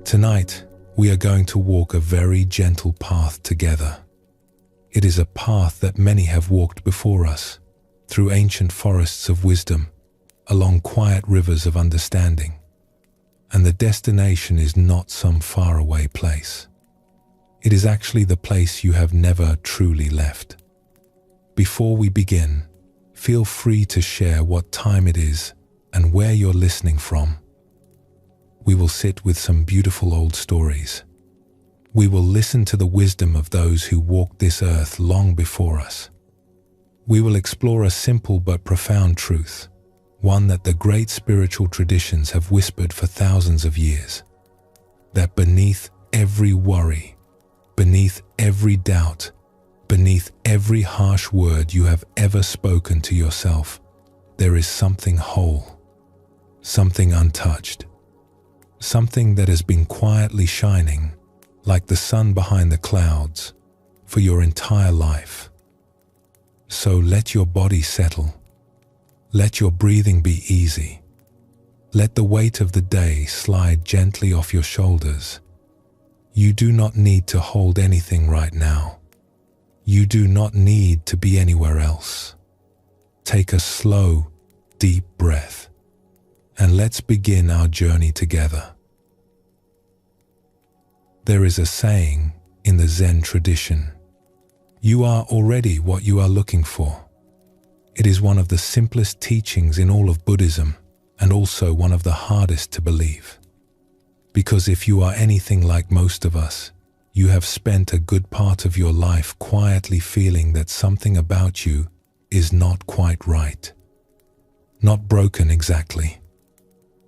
Tonight, we are going to walk a very gentle path together. It is a path that many have walked before us, through ancient forests of wisdom, along quiet rivers of understanding. And the destination is not some faraway place. It is actually the place you have never truly left. Before we begin, feel free to share what time it is and where you're listening from. We will sit with some beautiful old stories. We will listen to the wisdom of those who walked this earth long before us. We will explore a simple but profound truth, one that the great spiritual traditions have whispered for thousands of years, that beneath every worry, beneath every doubt, beneath every harsh word you have ever spoken to yourself, there is something whole, something untouched, something that has been quietly shining like the sun behind the clouds for your entire life. So let your body settle. Let your breathing be easy. Let the weight of the day slide gently off your shoulders. You do not need to hold anything right now. You do not need to be anywhere else. Take a slow, deep breath, and let's begin our journey together. There is a saying in the Zen tradition, "You are already what you are looking for." It is one of the simplest teachings in all of Buddhism and also one of the hardest to believe. Because if you are anything like most of us, you have spent a good part of your life quietly feeling that something about you is not quite right. Not broken exactly,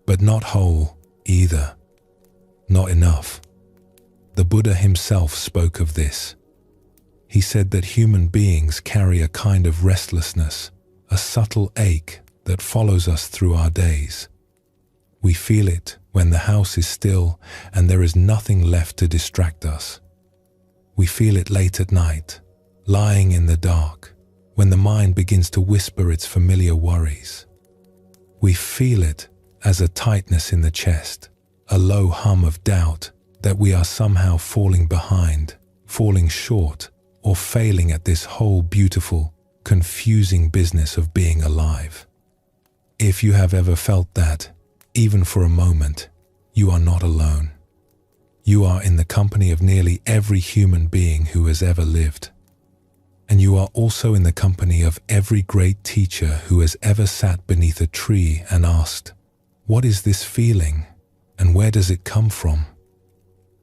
but not whole either. Not enough. The Buddha himself spoke of this. He said that human beings carry a kind of restlessness, a subtle ache that follows us through our days. We feel it when the house is still and there is nothing left to distract us. We feel it late at night, lying in the dark, when the mind begins to whisper its familiar worries. We feel it as a tightness in the chest, a low hum of doubt that we are somehow falling behind, falling short, or failing at this whole beautiful, confusing business of being alive. If you have ever felt that, even for a moment, you are not alone. You are in the company of nearly every human being who has ever lived. And you are also in the company of every great teacher who has ever sat beneath a tree and asked, "What is this feeling, and where does it come from?"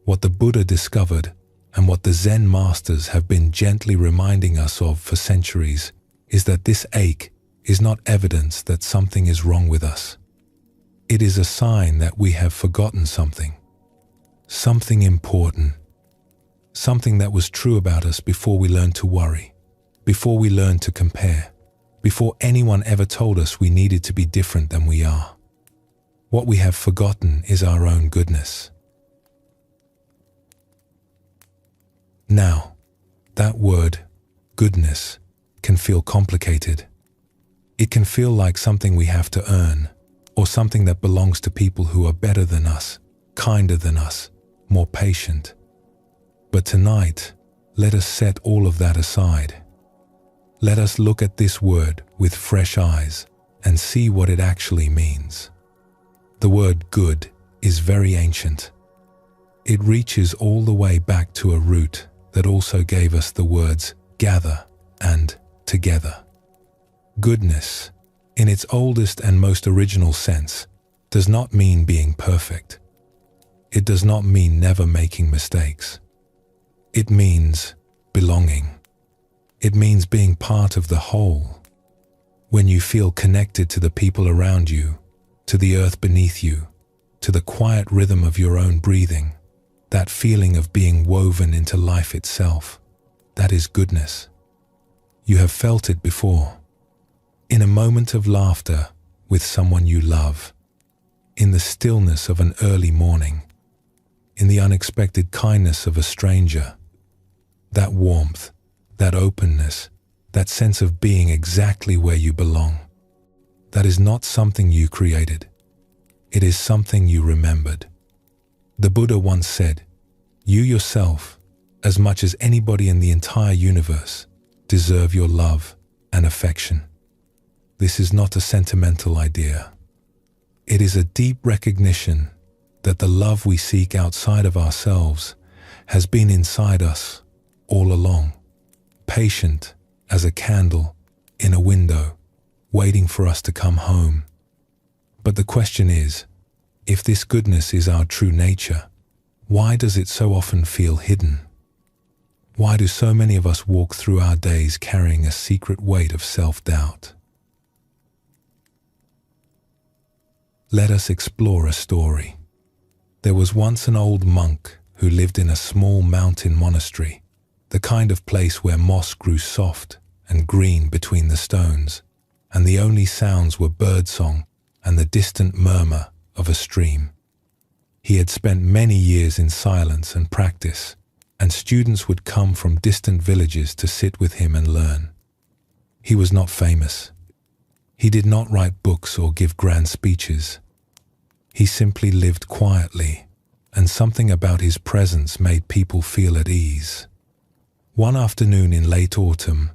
What the Buddha discovered, and what the Zen masters have been gently reminding us of for centuries, is that this ache is not evidence that something is wrong with us. It is a sign that we have forgotten something important, something that was true about us before we learned to worry, before we learned to compare, before anyone ever told us we needed to be different than we are. What we have forgotten is our own goodness. Now, that word, goodness, can feel complicated. It can feel like something we have to earn, or something that belongs to people who are better than us, kinder than us, more patient. But tonight, let us set all of that aside. Let us look at this word with fresh eyes and see what it actually means. The word good is very ancient. It reaches all the way back to a root that also gave us the words gather and together. Goodness, in its oldest and most original sense, does not mean being perfect. It does not mean never making mistakes. It means belonging. It means being part of the whole. When you feel connected to the people around you, to the earth beneath you, to the quiet rhythm of your own breathing, that feeling of being woven into life itself, that is goodness. You have felt it before. In a moment of laughter with someone you love, in the stillness of an early morning, in the unexpected kindness of a stranger, that warmth, that openness, that sense of being exactly where you belong. That is not something you created. It is something you remembered. The Buddha once said, "You yourself, as much as anybody in the entire universe, deserve your love and affection." This is not a sentimental idea. It is a deep recognition that the love we seek outside of ourselves has been inside us all along, patient as a candle in a window, waiting for us to come home. But the question is, if this goodness is our true nature, why does it so often feel hidden? Why do so many of us walk through our days carrying a secret weight of self-doubt? Let us explore a story. There was once an old monk who lived in a small mountain monastery, the kind of place where moss grew soft and green between the stones, and the only sounds were birdsong and the distant murmur of a stream. He had spent many years in silence and practice, and students would come from distant villages to sit with him and learn. He was not famous. He did not write books or give grand speeches. He simply lived quietly, and something about his presence made people feel at ease. One afternoon in late autumn,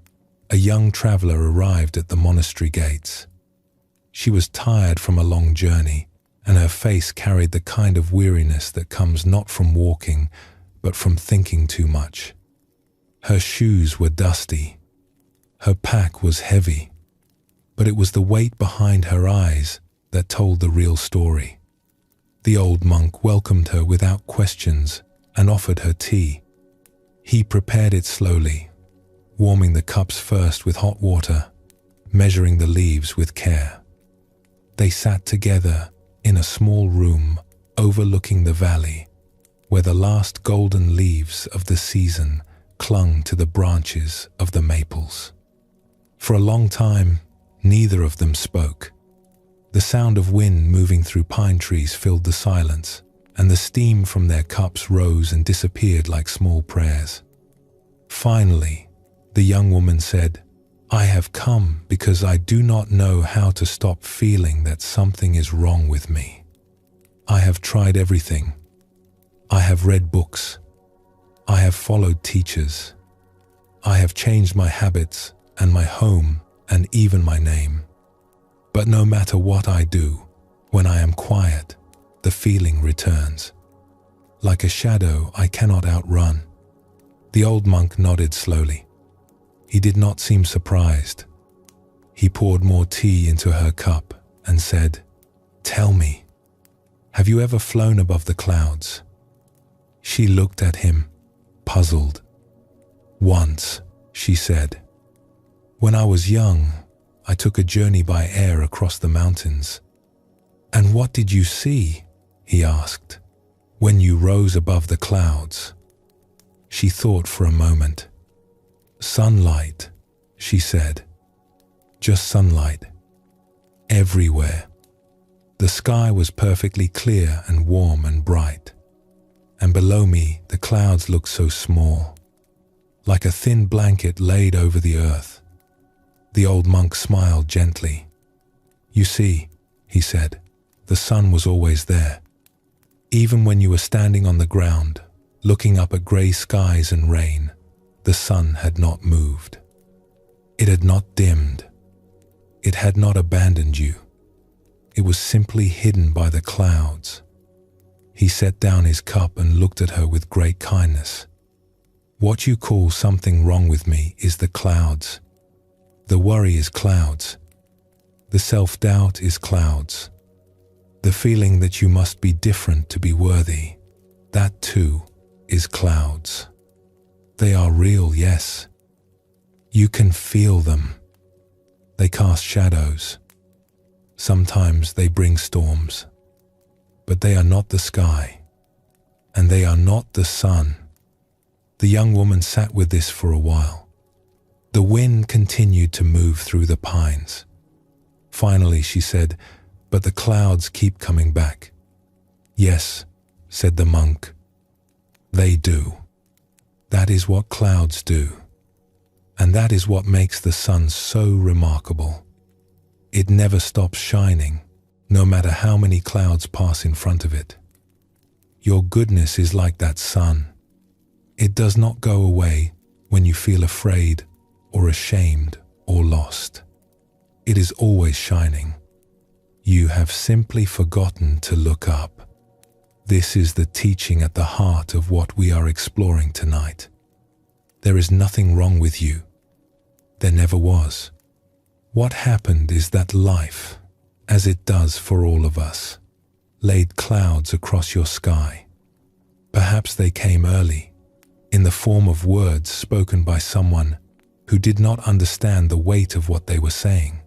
a young traveler arrived at the monastery gates. She was tired from a long journey, and her face carried the kind of weariness that comes not from walking, but from thinking too much. Her shoes were dusty. Her pack was heavy, but it was the weight behind her eyes that told the real story. The old monk welcomed her without questions and offered her tea. He prepared it slowly, warming the cups first with hot water, measuring the leaves with care. They sat together in a small room overlooking the valley, where the last golden leaves of the season clung to the branches of the maples. For a long time, neither of them spoke. The sound of wind moving through pine trees filled the silence, and the steam from their cups rose and disappeared like small prayers. Finally, the young woman said, "I have come because I do not know how to stop feeling that something is wrong with me. I have tried everything. I have read books. I have followed teachers. I have changed my habits and my home and even my name. But no matter what I do, when I am quiet, the feeling returns. Like a shadow I cannot outrun." The old monk nodded slowly. He did not seem surprised. He poured more tea into her cup and said, "Tell me, have you ever flown above the clouds?" She looked at him, puzzled. "Once," she said. "When I was young, I took a journey by air across the mountains." "And what did you see?" he asked, "when you rose above the clouds?" She thought for a moment. "Sunlight," she said. "Just sunlight. Everywhere. The sky was perfectly clear and warm and bright. And below me, the clouds looked so small, like a thin blanket laid over the earth." The old monk smiled gently. "You see," he said, "the sun was always there. Even when you were standing on the ground, looking up at grey skies and rain, the sun had not moved. It had not dimmed. It had not abandoned you. It was simply hidden by the clouds." He set down his cup and looked at her with great kindness. "What you call something wrong with me is the clouds. The worry is clouds. The self-doubt is clouds. The feeling that you must be different to be worthy, that too is clouds. They are real, yes. You can feel them. They cast shadows. Sometimes they bring storms. But they are not the sky, and they are not the sun." The young woman sat with this for a while. The wind continued to move through the pines. Finally she said, "But the clouds keep coming back." "Yes," said the monk. "They do. That is what clouds do. And that is what makes the sun so remarkable. It never stops shining, no matter how many clouds pass in front of it. Your goodness is like that sun. It does not go away when you feel afraid or ashamed or lost. It is always shining. You have simply forgotten to look up. This is the teaching at the heart of what we are exploring tonight. There is nothing wrong with you. There never was. What happened is that life, as it does for all of us, laid clouds across your sky. Perhaps they came early, in the form of words spoken by someone who did not understand the weight of what they were saying.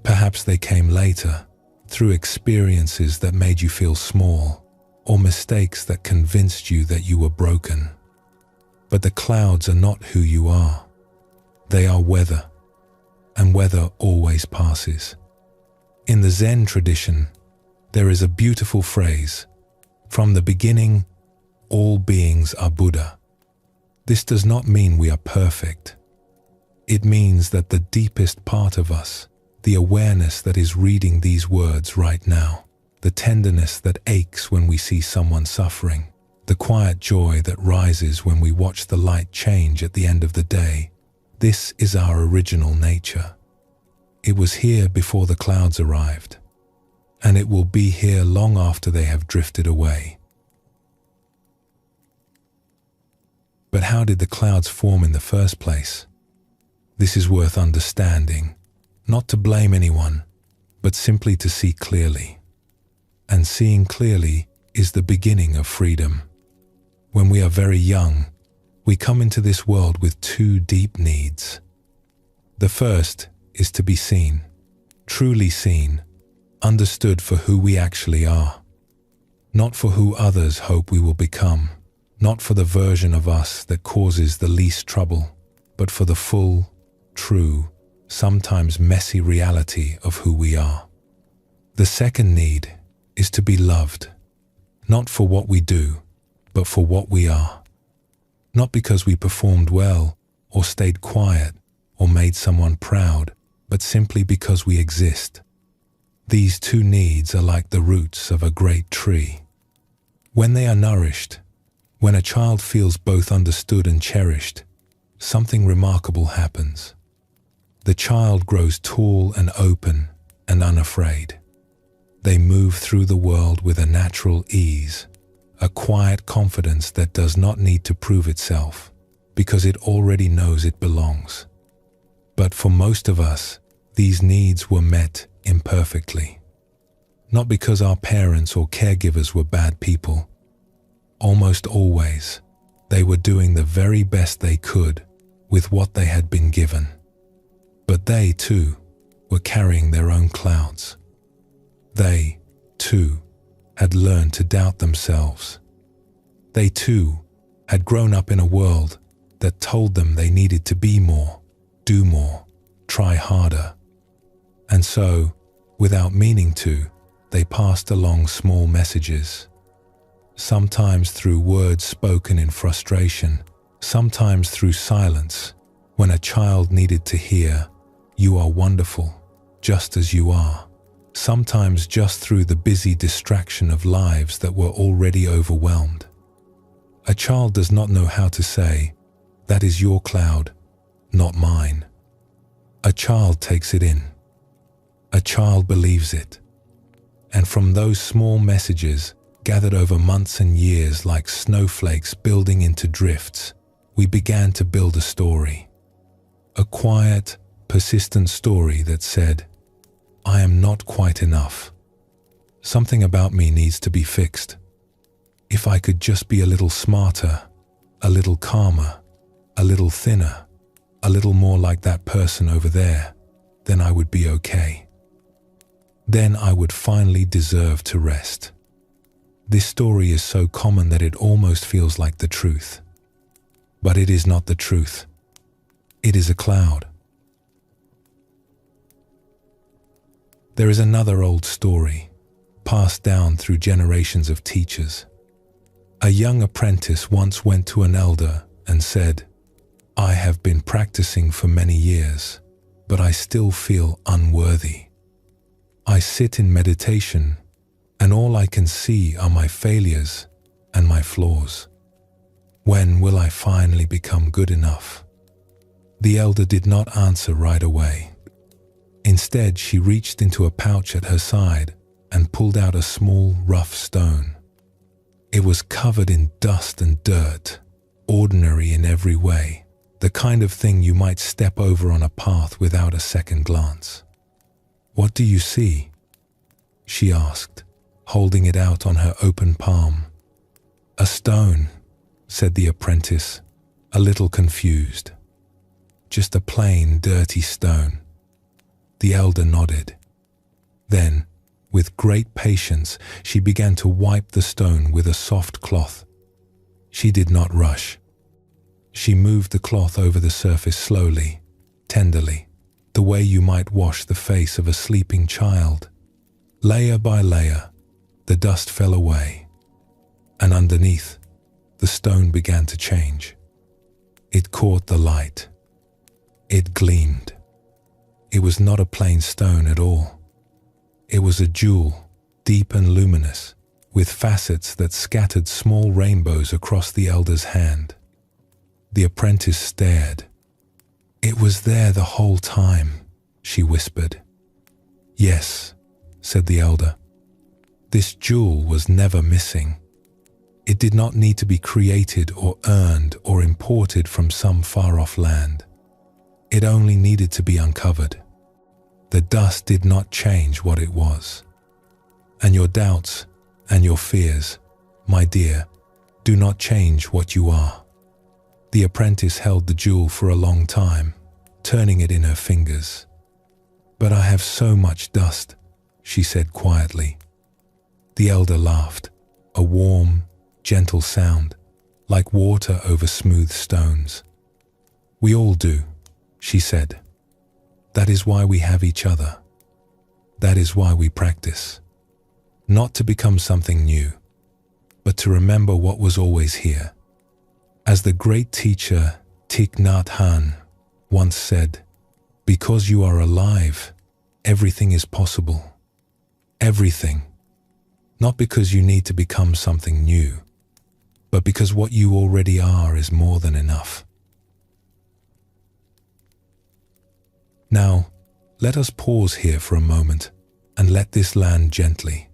Perhaps they came later, through experiences that made you feel small, or mistakes that convinced you that you were broken. But the clouds are not who you are. They are weather, and weather always passes. In the Zen tradition, there is a beautiful phrase, "From the beginning, all beings are Buddha." This does not mean we are perfect. It means that the deepest part of us, the awareness that is reading these words right now, the tenderness that aches when we see someone suffering, the quiet joy that rises when we watch the light change at the end of the day, this is our original nature. It was here before the clouds arrived, and it will be here long after they have drifted away. But how did the clouds form in the first place? This is worth understanding, not to blame anyone, but simply to see clearly. And seeing clearly is the beginning of freedom. When we are very young, we come into this world with two deep needs. The first is to be seen, truly seen, understood for who we actually are, not for who others hope we will become, not for the version of us that causes the least trouble, but for the full, true, sometimes messy reality of who we are. The second need is to be loved, not for what we do, but for what we are. Not because we performed well, or stayed quiet, or made someone proud, but simply because we exist. These two needs are like the roots of a great tree. When they are nourished, when a child feels both understood and cherished, something remarkable happens. The child grows tall and open and unafraid. They move through the world with a natural ease, a quiet confidence that does not need to prove itself, because it already knows it belongs. But for most of us, these needs were met imperfectly. Not because our parents or caregivers were bad people. Almost always, they were doing the very best they could with what they had been given. But they, too, were carrying their own clouds. They, too, had learned to doubt themselves. They, too, had grown up in a world that told them they needed to be more, do more, try harder. And so, without meaning to, they passed along small messages. Sometimes through words spoken in frustration, sometimes through silence, when a child needed to hear, "You are wonderful, just as you are." Sometimes just through the busy distraction of lives that were already overwhelmed. A child does not know how to say, "That is your cloud, not mine." A child takes it in. A child believes it. And from those small messages, gathered over months and years like snowflakes building into drifts, we began to build a story. A quiet, persistent story that said, "I am not quite enough. Something about me needs to be fixed. If I could just be a little smarter, a little calmer, a little thinner, a little more like that person over there, then I would be okay. Then I would finally deserve to rest." This story is so common that it almost feels like the truth. But it is not the truth. It is a cloud. There is another old story, passed down through generations of teachers. A young apprentice once went to an elder and said, "I have been practicing for many years, but I still feel unworthy. I sit in meditation, and all I can see are my failures and my flaws. When will I finally become good enough? The elder did not answer right away. Instead, she reached into a pouch at her side and pulled out a small, rough stone. It was covered in dust and dirt, ordinary in every way, the kind of thing you might step over on a path without a second glance. "What do you see?" she asked, holding it out on her open palm. "A stone," said the apprentice, a little confused. "Just a plain, dirty stone." The elder nodded. Then, with great patience, she began to wipe the stone with a soft cloth. She did not rush. She moved the cloth over the surface slowly, tenderly, the way you might wash the face of a sleeping child. Layer by layer, the dust fell away, and underneath, the stone began to change. It caught the light. It gleamed. It was not a plain stone at all. It was a jewel, deep and luminous, with facets that scattered small rainbows across the elder's hand. The apprentice stared. "It was there the whole time," she whispered. "Yes," said the elder. "This jewel was never missing. It did not need to be created or earned or imported from some far-off land. It only needed to be uncovered. The dust did not change what it was. And your doubts and your fears, my dear, do not change what you are." The apprentice held the jewel for a long time, turning it in her fingers. "But I have so much dust," she said quietly. The elder laughed, a warm, gentle sound, like water over smooth stones. "We all do," she said. "That is why we have each other. That is why we practice. Not to become something new, but to remember what was always here. As the great teacher Thich Nhat Hanh once said, because you are alive, everything is possible. Everything. Not because you need to become something new, but because what you already are is more than enough." Now, let us pause here for a moment and let this land gently.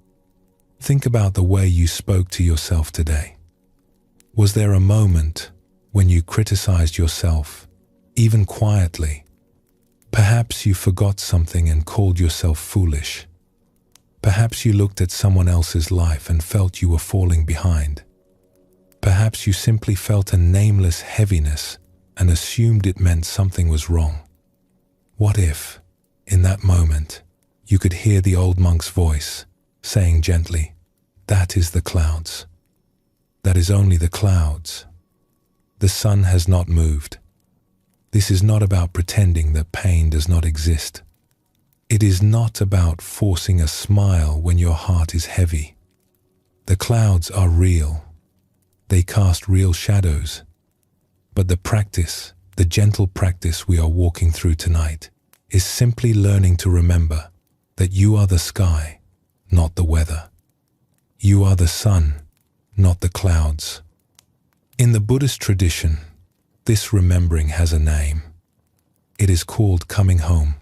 Think about the way you spoke to yourself today. Was there a moment when you criticized yourself, even quietly? Perhaps you forgot something and called yourself foolish. Perhaps you looked at someone else's life and felt you were falling behind. Perhaps you simply felt a nameless heaviness and assumed it meant something was wrong. What if, in that moment, you could hear the old monk's voice, saying gently, "That is the clouds. That is only the clouds. The sun has not moved. This is not about pretending that pain does not exist. It is not about forcing a smile when your heart is heavy. The clouds are real. They cast real shadows. But the practice, the gentle practice we are walking through tonight, is simply learning to remember that you are the sky, not the weather. You are the sun, not the clouds. In the Buddhist tradition, this remembering has a name. It is called coming home.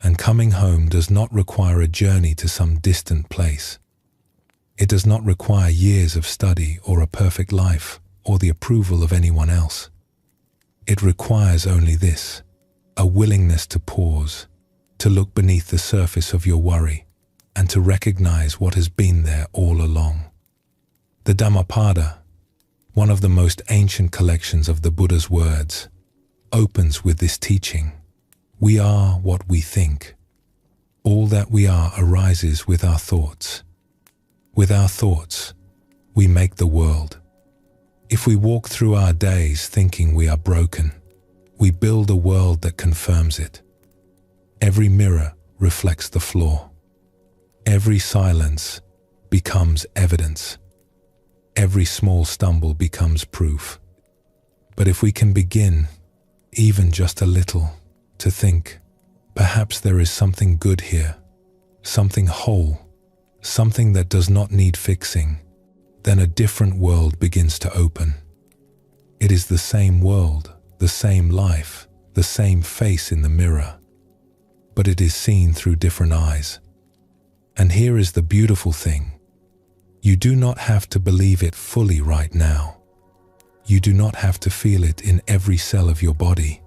And coming home does not require a journey to some distant place. It does not require years of study or a perfect life or the approval of anyone else. It requires only this, a willingness to pause, to look beneath the surface of your worry, and to recognize what has been there all along. The Dhammapada, one of the most ancient collections of the Buddha's words, opens with this teaching. We are what we think. All that we are arises with our thoughts. With our thoughts, we make the world. If we walk through our days thinking we are broken, we build a world that confirms it. Every mirror reflects the flaw. Every silence becomes evidence. Every small stumble becomes proof. But if we can begin, even just a little, to think, perhaps there is something good here, something whole, something that does not need fixing, then a different world begins to open. It is the same world, the same life, the same face in the mirror, but it is seen through different eyes. And here is the beautiful thing. You do not have to believe it fully right now. You do not have to feel it in every cell of your body.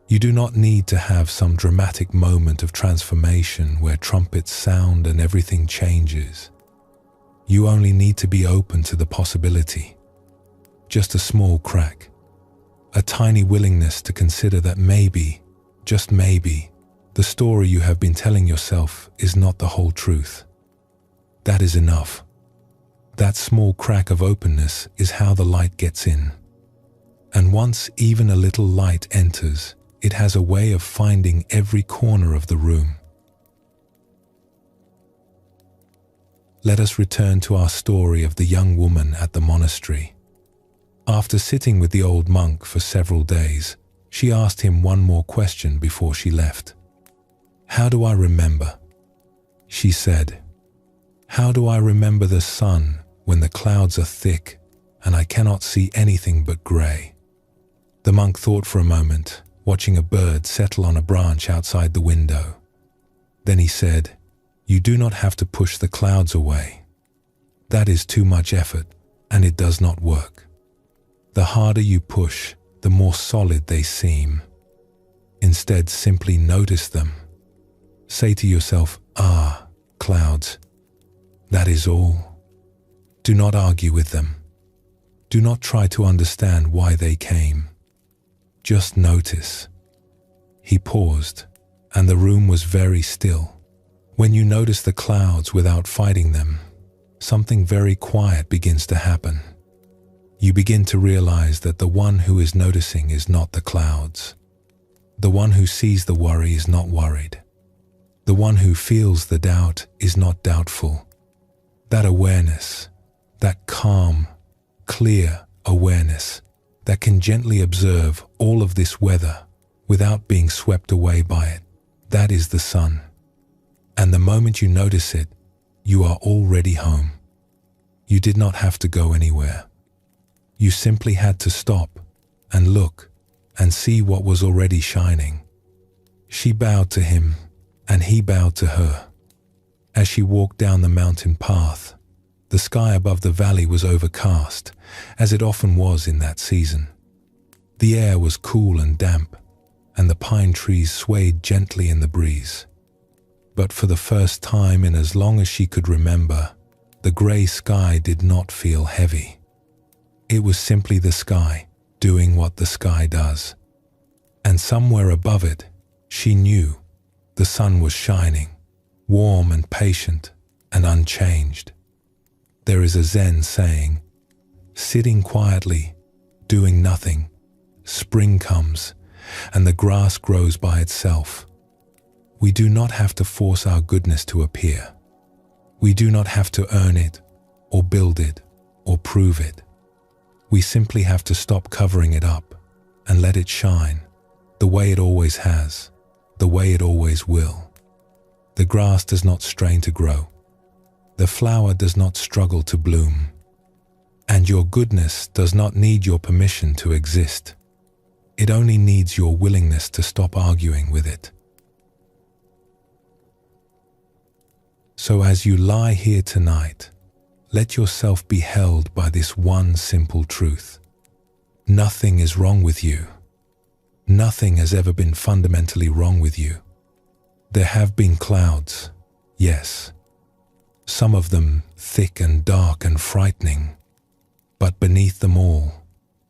You do not need to have some dramatic moment of transformation where trumpets sound and everything changes. You only need to be open to the possibility. Just a small crack. A tiny willingness to consider that maybe, just maybe, the story you have been telling yourself is not the whole truth. That is enough. That small crack of openness is how the light gets in. And once even a little light enters, it has a way of finding every corner of the room. Let us return to our story of the young woman at the monastery. After sitting with the old monk for several days, she asked him one more question before she left. "How do I remember?" She said, "How do I remember the sun when the clouds are thick and I cannot see anything but grey?" The monk thought for a moment, watching a bird settle on a branch outside the window. Then he said, "You do not have to push the clouds away. That is too much effort, and it does not work. The harder you push, the more solid they seem. Instead, simply notice them. Say to yourself, 'Ah, clouds.' That is all. Do not argue with them. Do not try to understand why they came. Just notice." He paused, and the room was very still. When you notice the clouds without fighting them, something very quiet begins to happen. You begin to realize that the one who is noticing is not the clouds. The one who sees the worry is not worried. The one who feels the doubt is not doubtful. That awareness, that calm, clear awareness that can gently observe all of this weather without being swept away by it, that is the sun. And the moment you notice it, you are already home. You did not have to go anywhere. You simply had to stop and look and see what was already shining. She bowed to him, and he bowed to her. As she walked down the mountain path, the sky above the valley was overcast, as it often was in that season. The air was cool and damp, and the pine trees swayed gently in the breeze. But for the first time in as long as she could remember, the grey sky did not feel heavy. It was simply the sky doing what the sky does. And somewhere above it, she knew the sun was shining, warm and patient and unchanged. There is a Zen saying, "Sitting quietly, doing nothing, spring comes, and the grass grows by itself." We do not have to force our goodness to appear. We do not have to earn it, or build it, or prove it. We simply have to stop covering it up and let it shine the way it always has, the way it always will. The grass does not strain to grow. The flower does not struggle to bloom. And your goodness does not need your permission to exist. It only needs your willingness to stop arguing with it. So as you lie here tonight, let yourself be held by this one simple truth. Nothing is wrong with you. Nothing has ever been fundamentally wrong with you. There have been clouds, yes. Some of them thick and dark and frightening. But beneath them all,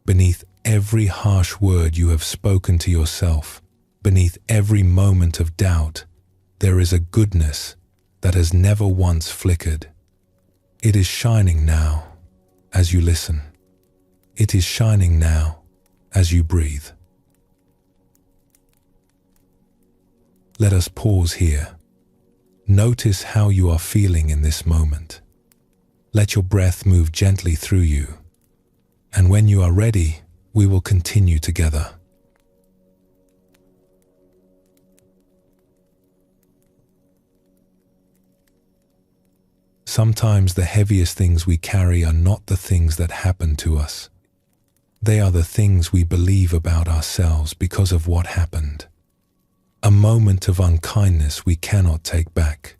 beneath every harsh word you have spoken to yourself, beneath every moment of doubt, there is a goodness that has never once flickered. It is shining now as you listen. It is shining now as you breathe. Let us pause here. Notice how you are feeling in this moment. Let your breath move gently through you. And when you are ready, we will continue together. Sometimes the heaviest things we carry are not the things that happen to us. They are the things we believe about ourselves because of what happened. A moment of unkindness we cannot take back.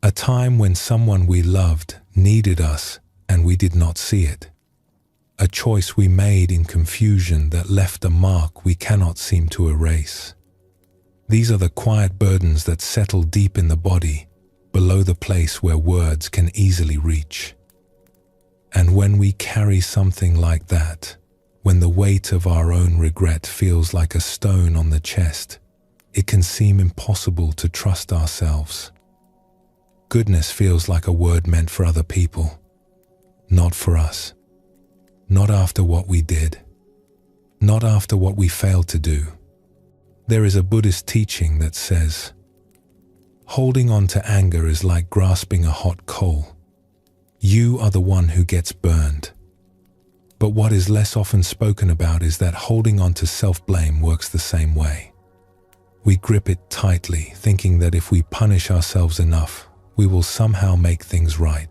A time when someone we loved needed us and we did not see it. A choice we made in confusion that left a mark we cannot seem to erase. These are the quiet burdens that settle deep in the body, below the place where words can easily reach. And when we carry something like that, when the weight of our own regret feels like a stone on the chest, it can seem impossible to trust ourselves. Goodness feels like a word meant for other people, not for us. Not after what we did, not after what we failed to do. There is a Buddhist teaching that says, holding on to anger is like grasping a hot coal. You are the one who gets burned. But what is less often spoken about is that holding on to self-blame works the same way. We grip it tightly, thinking that if we punish ourselves enough, we will somehow make things right.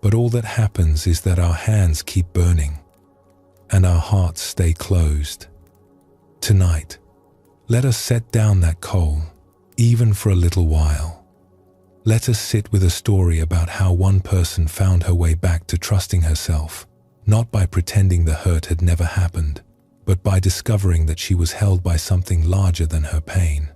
But all that happens is that our hands keep burning and our hearts stay closed. Tonight, let us set down that coal, even for a little while. Let us sit with a story about how one person found her way back to trusting herself, not by pretending the hurt had never happened, but by discovering that she was held by something larger than her pain.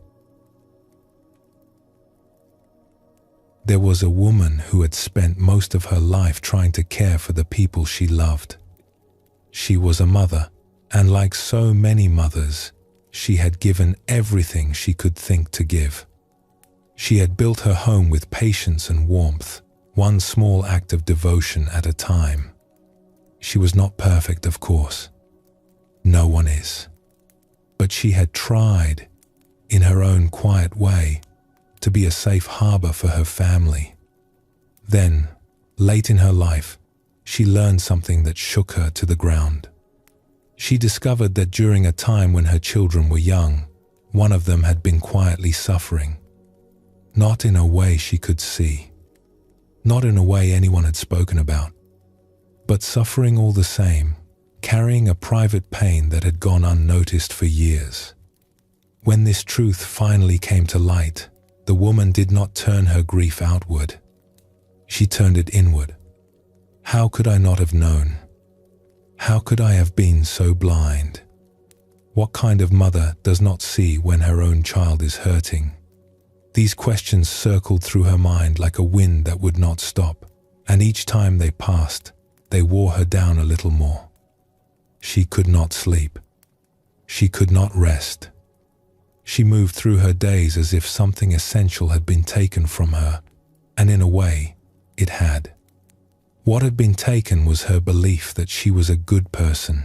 There was a woman who had spent most of her life trying to care for the people she loved. She was a mother, and like so many mothers, she had given everything she could think to give. She had built her home with patience and warmth, one small act of devotion at a time. She was not perfect, of course. No one is. But she had tried, in her own quiet way, to be a safe harbor for her family. Then, late in her life, she learned something that shook her to the ground. She discovered that during a time when her children were young, one of them had been quietly suffering. Not in a way she could see, not in a way anyone had spoken about, but suffering all the same, carrying a private pain that had gone unnoticed for years. When this truth finally came to light, the woman did not turn her grief outward. She turned it inward. How could I not have known? How could I have been so blind? What kind of mother does not see when her own child is hurting? These questions circled through her mind like a wind that would not stop, and each time they passed, they wore her down a little more. She could not sleep. She could not rest. She moved through her days as if something essential had been taken from her, and in a way, it had. What had been taken was her belief that she was a good person.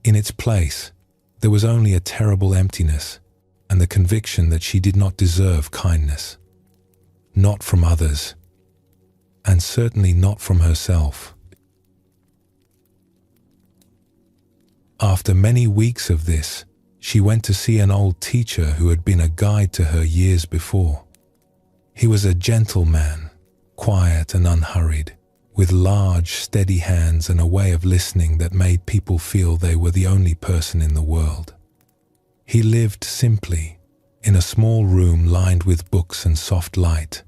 In its place, there was only a terrible emptiness and the conviction that she did not deserve kindness. Not from others, and certainly not from herself. After many weeks of this, she went to see an old teacher who had been a guide to her years before. He was a gentle man, quiet and unhurried, with large, steady hands and a way of listening that made people feel they were the only person in the world. He lived simply, in a small room lined with books and soft light,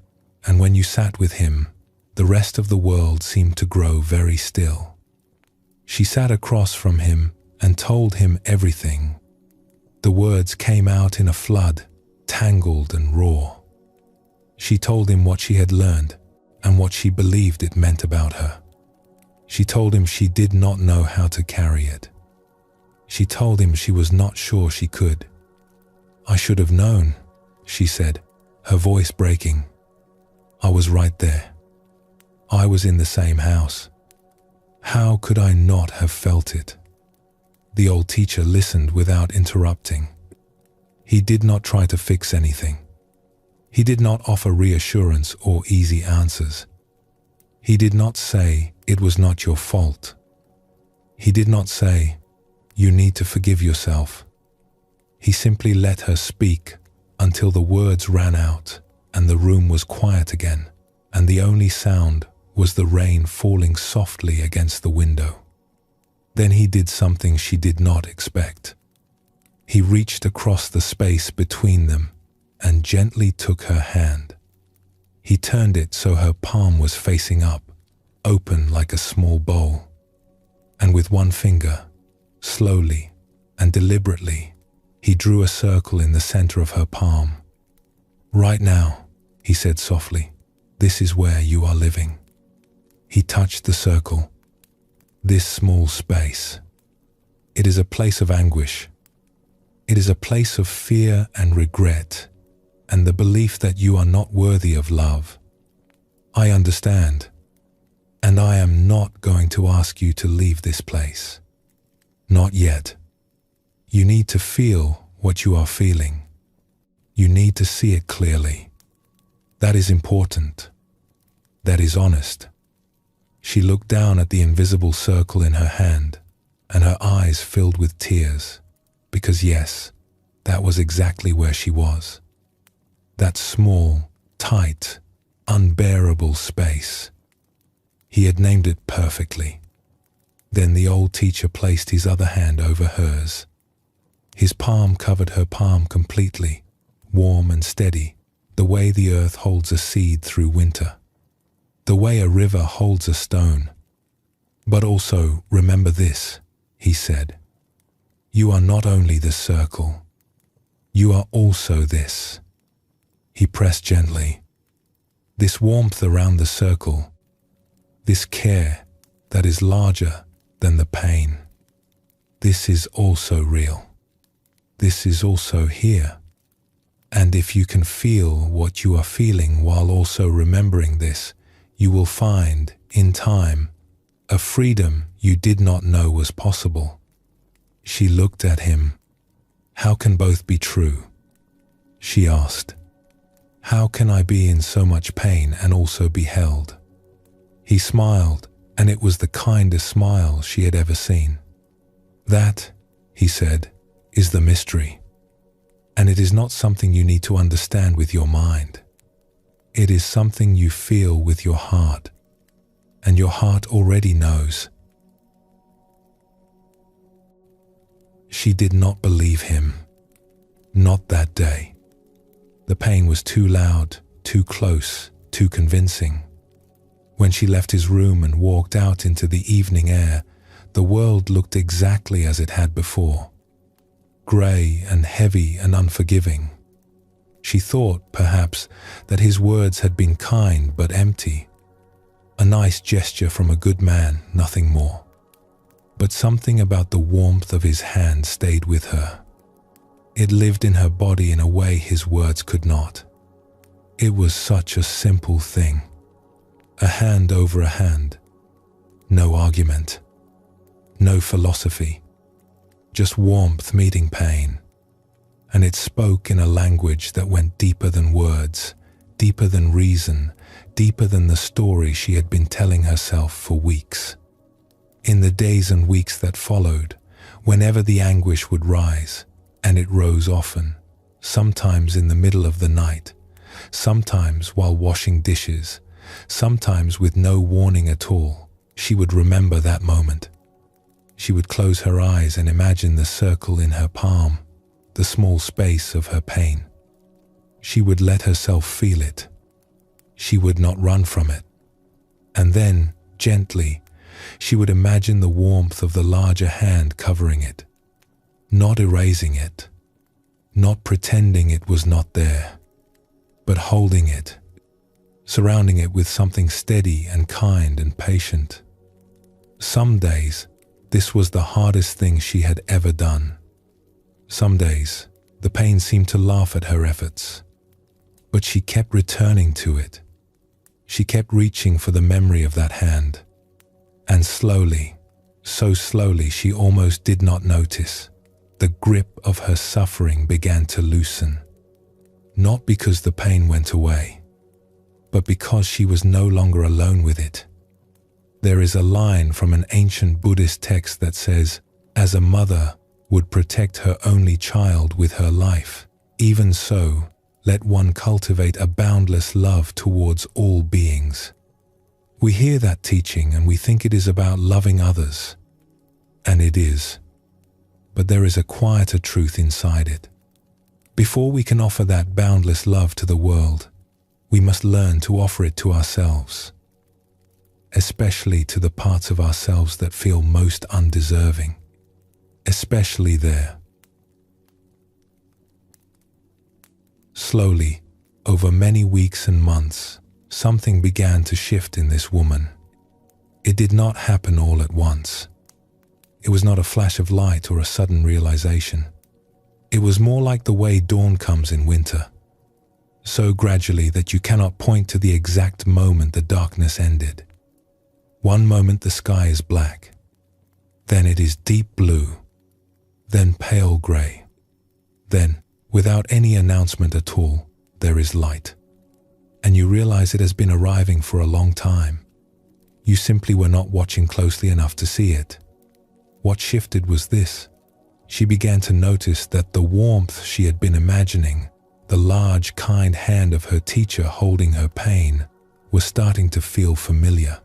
and when you sat with him, the rest of the world seemed to grow very still. She sat across from him and told him everything. The words came out in a flood, tangled and raw. She told him what she had learned and what she believed it meant about her. She told him she did not know how to carry it. She told him she was not sure she could. "I should have known," she said, her voice breaking. "I was right there. I was in the same house. How could I not have felt it?" The old teacher listened without interrupting. He did not try to fix anything. He did not offer reassurance or easy answers. He did not say, "It was not your fault." He did not say, "You need to forgive yourself." He simply let her speak until the words ran out and the room was quiet again, and the only sound was the rain falling softly against the window. Then he did something she did not expect. He reached across the space between them and gently took her hand. He turned it so her palm was facing up, open like a small bowl. And with one finger, slowly and deliberately, he drew a circle in the center of her palm. "Right now," he said softly, "this is where you are living." He touched the circle. This small space. It is a place of anguish. It is a place of fear and regret, and the belief that you are not worthy of love. I understand, and I am not going to ask you to leave this place. Not yet. You need to feel what you are feeling. You need to see it clearly. That is important. That is honest. She looked down at the invisible circle in her hand, and her eyes filled with tears, because yes, that was exactly where she was. That small, tight, unbearable space. He had named it perfectly. Then the old teacher placed his other hand over hers. His palm covered her palm completely, warm and steady, the way the earth holds a seed through winter, the way a river holds a stone. But also remember this, he said. You are not only the circle, you are also this. He pressed gently. This warmth around the circle, this care that is larger than the pain. This is also real. This is also here. And if you can feel what you are feeling while also remembering this, you will find, in time, a freedom you did not know was possible. She looked at him. How can both be true? She asked. How can I be in so much pain and also be held? He smiled, and it was the kindest smile she had ever seen. That, he said, is the mystery. And it is not something you need to understand with your mind. It is something you feel with your heart, and your heart already knows. She did not believe him. Not that day. The pain was too loud, too close, too convincing. When she left his room and walked out into the evening air, the world looked exactly as it had before. Grey and heavy and unforgiving. She thought, perhaps, that his words had been kind but empty. A nice gesture from a good man, nothing more. But something about the warmth of his hand stayed with her. It lived in her body in a way his words could not. It was such a simple thing. A hand over a hand. No argument. No philosophy. Just warmth meeting pain. And it spoke in a language that went deeper than words, deeper than reason, deeper than the story she had been telling herself for weeks. In the days and weeks that followed, whenever the anguish would rise, and it rose often, sometimes in the middle of the night, sometimes while washing dishes, sometimes with no warning at all, she would remember that moment. She would close her eyes and imagine the circle in her palm, the small space of her pain. She would let herself feel it. She would not run from it. And then, gently, she would imagine the warmth of the larger hand covering it, not erasing it, not pretending it was not there, but holding it, surrounding it with something steady and kind and patient. Some days, this was the hardest thing she had ever done. Some days, the pain seemed to laugh at her efforts, but she kept returning to it. She kept reaching for the memory of that hand, and slowly, so slowly she almost did not notice, the grip of her suffering began to loosen. Not because the pain went away, but because she was no longer alone with it. There is a line from an ancient Buddhist text that says, "As a mother would protect her only child with her life, even so, let one cultivate a boundless love towards all beings. We hear that teaching and we think it is about loving others. And it is. But there is a quieter truth inside it. Before we can offer that boundless love to the world, we must learn to offer it to ourselves, especially to the parts of ourselves that feel most undeserving, especially there. Slowly, over many weeks and months, something began to shift in this woman. It did not happen all at once. It was not a flash of light or a sudden realization. It was more like the way dawn comes in winter, so gradually that you cannot point to the exact moment the darkness ended. One moment the sky is black, then it is deep blue, then pale gray, then, without any announcement at all, there is light. And you realize it has been arriving for a long time. You simply were not watching closely enough to see it. What shifted was this. She began to notice that the warmth she had been imagining, the large, kind hand of her teacher holding her pain, was starting to feel familiar.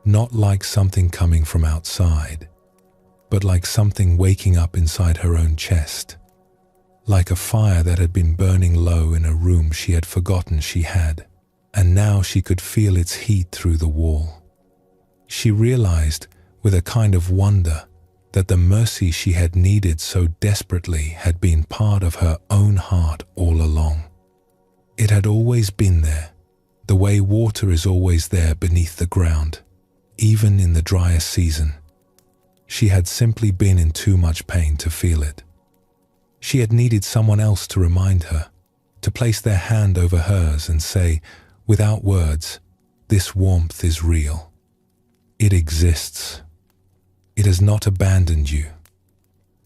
Not like something coming from outside, but like something waking up inside her own chest. Like a fire that had been burning low in a room she had forgotten she had, and now she could feel its heat through the wall. She realized, with a kind of wonder, that the mercy she had needed so desperately had been part of her own heart all along. It had always been there, the way water is always there beneath the ground, even in the driest season. She had simply been in too much pain to feel it. She had needed someone else to remind her, to place their hand over hers and say, without words, this warmth is real. It exists. It has not abandoned you.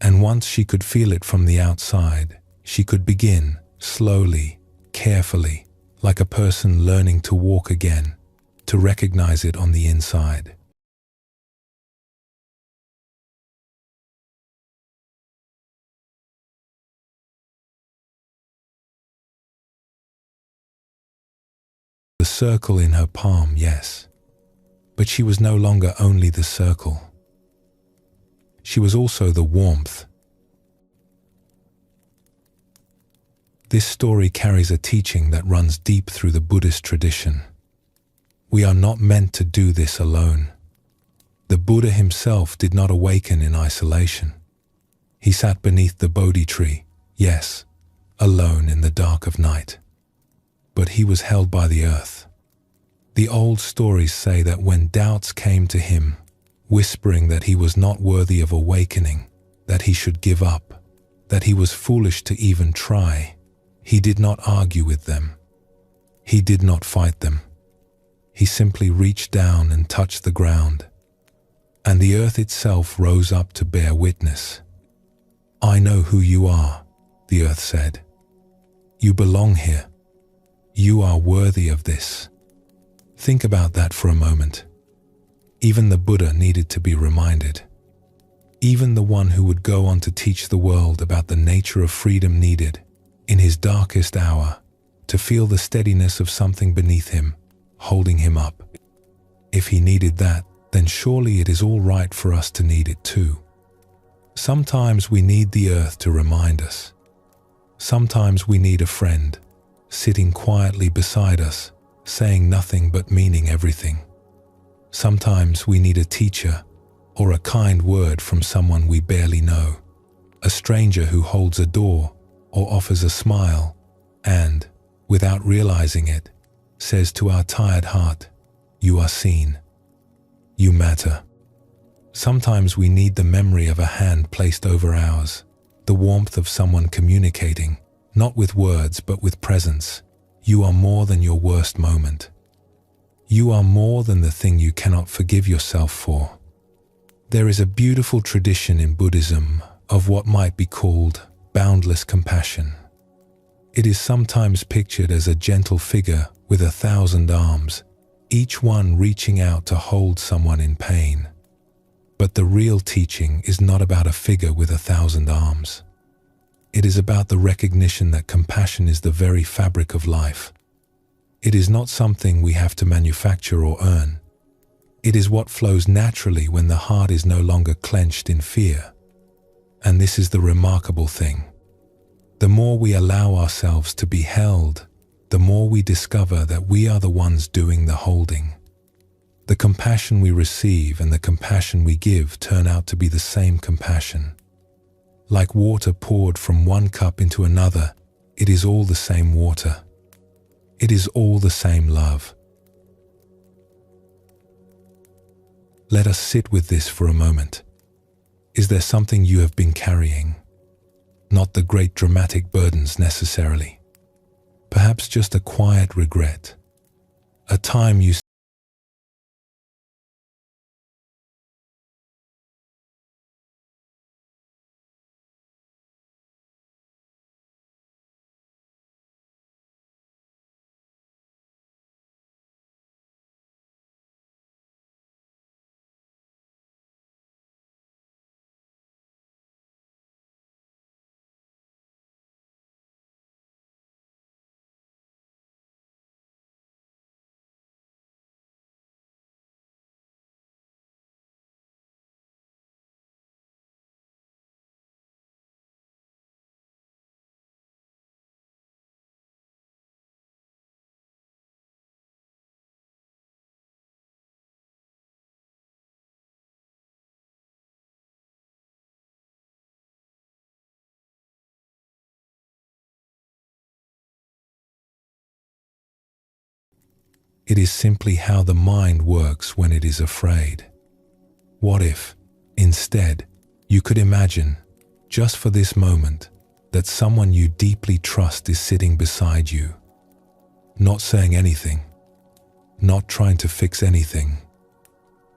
And once she could feel it from the outside, she could begin, slowly, carefully, like a person learning to walk again, to recognize it on the inside. The circle in her palm, yes, but she was no longer only the circle. She was also the warmth. This story carries a teaching that runs deep through the Buddhist tradition. We are not meant to do this alone. The Buddha himself did not awaken in isolation. He sat beneath the Bodhi tree, yes, alone in the dark of night. But he was held by the earth. The old stories say that when doubts came to him, whispering that he was not worthy of awakening, that he should give up, that he was foolish to even try, he did not argue with them. He did not fight them. He simply reached down and touched the ground, and the earth itself rose up to bear witness. I know who you are, the earth said. You belong here. You are worthy of this. Think about that for a moment. Even the Buddha needed to be reminded. Even the one who would go on to teach the world about the nature of freedom needed, in his darkest hour, to feel the steadiness of something beneath him, holding him up. If he needed that, then surely it is all right for us to need it too. Sometimes we need the earth to remind us. Sometimes we need a friend, sitting quietly beside us, saying nothing but meaning everything. Sometimes we need a teacher or a kind word from someone we barely know, a stranger who holds a door or offers a smile and, without realizing it, says to our tired heart, you are seen. You matter. Sometimes we need the memory of a hand placed over ours, the warmth of someone communicating, not with words but with presence. You are more than your worst moment. You are more than the thing you cannot forgive yourself for. There is a beautiful tradition in Buddhism of what might be called boundless compassion. It is sometimes pictured as a gentle figure with 1,000 arms, each one reaching out to hold someone in pain. But the real teaching is not about a figure with 1,000 arms. It is about the recognition that compassion is the very fabric of life. It is not something we have to manufacture or earn. It is what flows naturally when the heart is no longer clenched in fear. And this is the remarkable thing. The more we allow ourselves to be held, the more we discover that we are the ones doing the holding. The compassion we receive and the compassion we give turn out to be the same compassion. Like water poured from one cup into another, it is all the same water. It is all the same love. Let us sit with this for a moment. Is there something you have been carrying? Not the great dramatic burdens necessarily. Perhaps just a quiet regret. A time you It is simply how the mind works when it is afraid. What if, instead, you could imagine, just for this moment, that someone you deeply trust is sitting beside you, not saying anything, not trying to fix anything,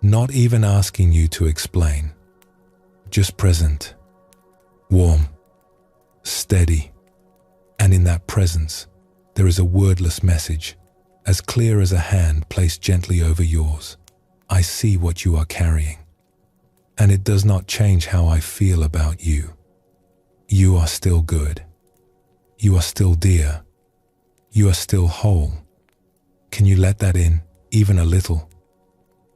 not even asking you to explain, just present, warm, steady, and in that presence, there is a wordless message, as clear as a hand placed gently over yours. I see what you are carrying, and it does not change how I feel about you. You are still good. You are still dear. You are still whole. Can you let that in, even a little?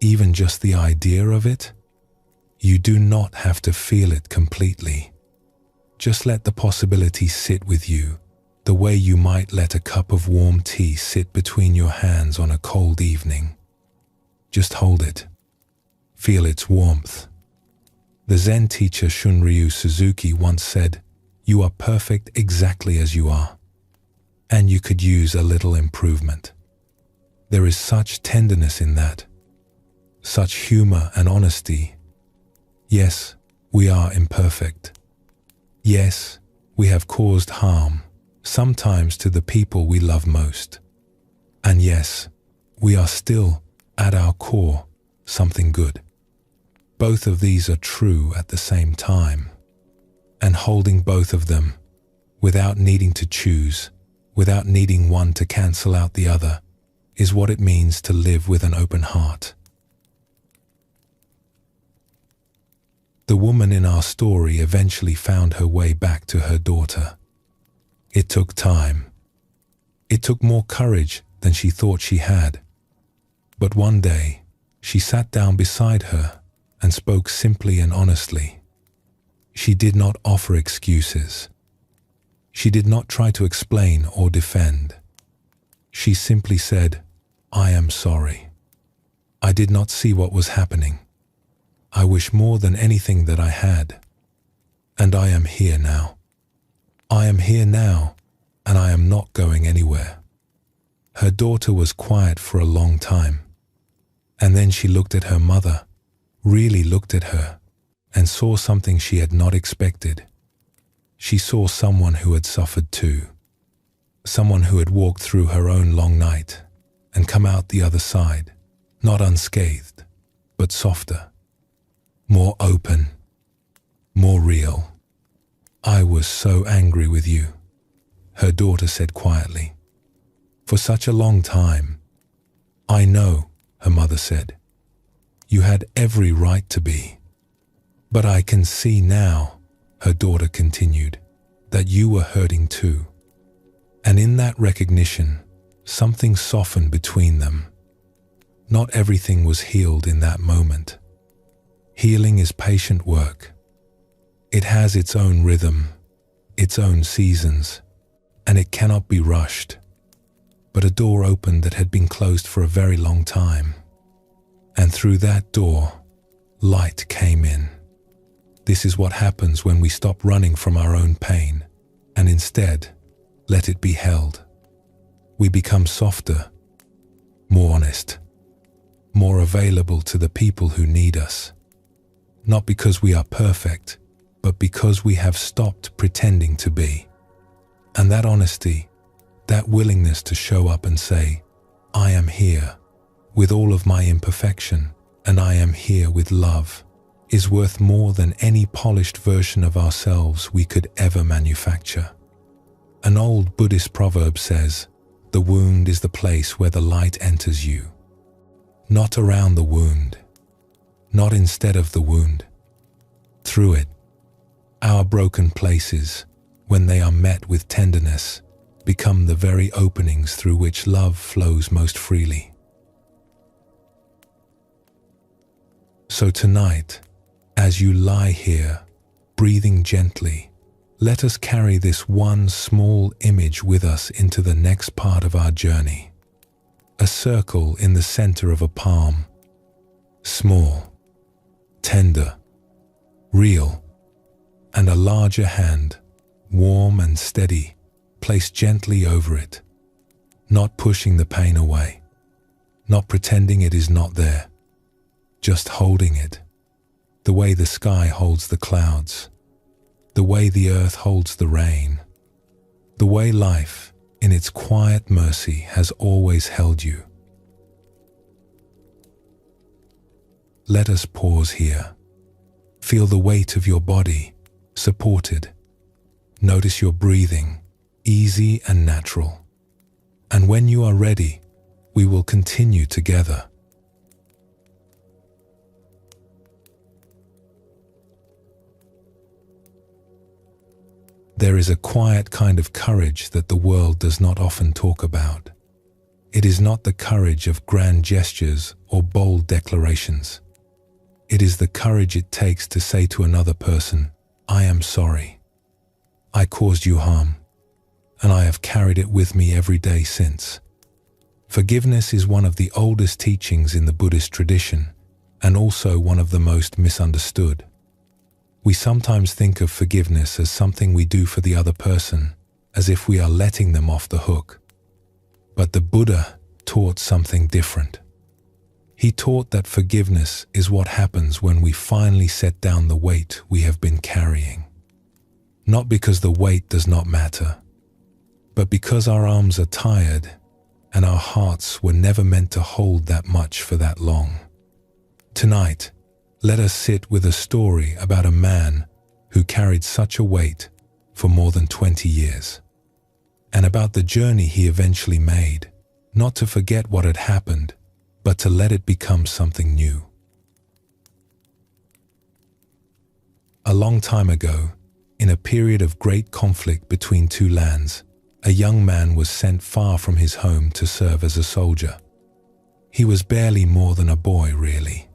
Even just the idea of it? You do not have to feel it completely. Just let the possibility sit with you, the way you might let a cup of warm tea sit between your hands on a cold evening. Just hold it. Feel its warmth. The Zen teacher Shunryu Suzuki once said, "You are perfect exactly as you are, and you could use a little improvement." There is such tenderness in that, such humor and honesty. Yes, we are imperfect. Yes, we have caused harm, sometimes to the people we love most. And yes, we are still, at our core, something good. Both of these are true at the same time. And holding both of them, without needing to choose, without needing one to cancel out the other, is what it means to live with an open heart. The woman in our story eventually found her way back to her daughter. It took time. It took more courage than she thought she had. But one day, she sat down beside her and spoke simply and honestly. She did not offer excuses. She did not try to explain or defend. She simply said, "I am sorry. I did not see what was happening. I wish more than anything that I had. And I am here now. I am here now, and I am not going anywhere." Her daughter was quiet for a long time. And then she looked at her mother, really looked at her, and saw something she had not expected. She saw someone who had suffered too. Someone who had walked through her own long night and come out the other side, not unscathed, but softer, more open, more real. "I was so angry with you," her daughter said quietly. "For such a long time." "I know," her mother said. "You had every right to be. But I can see now," her daughter continued, that you were hurting too. And in that recognition, something softened between them. Not everything was healed in that moment. Healing is patient work. It has its own rhythm, its own seasons, and it cannot be rushed. But a door opened that had been closed for a very long time. And through that door, light came in. This is what happens when we stop running from our own pain and instead let it be held. We become softer, more honest, more available to the people who need us. Not because we are perfect, but because we have stopped pretending to be. And that honesty, that willingness to show up and say, I am here with all of my imperfection, and I am here with love, is worth more than any polished version of ourselves we could ever manufacture. An old Buddhist proverb says, the wound is the place where the light enters you. Not around the wound, not instead of the wound. Through it, our broken places, when they are met with tenderness, become the very openings through which love flows most freely. So tonight, as you lie here, breathing gently, let us carry this one small image with us into the next part of our journey. A circle in the center of a palm, small, tender, real, and a larger hand, warm and steady, placed gently over it, not pushing the pain away, not pretending it is not there, just holding it, the way the sky holds the clouds, the way the earth holds the rain, the way life, in its quiet mercy, has always held you. Let us pause here. Feel the weight of your body, supported. Notice your breathing, easy and natural. And when you are ready, we will continue together. There is a quiet kind of courage that the world does not often talk about. It is not the courage of grand gestures or bold declarations. It is the courage it takes to say to another person, I am sorry. I caused you harm, and I have carried it with me every day since. Forgiveness is one of the oldest teachings in the Buddhist tradition, and also one of the most misunderstood. We sometimes think of forgiveness as something we do for the other person, as if we are letting them off the hook. But the Buddha taught something different. He taught that forgiveness is what happens when we finally set down the weight we have been carrying. Not because the weight does not matter, but because our arms are tired and our hearts were never meant to hold that much for that long. Tonight, let us sit with a story about a man who carried such a weight for more than 20 years, and about the journey he eventually made, not to forget what had happened, but to let it become something new. A long time ago, in a period of great conflict between two lands, a young man was sent far from his home to serve as a soldier. He was barely more than a boy, really.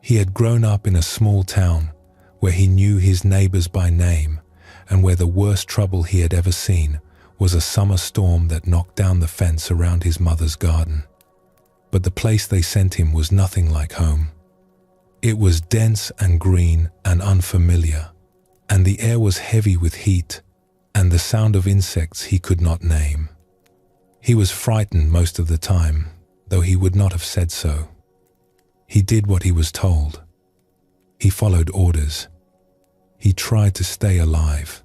He had grown up in a small town where he knew his neighbors by name, and where the worst trouble he had ever seen was a summer storm that knocked down the fence around his mother's garden. But the place they sent him was nothing like home. It was dense and green and unfamiliar, and the air was heavy with heat and the sound of insects he could not name. He was frightened most of the time, though he would not have said so. He did what he was told. He followed orders. He tried to stay alive.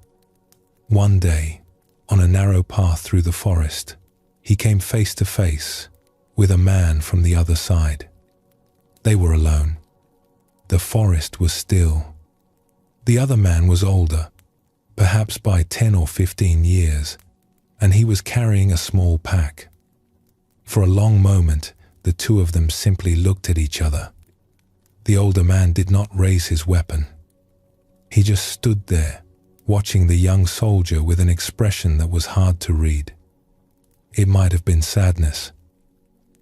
One day, on a narrow path through the forest, he came face to face with a man from the other side. They were alone. The forest was still. The other man was older, perhaps by 10 or 15 years, and he was carrying a small pack. For a long moment, the two of them simply looked at each other. The older man did not raise his weapon. He just stood there, watching the young soldier with an expression that was hard to read. It might have been sadness.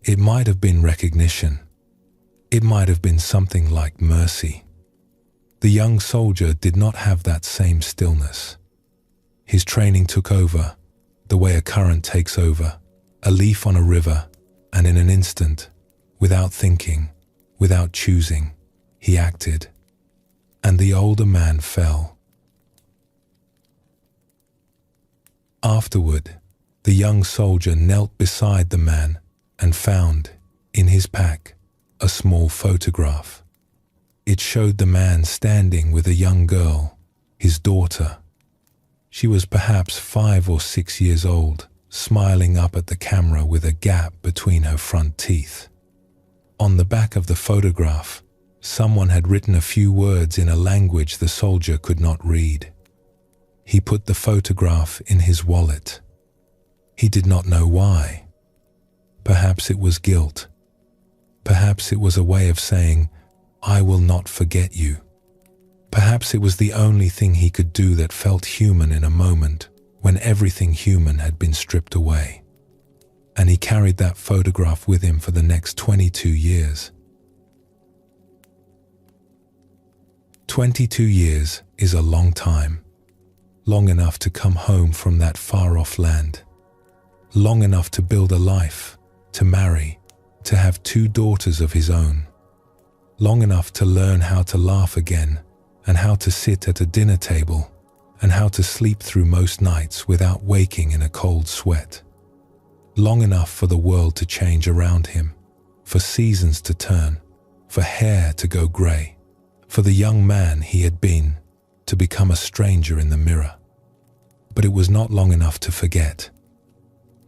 It might have been recognition. It might have been something like mercy. The young soldier did not have that same stillness. His training took over, the way a current takes over, a leaf on a river, and in an instant, without thinking, without choosing, he acted. And the older man fell. Afterward, the young soldier knelt beside the man and found, in his pack, a small photograph. It showed the man standing with a young girl, his daughter. She was perhaps 5 or 6 years old, smiling up at the camera with a gap between her front teeth. On the back of the photograph, someone had written a few words in a language the soldier could not read. He put the photograph in his wallet. He did not know why. Perhaps it was guilt. Perhaps it was a way of saying, "I will not forget you." Perhaps it was the only thing he could do that felt human in a moment when everything human had been stripped away. And he carried that photograph with him for the next 22 years. 22 years is a long time. Long enough to come home from that far-off land. Long enough to build a life, to marry, to have 2 daughters of his own. Long enough to learn how to laugh again, and how to sit at a dinner table, and how to sleep through most nights without waking in a cold sweat. Long enough for the world to change around him, for seasons to turn, for hair to go grey, for the young man he had been to become a stranger in the mirror. But it was not long enough to forget.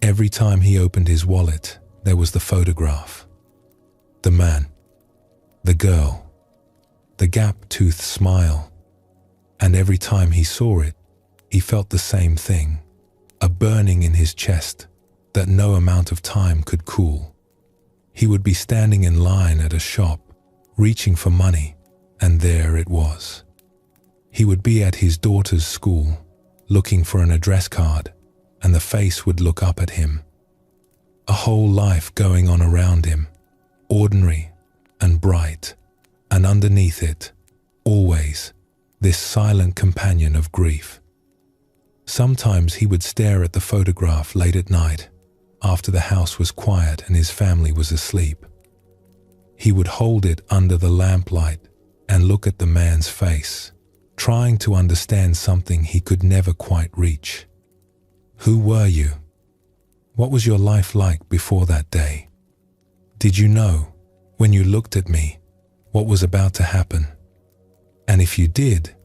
Every time he opened his wallet, there was the photograph. The man, the girl, the gap-toothed smile. And every time he saw it, he felt the same thing, a burning in his chest that no amount of time could cool. He would be standing in line at a shop, reaching for money, and there it was. He would be at his daughter's school, looking for an address card, and the face would look up at him. A whole life going on around him, ordinary and bright, and underneath it, always, this silent companion of grief. Sometimes he would stare at the photograph late at night, after the house was quiet and his family was asleep. He would hold it under the lamplight and look at the man's face, trying to understand something he could never quite reach. Who were you? What was your life like before that day? Did you know, when you looked at me, what was about to happen? And if you did,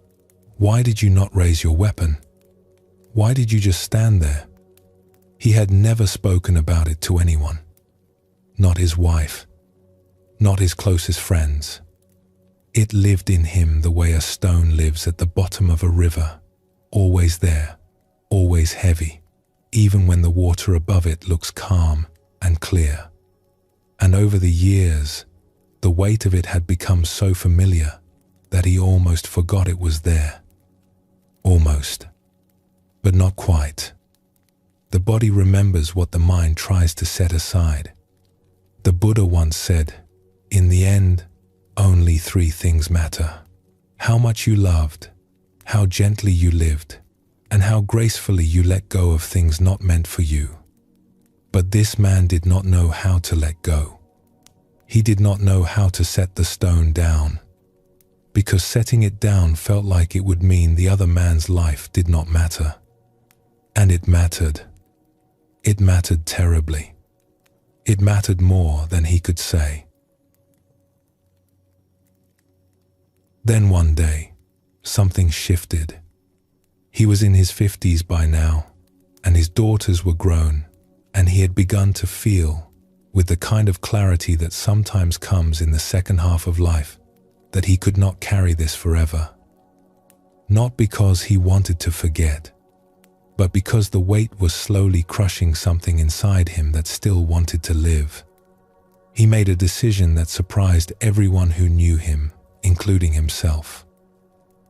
why did you not raise your weapon? Why did you just stand there? He had never spoken about it to anyone. Not his wife. Not his closest friends. It lived in him the way a stone lives at the bottom of a river, always there, always heavy, even when the water above it looks calm and clear. And over the years, the weight of it had become so familiar that he almost forgot it was there. Almost, but not quite. The body remembers what the mind tries to set aside. The Buddha once said, "In the end, only 3 things matter: how much you loved, how gently you lived, and how gracefully you let go of things not meant for you." But this man did not know how to let go. He did not know how to set the stone down, because setting it down felt like it would mean the other man's life did not matter. And it mattered. It mattered terribly. It mattered more than he could say. Then one day, something shifted. He was in his 50s by now, and his daughters were grown, and he had begun to feel, with the kind of clarity that sometimes comes in the second half of life, that he could not carry this forever. Not because he wanted to forget, but because the weight was slowly crushing something inside him that still wanted to live. He made a decision that surprised everyone who knew him, including himself.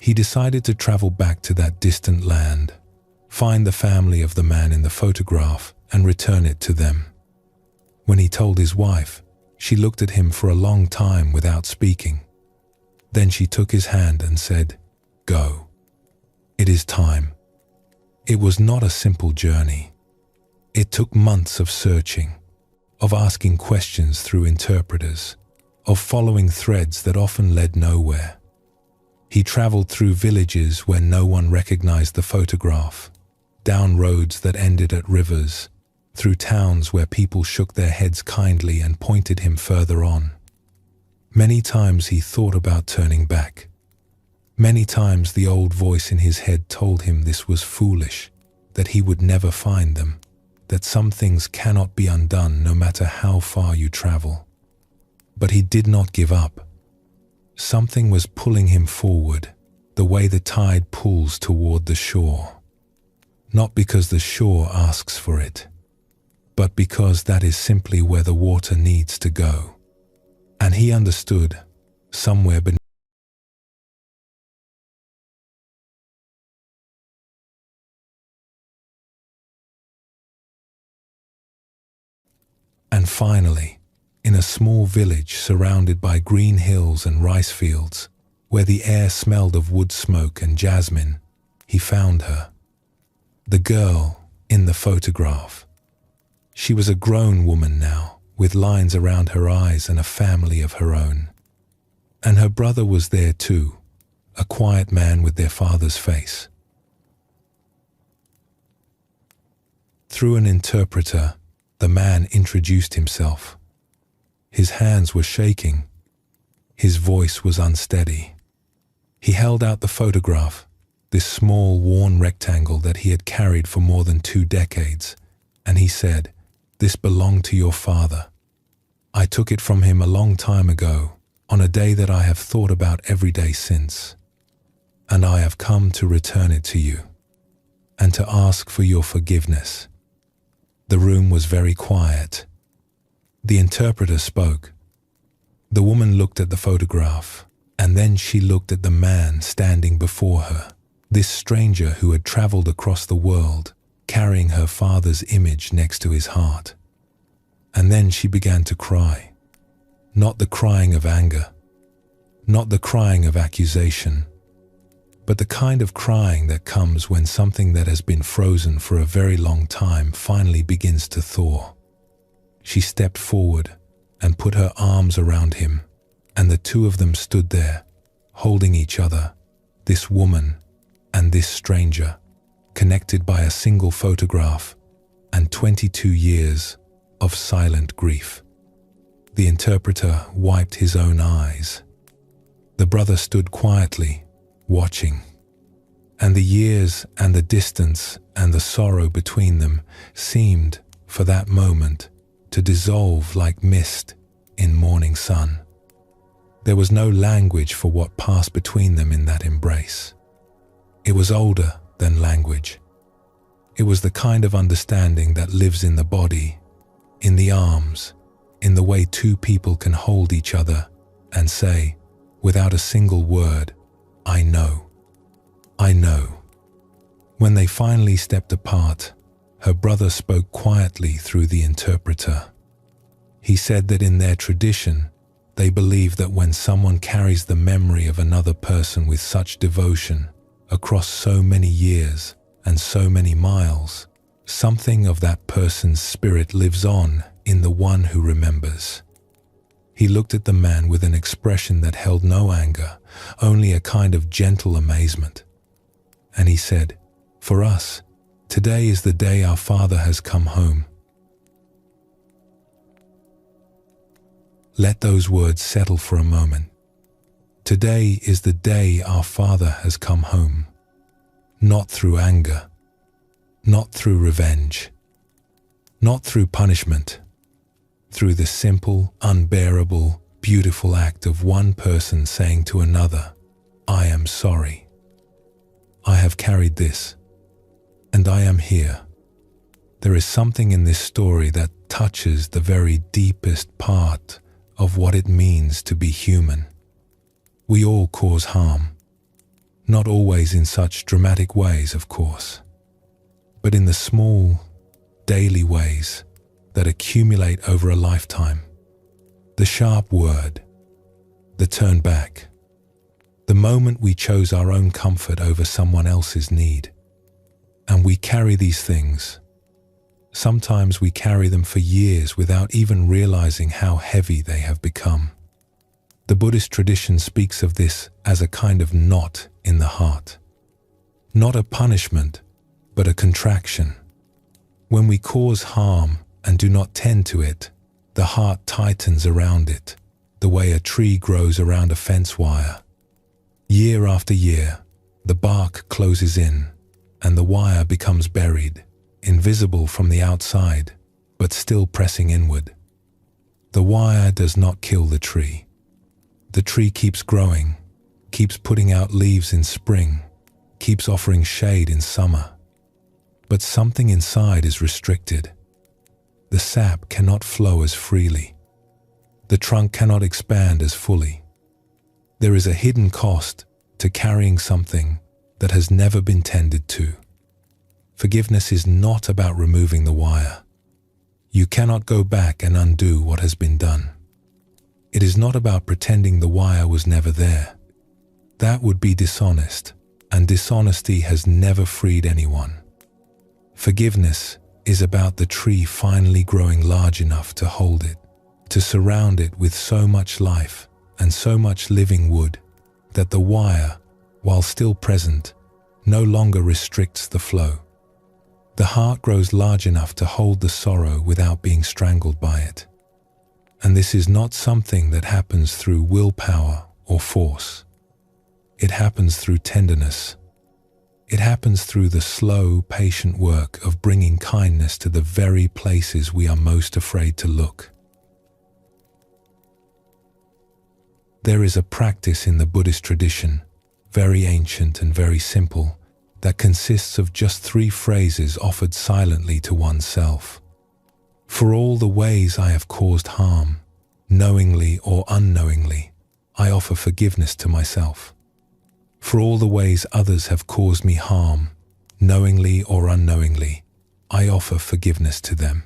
He decided to travel back to that distant land, find the family of the man in the photograph, and return it to them. When he told his wife, she looked at him for a long time without speaking. Then she took his hand and said, "Go. It is time." It was not a simple journey. It took months of searching, of asking questions through interpreters, of following threads that often led nowhere. He traveled through villages where no one recognized the photograph, down roads that ended at rivers, through towns where people shook their heads kindly and pointed him further on. Many times he thought about turning back. Many times the old voice in his head told him this was foolish, that he would never find them, that some things cannot be undone no matter how far you travel. But he did not give up. Something was pulling him forward, the way the tide pulls toward the shore. Not because the shore asks for it, but because that is simply where the water needs to go. And he understood, somewhere beneath. And finally, in a small village surrounded by green hills and rice fields, where the air smelled of wood smoke and jasmine, he found her. The girl in the photograph. She was a grown woman now, with lines around her eyes and a family of her own. And her brother was there too, a quiet man with their father's face. Through an interpreter, the man introduced himself. His hands were shaking. His voice was unsteady. He held out the photograph, this small, worn rectangle that he had carried for more than 2 decades, and he said, "This belonged to your father. I took it from him a long time ago, on a day that I have thought about every day since. And I have come to return it to you, and to ask for your forgiveness." The room was very quiet. The interpreter spoke. The woman looked at the photograph, and then she looked at the man standing before her, this stranger who had traveled across the world, carrying her father's image next to his heart. And then she began to cry. Not the crying of anger, not the crying of accusation, but the kind of crying that comes when something that has been frozen for a very long time finally begins to thaw. She stepped forward and put her arms around him, and the two of them stood there, holding each other, this woman and this stranger, connected by a single photograph and 22 years of silent grief. The interpreter wiped his own eyes. The brother stood quietly, watching. And the years and the distance and the sorrow between them seemed, for that moment, to dissolve like mist in morning sun. There was no language for what passed between them in that embrace. It was older than language. It was the kind of understanding that lives in the body, in the arms, in the way two people can hold each other and say, without a single word, "I know. I know." When they finally stepped apart, her brother spoke quietly through the interpreter. He said that in their tradition, they believe that when someone carries the memory of another person with such devotion across so many years and so many miles, something of that person's spirit lives on in the one who remembers. He looked at the man with an expression that held no anger, only a kind of gentle amazement. And he said, "For us, today is the day our Father has come home." Let those words settle for a moment. Today is the day our Father has come home. Not through anger, not through revenge, not through punishment, through the simple, unbearable, beautiful act of one person saying to another, "I am sorry. I have carried this, and I am here." There is something in this story that touches the very deepest part of what it means to be human. We all cause harm. Not always in such dramatic ways, of course, but in the small, daily ways that accumulate over a lifetime. The sharp word, the turn back, the moment we chose our own comfort over someone else's need. And we carry these things. Sometimes we carry them for years without even realizing how heavy they have become. The Buddhist tradition speaks of this as a kind of knot in the heart. Not a punishment, but a contraction. When we cause harm and do not tend to it, the heart tightens around it, the way a tree grows around a fence wire. Year after year, the bark closes in, and the wire becomes buried, invisible from the outside, but still pressing inward. The wire does not kill the tree. The tree keeps growing, keeps putting out leaves in spring, keeps offering shade in summer. But something inside is restricted. The sap cannot flow as freely. The trunk cannot expand as fully. There is a hidden cost to carrying something that has never been tended to. Forgiveness is not about removing the wire. You cannot go back and undo what has been done. It is not about pretending the wire was never there. That would be dishonest, and dishonesty has never freed anyone. Forgiveness is about the tree finally growing large enough to hold it, to surround it with so much life and so much living wood that the wire, while still present, no longer restricts the flow. The heart grows large enough to hold the sorrow without being strangled by it. And this is not something that happens through willpower or force. It happens through tenderness. It happens through the slow, patient work of bringing kindness to the very places we are most afraid to look. There is a practice in the Buddhist tradition, very ancient and very simple, that consists of just 3 phrases offered silently to oneself. For all the ways I have caused harm, knowingly or unknowingly, I offer forgiveness to myself. For all the ways others have caused me harm, knowingly or unknowingly, I offer forgiveness to them.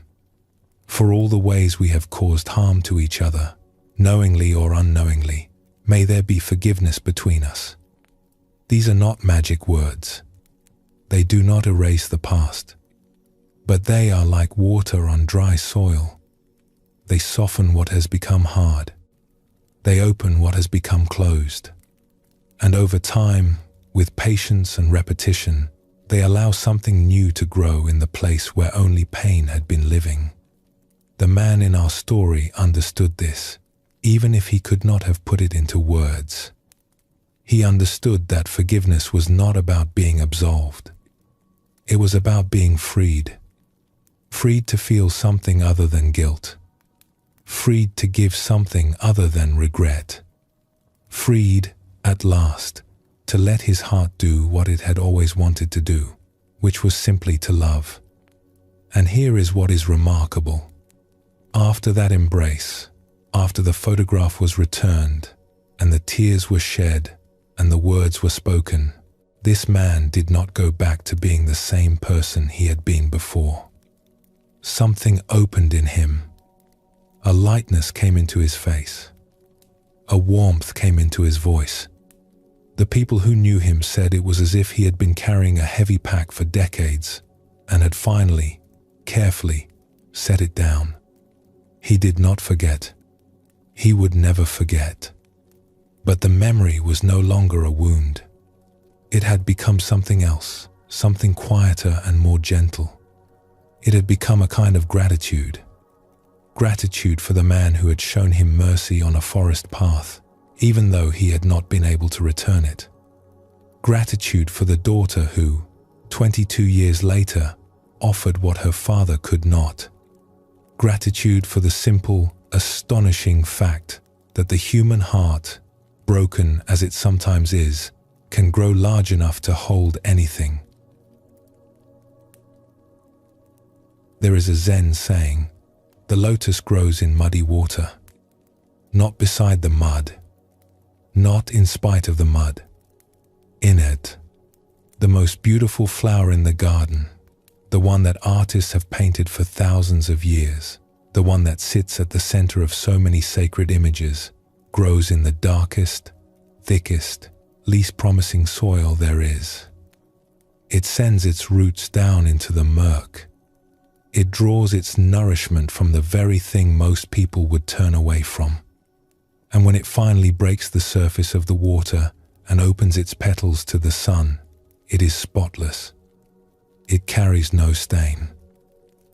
For all the ways we have caused harm to each other, knowingly or unknowingly, may there be forgiveness between us. These are not magic words. They do not erase the past. But they are like water on dry soil. They soften what has become hard. They open what has become closed. And over time, with patience and repetition, they allow something new to grow in the place where only pain had been living. The man in our story understood this, even if he could not have put it into words. He understood that forgiveness was not about being absolved. It was about being freed. Freed to feel something other than guilt. Freed to give something other than regret. Freed, at last, to let his heart do what it had always wanted to do, which was simply to love. And here is what is remarkable. After that embrace, after the photograph was returned, and the tears were shed, and the words were spoken, this man did not go back to being the same person he had been before. Something opened in him. A lightness came into his face. A warmth came into his voice. The people who knew him said it was as if he had been carrying a heavy pack for decades and had finally, carefully, set it down. He did not forget. He would never forget. But the memory was no longer a wound. It had become something else, something quieter and more gentle. It had become a kind of gratitude. Gratitude for the man who had shown him mercy on a forest path, even though he had not been able to return it. Gratitude for the daughter who, 22 years later, offered what her father could not. Gratitude for the simple, astonishing fact that the human heart, broken as it sometimes is, can grow large enough to hold anything. There is a Zen saying, "The lotus grows in muddy water," not beside the mud, not in spite of the mud, In it, the most beautiful flower in the garden, the one that artists have painted for thousands of years, the one that sits at the center of so many sacred images, grows in the darkest, thickest, least promising soil there is. It sends its roots down into the murk. It draws its nourishment from the very thing most people would turn away from. And when it finally breaks the surface of the water and opens its petals to the sun, it is spotless. It carries no stain.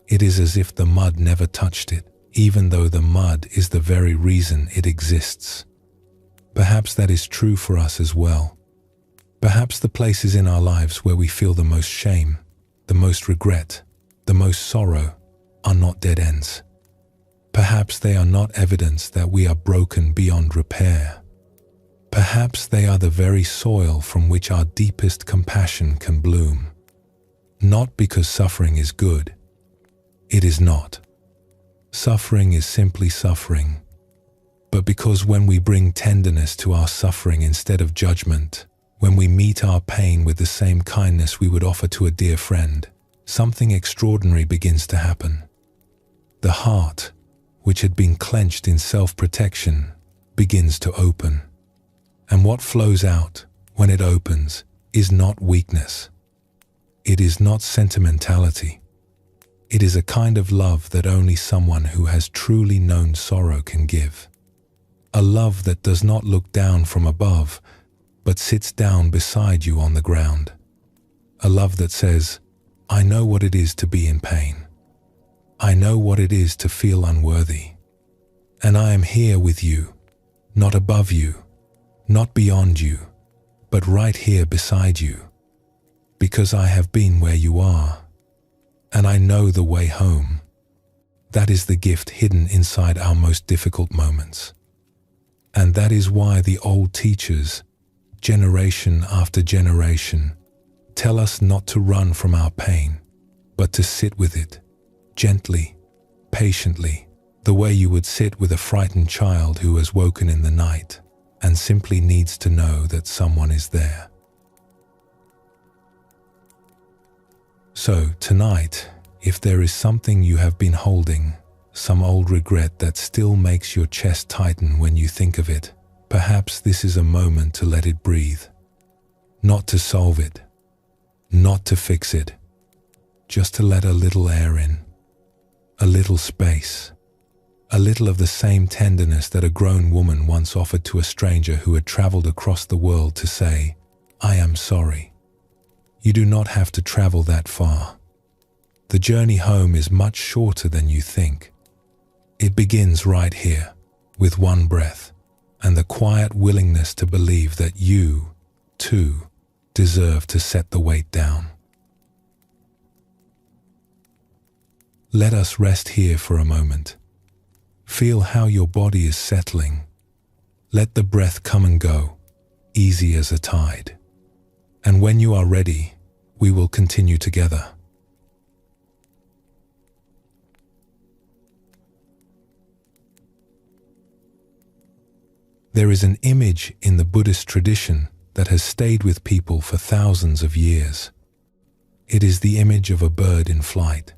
It is as if the mud never touched it, even though the mud is the very reason it exists. Perhaps that is true for us as well. Perhaps the places in our lives where we feel the most shame, the most regret, the most sorrow are not dead ends. Perhaps they are not evidence that we are broken beyond repair. Perhaps they are the very soil from which our deepest compassion can bloom. Not because suffering is good. It is not. Suffering is simply suffering. But because when we bring tenderness to our suffering instead of judgment, when we meet our pain with the same kindness we would offer to a dear friend, something extraordinary begins to happen. The heart, which had been clenched in self-protection, begins to open. And what flows out when it opens is not weakness. It is not sentimentality. It is a kind of love that only someone who has truly known sorrow can give. A love that does not look down from above, but sits down beside you on the ground. A love that says, I know what it is to be in pain. I know what it is to feel unworthy. And I am here with you, not above you, not beyond you, but right here beside you, because I have been where you are, and I know the way home. That is the gift hidden inside our most difficult moments. And that is why the old teachers, generation after generation, tell us not to run from our pain, but to sit with it, gently, patiently, the way you would sit with a frightened child who has woken in the night and simply needs to know that someone is there. So tonight, if there is something you have been holding, some old regret that still makes your chest tighten when you think of it, perhaps this is a moment to let it breathe. Not to solve it, not to fix it, just to let a little air in, a little space, a little of the same tenderness that a grown woman once offered to a stranger who had traveled across the world to say, I am sorry. You do not have to travel that far. The journey home is much shorter than you think. It begins right here, with one breath, and the quiet willingness to believe that you, too, deserve to set the weight down. Let us rest here for a moment. Feel how your body is settling. Let the breath come and go, easy as a tide. And when you are ready, we will continue together. There is an image in the Buddhist tradition that has stayed with people for thousands of years. It is the image of a bird in flight.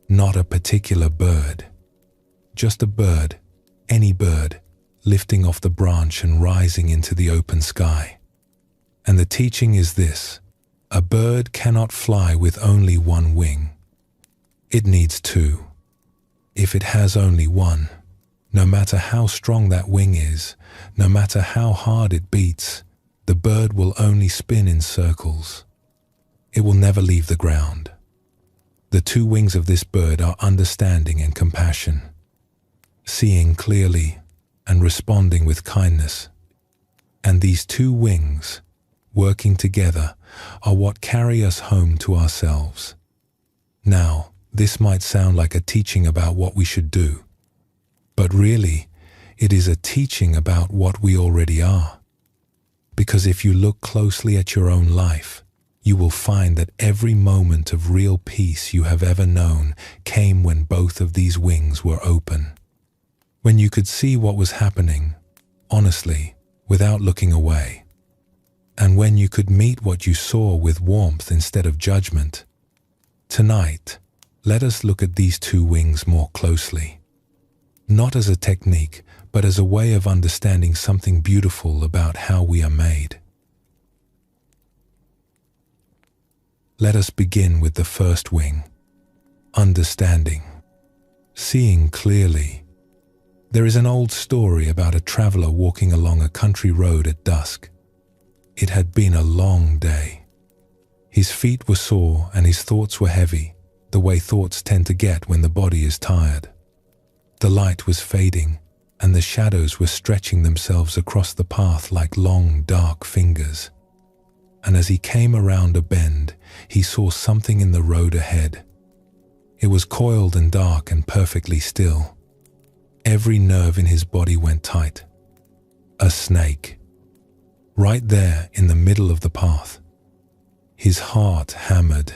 Not a particular bird. Just a bird, any bird, lifting off the branch and rising into the open sky. And the teaching is this: a bird cannot fly with only one wing. It needs two. If it has only one, no matter how strong that wing is, no matter how hard it beats, the bird will only spin in circles. It will never leave the ground. The two wings of this bird are understanding and compassion, seeing clearly and responding with kindness. And these two wings, working together, are what carry us home to ourselves. Now, this might sound like a teaching about what we should do, but really, it is a teaching about what we already are. Because if you look closely at your own life, you will find that every moment of real peace you have ever known came when both of these wings were open. When you could see what was happening, honestly, without looking away. and when you could meet what you saw with warmth instead of judgment. Tonight, let us look at these two wings more closely. Not as a technique, but as a way of understanding something beautiful about how we are made. Let us begin with the first wing, understanding, seeing clearly. There is an old story about a traveler walking along a country road at dusk. It had been a long day. His feet were sore and his thoughts were heavy, the way thoughts tend to get when the body is tired. The light was fading, and the shadows were stretching themselves across the path like long, dark fingers. And as he came around a bend, he saw something in the road ahead. It was coiled and dark and perfectly still. Every nerve in his body went tight. A snake. Right there in the middle of the path. His heart hammered.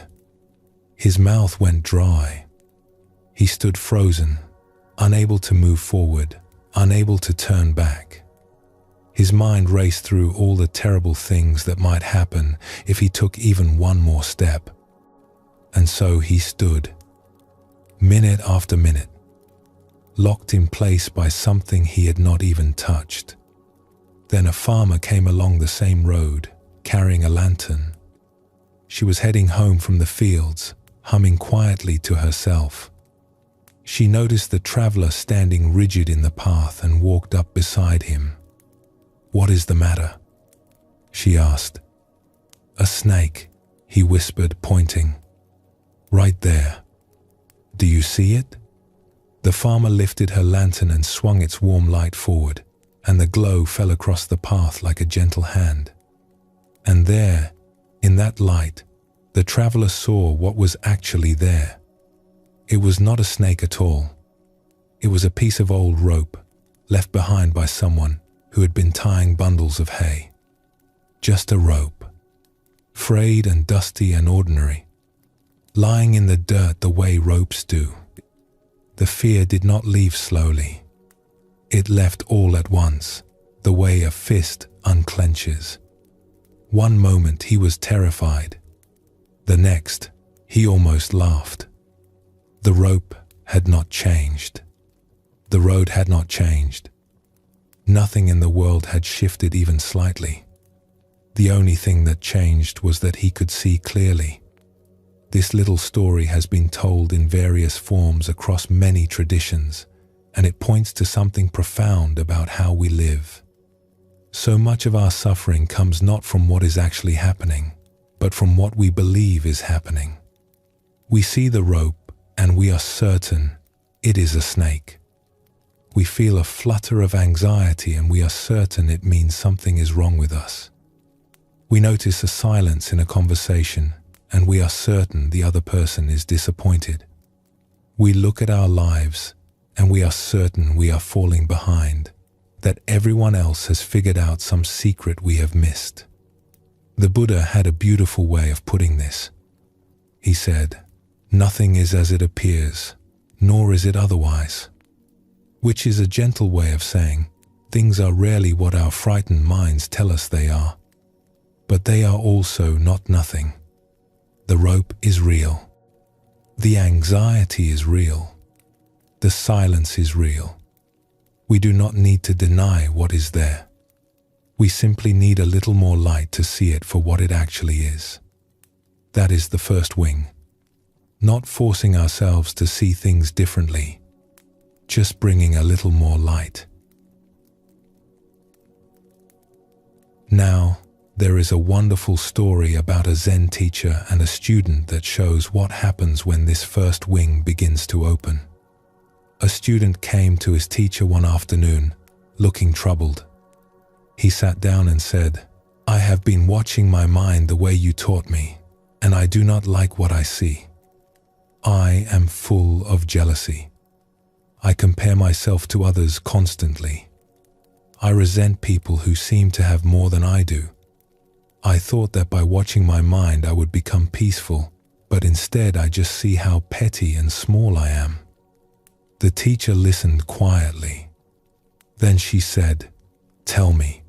His mouth went dry. He stood frozen, unable to move forward, unable to turn back. His mind raced through all the terrible things that might happen if he took even one more step. And so he stood, minute after minute, locked in place by something he had not even touched. Then a farmer came along the same road, carrying a lantern. She was heading home from the fields, humming quietly to herself. She noticed the traveler standing rigid in the path and walked up beside him. "What is the matter?" she asked. "A snake," he whispered, pointing. "Right there. Do you see it?" The farmer lifted her lantern and swung its warm light forward, and the glow fell across the path like a gentle hand. And there, in that light, the traveler saw what was actually there. It was not a snake at all. It was a piece of old rope, left behind by someone who had been tying bundles of hay. Just a rope, frayed and dusty and ordinary, lying in the dirt the way ropes do. The fear did not leave slowly. It left all at once, the way a fist unclenches. One moment he was terrified. The next, he almost laughed. The rope had not changed. The road had not changed. Nothing in the world had shifted even slightly. The only thing that changed was that he could see clearly. This little story has been told in various forms across many traditions, and it points to something profound about how we live. So much of our suffering comes not from what is actually happening, but from what we believe is happening. We see the rope and we are certain it is a snake. We feel a flutter of anxiety and we are certain it means something is wrong with us. We notice a silence in a conversation and we are certain the other person is disappointed. We look at our lives and we are certain we are falling behind, that everyone else has figured out some secret we have missed. The Buddha had a beautiful way of putting this. He said, "Nothing is as it appears, nor is it otherwise," which is a gentle way of saying things are rarely what our frightened minds tell us they are. But they are also not nothing. The rope is real. The anxiety is real. The silence is real. We do not need to deny what is there. We simply need a little more light to see it for what it actually is. That is the first wing. Not forcing ourselves to see things differently, just bringing a little more light. Now, there is a wonderful story about a Zen teacher and a student that shows what happens when this first wing begins to open. A student came to his teacher one afternoon, looking troubled. He sat down and said, "I have been watching my mind the way you taught me, and I do not like what I see. I am full of jealousy. I compare myself to others constantly. I resent people who seem to have more than I do. I thought that by watching my mind I would become peaceful, but instead I just see how petty and small I am." The teacher listened quietly. Then she said, "Tell me,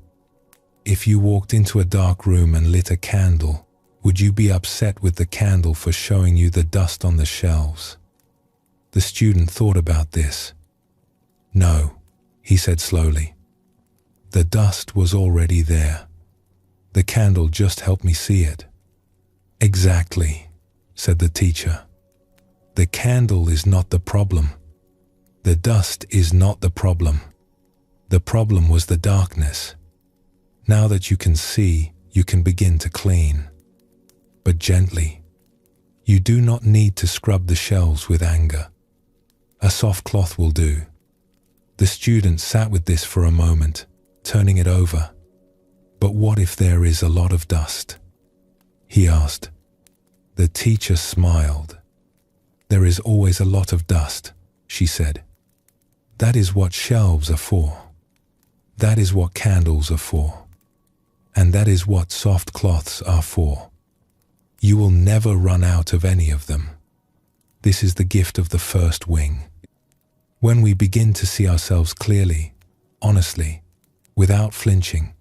If you walked into a dark room and lit a candle, would you be upset with the candle for showing you the dust on the shelves? The student thought about this. No, he said slowly. The dust was already there. The candle just helped me see it. Exactly, said the teacher. The candle is not the problem. The dust is not the problem. The problem was the darkness. Now that you can see, you can begin to clean. But gently. You do not need to scrub the shelves with anger. A soft cloth will do. The student sat with this for a moment, turning it over. But what if there is a lot of dust? He asked. The teacher smiled. There is always a lot of dust, she said. That is what shelves are for. That is what candles are for. And that is what soft cloths are for. You will never run out of any of them. This is the gift of the first wing. When we begin to see ourselves clearly, honestly, without flinching,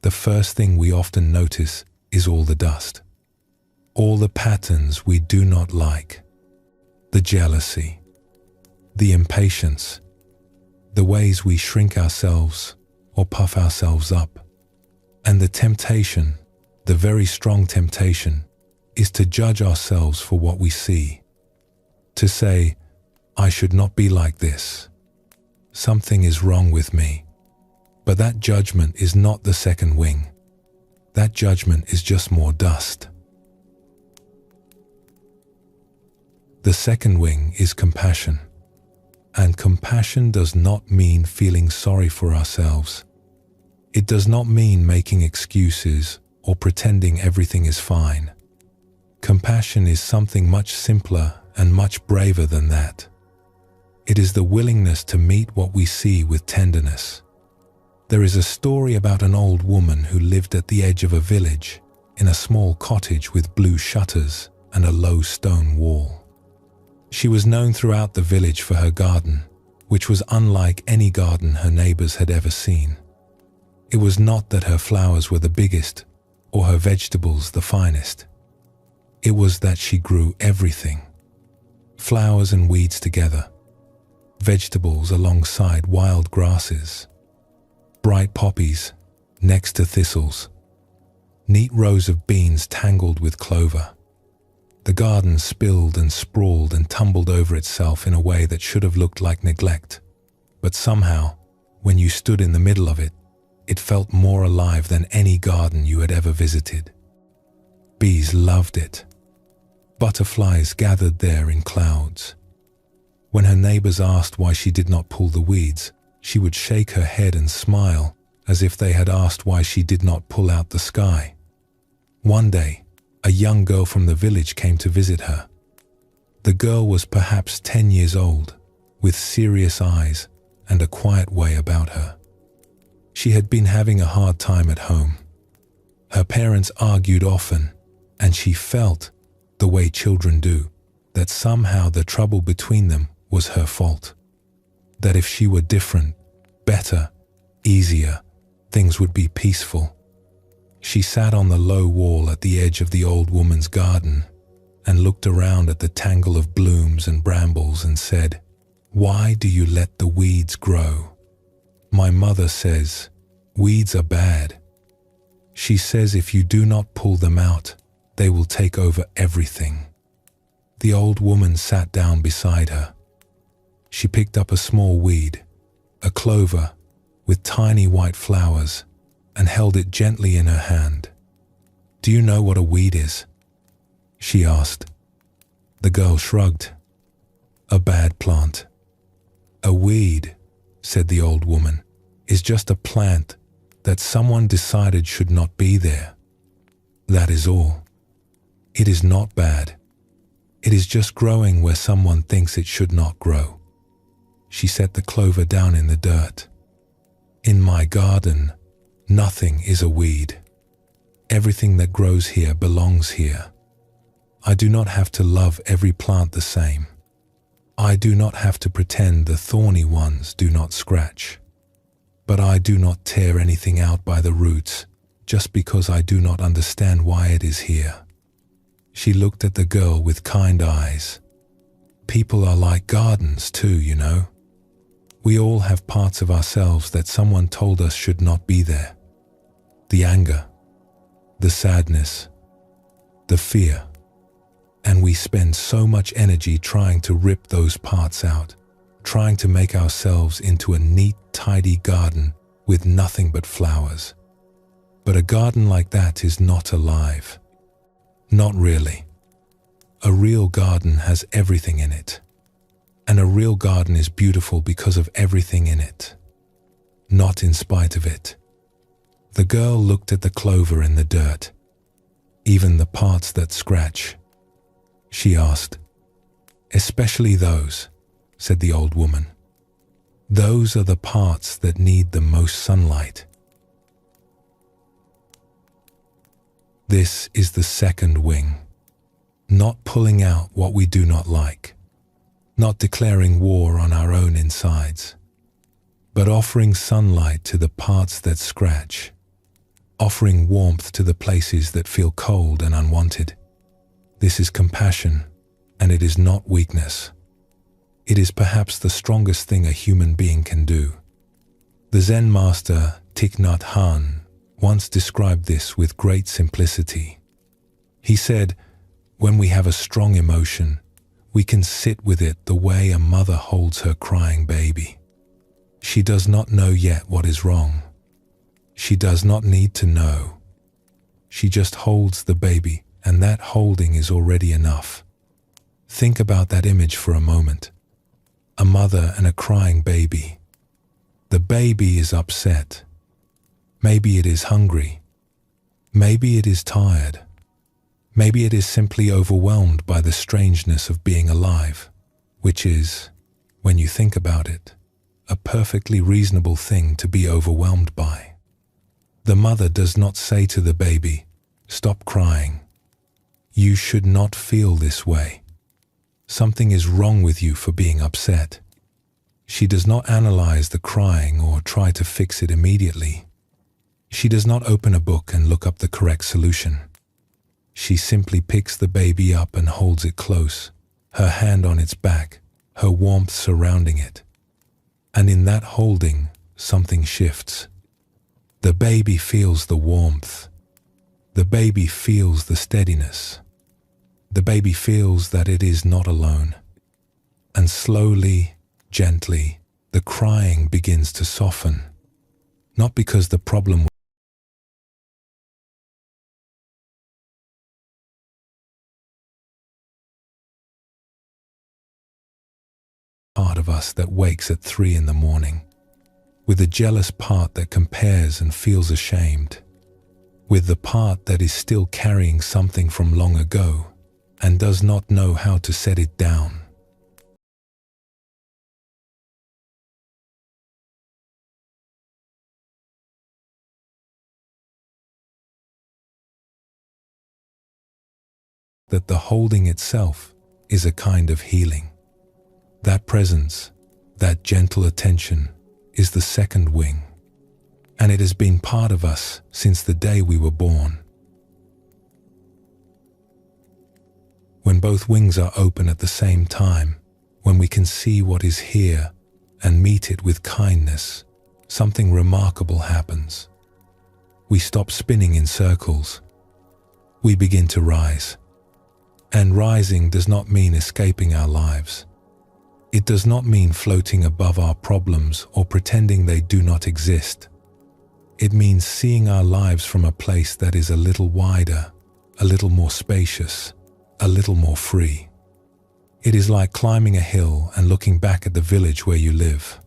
the first thing we often notice is all the dust. All the patterns we do not like. The jealousy, the impatience, the ways we shrink ourselves or puff ourselves up. And the temptation, the very strong temptation, is to judge ourselves for what we see. To say, I should not be like this. Something is wrong with me. But that judgment is not the second wing. That judgment is just more dust. The second wing is compassion. And compassion does not mean feeling sorry for ourselves. It does not mean making excuses or pretending everything is fine. Compassion is something much simpler and much braver than that. It is the willingness to meet what we see with tenderness. There is a story about an old woman who lived at the edge of a village in a small cottage with blue shutters and a low stone wall. She was known throughout the village for her garden, which was unlike any garden her neighbors had ever seen. It was not that her flowers were the biggest or her vegetables the finest. It was that she grew everything. Flowers and weeds together, vegetables alongside wild grasses, bright poppies next to thistles, neat rows of beans tangled with clover. The garden spilled and sprawled and tumbled over itself in a way that should have looked like neglect, but somehow, when you stood in the middle of it, it felt more alive than any garden you had ever visited. Bees loved it. Butterflies gathered there in clouds. When her neighbors asked why she did not pull the weeds, she would shake her head and smile as if they had asked why she did not pull out the sky. One day, a young girl from the village came to visit her. The girl was perhaps 10 years old, with serious eyes and a quiet way about her. She had been having a hard time at home. Her parents argued often, and she felt, the way children do, that somehow the trouble between them was her fault. That if she were different, better, easier, things would be peaceful. She sat on the low wall at the edge of the old woman's garden and looked around at the tangle of blooms and brambles and said, "Why do you let the weeds grow? My mother says, weeds are bad. She says if you do not pull them out, they will take over everything." The old woman sat down beside her. She picked up a small weed, a clover with tiny white flowers, and held it gently in her hand. "Do you know what a weed is?" she asked. The girl shrugged. "A bad plant." "A weed," said the old woman, "is just a plant that someone decided should not be there. That is all. It is not bad. It is just growing where someone thinks it should not grow." She set the clover down in the dirt. "In my garden, nothing is a weed. Everything that grows here belongs here. I do not have to love every plant the same. I do not have to pretend the thorny ones do not scratch. But I do not tear anything out by the roots just because I do not understand why it is here." She looked at the girl with kind eyes. "People are like gardens too, you know. We all have parts of ourselves that someone told us should not be there. The anger, the sadness, the fear. And we spend so much energy trying to rip those parts out, trying to make ourselves into a neat, tidy garden with nothing but flowers. But a garden like that is not alive. Not really. A real garden has everything in it. And a real garden is beautiful because of everything in it, not in spite of it." The girl looked at the clover in the dirt, even the parts that scratch. She asked, "Especially those," said the old woman. "Those are the parts that need the most sunlight." This is the second wing, not pulling out what we do not like, not declaring war on our own insides, but offering sunlight to the parts that scratch, offering warmth to the places that feel cold and unwanted. This is compassion, and it is not weakness. It is perhaps the strongest thing a human being can do. The Zen master Thich Nhat Hanh once described this with great simplicity. He said, "When we have a strong emotion, we can sit with it the way a mother holds her crying baby. She does not know yet what is wrong. She does not need to know. She just holds the baby, and that holding is already enough." Think about that image for a moment. A mother and a crying baby. The baby is upset. Maybe it is hungry. Maybe it is tired. Maybe it is simply overwhelmed by the strangeness of being alive, which is, when you think about it, a perfectly reasonable thing to be overwhelmed by. The mother does not say to the baby, "Stop crying. You should not feel this way. Something is wrong with you for being upset." She does not analyze the crying or try to fix it immediately. She does not open a book and look up the correct solution. She simply picks the baby up and holds it close, her hand on its back, her warmth surrounding it. And in that holding, something shifts. The baby feels the warmth. The baby feels the steadiness. The baby feels that it is not alone. And slowly, gently, the crying begins to soften. Not because the problem part of us that wakes at 3 in the morning, with a jealous part that compares and feels ashamed, with the part that is still carrying something from long ago and does not know how to set it down. That the holding itself is a kind of healing. That presence, that gentle attention, is the second wing, and it has been part of us since the day we were born. When both wings are open at the same time, when we can see what is here and meet it with kindness, something remarkable happens. We stop spinning in circles. We begin to rise. And rising does not mean escaping our lives. It does not mean floating above our problems or pretending they do not exist. It means seeing our lives from a place that is a little wider, a little more spacious, a little more free. It is like climbing a hill and looking back at the village where you live.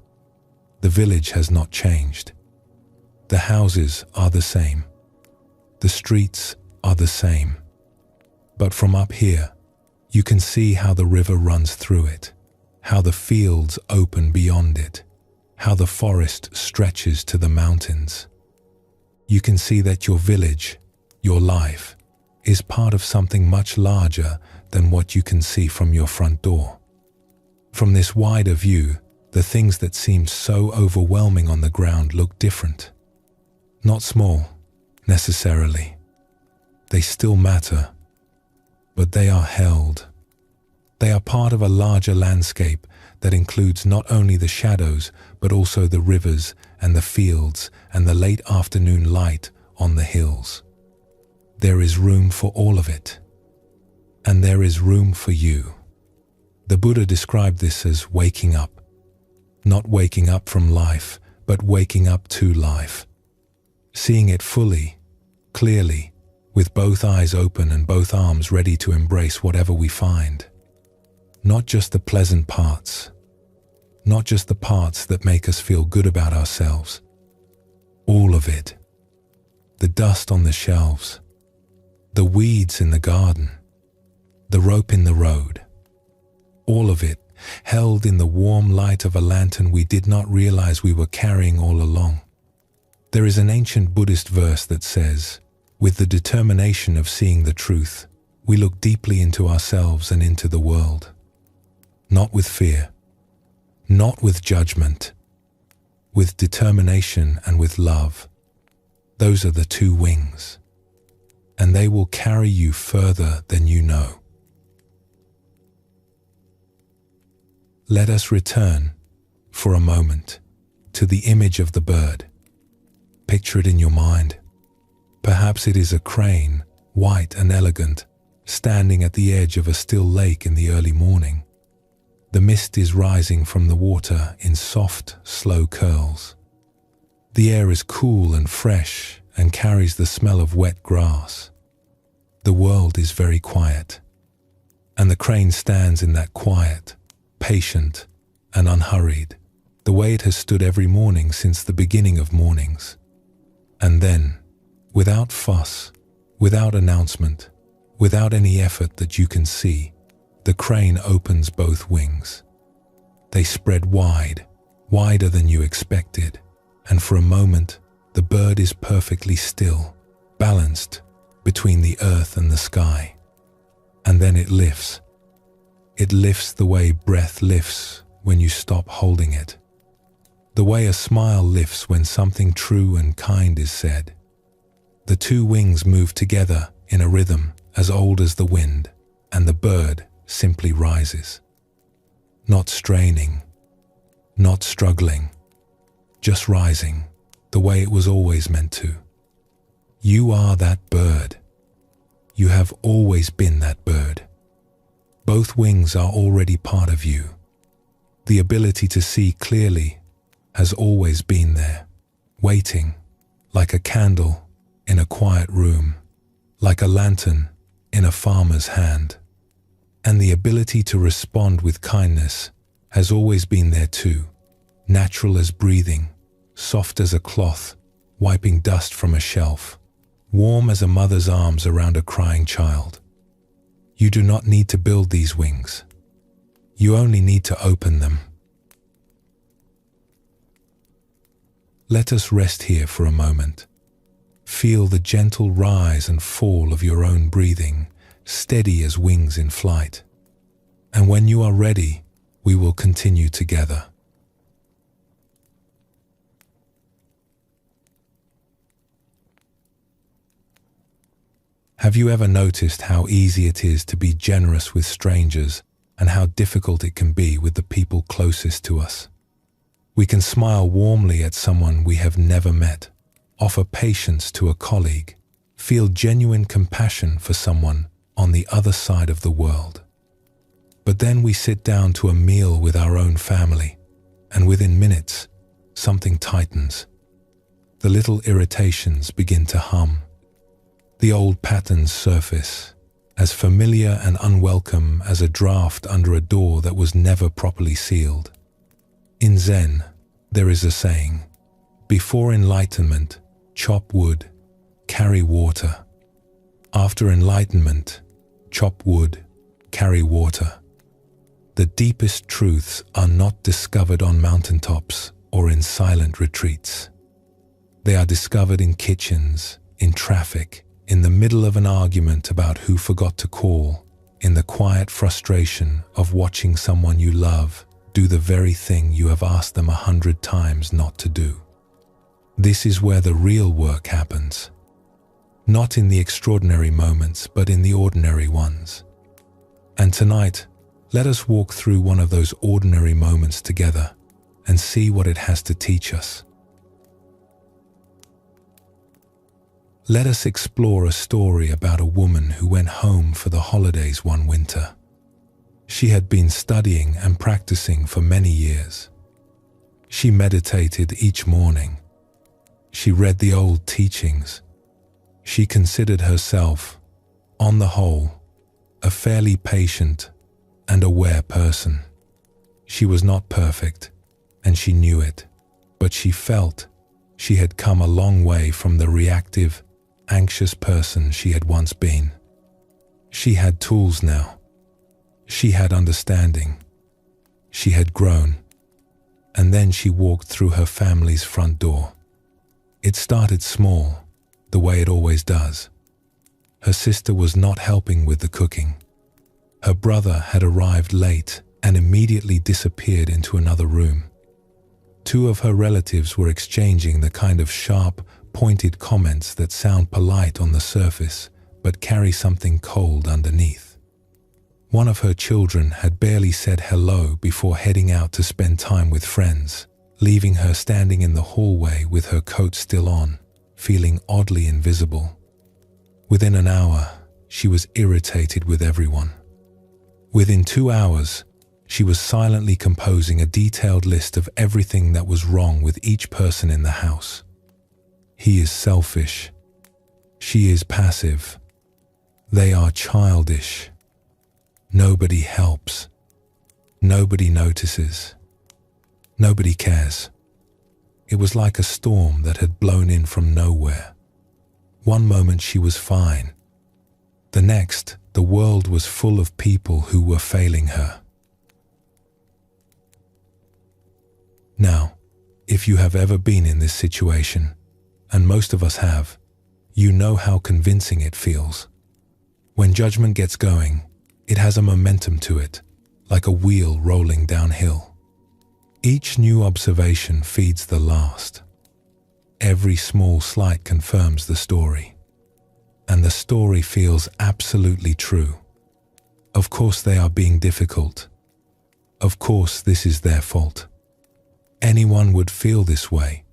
The village has not changed. The houses are the same. The streets are the same. But from up here, you can see how the river runs through it, how the fields open beyond it, how the forest stretches to the mountains. You can see that your village, your life, is part of something much larger than what you can see from your front door. From this wider view, the things that seemed so overwhelming on the ground look different. Not small, necessarily. They still matter, but they are held. They are part of a larger landscape that includes not only the shadows, but also the rivers and the fields and the late afternoon light on the hills. There is room for all of it. And there is room for you. The Buddha described this as waking up. Not waking up from life, but waking up to life. Seeing it fully, clearly, with both eyes open and both arms ready to embrace whatever we find. Not just the pleasant parts. Not just the parts that make us feel good about ourselves. All of it. The dust on the shelves. The weeds in the garden. The rope in the road. All of it, held in the warm light of a lantern we did not realize we were carrying all along. There is an ancient Buddhist verse that says, "With the determination of seeing the truth, we look deeply into ourselves and into the world. Not with fear, not with judgment, with determination and with love. Those are the two wings, and they will carry you further than you know." Let us return, for a moment, to the image of the bird. Picture it in your mind. Perhaps it is a crane, white and elegant, standing at the edge of a still lake in the early morning. The mist is rising from the water in soft, slow curls. The air is cool and fresh and carries the smell of wet grass. The world is very quiet, and the crane stands in that quiet, patient and unhurried, the way it has stood every morning since the beginning of mornings. And then, without fuss, without announcement, without any effort that you can see, the crane opens both wings. They spread wide, wider than you expected, and for a moment, the bird is perfectly still, balanced between the earth and the sky. And then it lifts. It lifts the way breath lifts when you stop holding it. The way a smile lifts when something true and kind is said. The two wings move together in a rhythm as old as the wind, and the bird simply rises. Not straining, not struggling, just rising the way it was always meant to. You are that bird. You have always been that bird. Both wings are already part of you. The ability to see clearly has always been there, waiting, like a candle in a quiet room, like a lantern in a farmer's hand. And the ability to respond with kindness has always been there too, natural as breathing, soft as a cloth, wiping dust from a shelf, warm as a mother's arms around a crying child. You do not need to build these wings. You only need to open them. Let us rest here for a moment. Feel the gentle rise and fall of your own breathing, steady as wings in flight. And when you are ready, we will continue together. Have you ever noticed how easy it is to be generous with strangers and how difficult it can be with the people closest to us? We can smile warmly at someone we have never met, offer patience to a colleague, feel genuine compassion for someone on the other side of the world. But then we sit down to a meal with our own family, and within minutes, something tightens. The little irritations begin to hum. The old patterns surface, as familiar and unwelcome as a draft under a door that was never properly sealed. In Zen, there is a saying, "Before enlightenment, chop wood, carry water. After enlightenment, chop wood, carry water." The deepest truths are not discovered on mountaintops or in silent retreats. They are discovered in kitchens, in traffic, in the middle of an argument about who forgot to call, in the quiet frustration of watching someone you love do the very thing you have asked them 100 times not to do. This is where the real work happens. not in the extraordinary moments, but in the ordinary ones. And tonight, let us walk through one of those ordinary moments together and see what it has to teach us. Let us explore a story about a woman who went home for the holidays one winter. She had been studying and practicing for many years. She meditated each morning. She read the old teachings. She considered herself, on the whole, a fairly patient and aware person. She was not perfect, and she knew it, but she felt she had come a long way from the reactive, anxious person she had once been. She had tools now. She had understanding. She had grown. And then she walked through her family's front door. It started small, the way it always does. Her sister was not helping with the cooking. Her brother had arrived late and immediately disappeared into another room. Two of her relatives were exchanging the kind of sharp, pointed comments that sound polite on the surface but carry something cold underneath. One of her children had barely said hello before heading out to spend time with friends, leaving her standing in the hallway with her coat still on, feeling oddly invisible. Within an hour, she was irritated with everyone. Within 2 hours, she was silently composing a detailed list of everything that was wrong with each person in the house. He is selfish. She is passive. They are childish. Nobody helps. Nobody notices. Nobody cares. It was like a storm that had blown in from nowhere. One moment she was fine. The next, the world was full of people who were failing her. Now, if you have ever been in this situation, and most of us have, you know how convincing it feels. When judgment gets going, it has a momentum to it, like a wheel rolling downhill. Each new observation feeds the last. Every small slight confirms the story. And the story feels absolutely true. Of course they are being difficult. Of course this is their fault. Anyone would feel this way.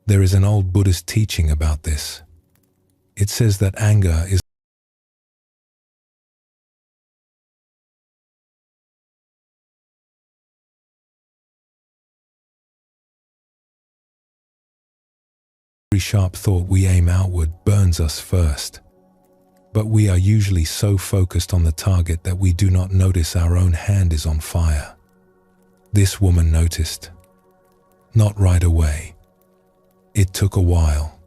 There is an old Buddhist teaching about this. It says that anger is every sharp thought we aim outward burns us first. But we are usually so focused on the target that we do not notice our own hand is on fire. This woman noticed. Not right away. It took a while.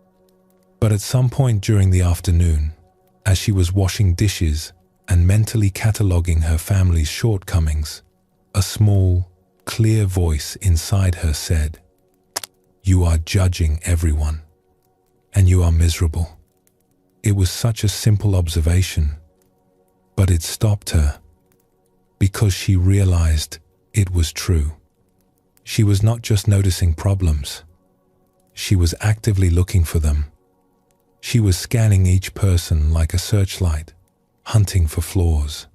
But at some point during the afternoon, as she was washing dishes and mentally cataloging her family's shortcomings, a small, clear voice inside her said, "You are judging everyone, and you are miserable." It was such a simple observation, but it stopped her because she realized it was true. She was not just noticing problems. She was actively looking for them. She was scanning each person like a searchlight, hunting for flaws.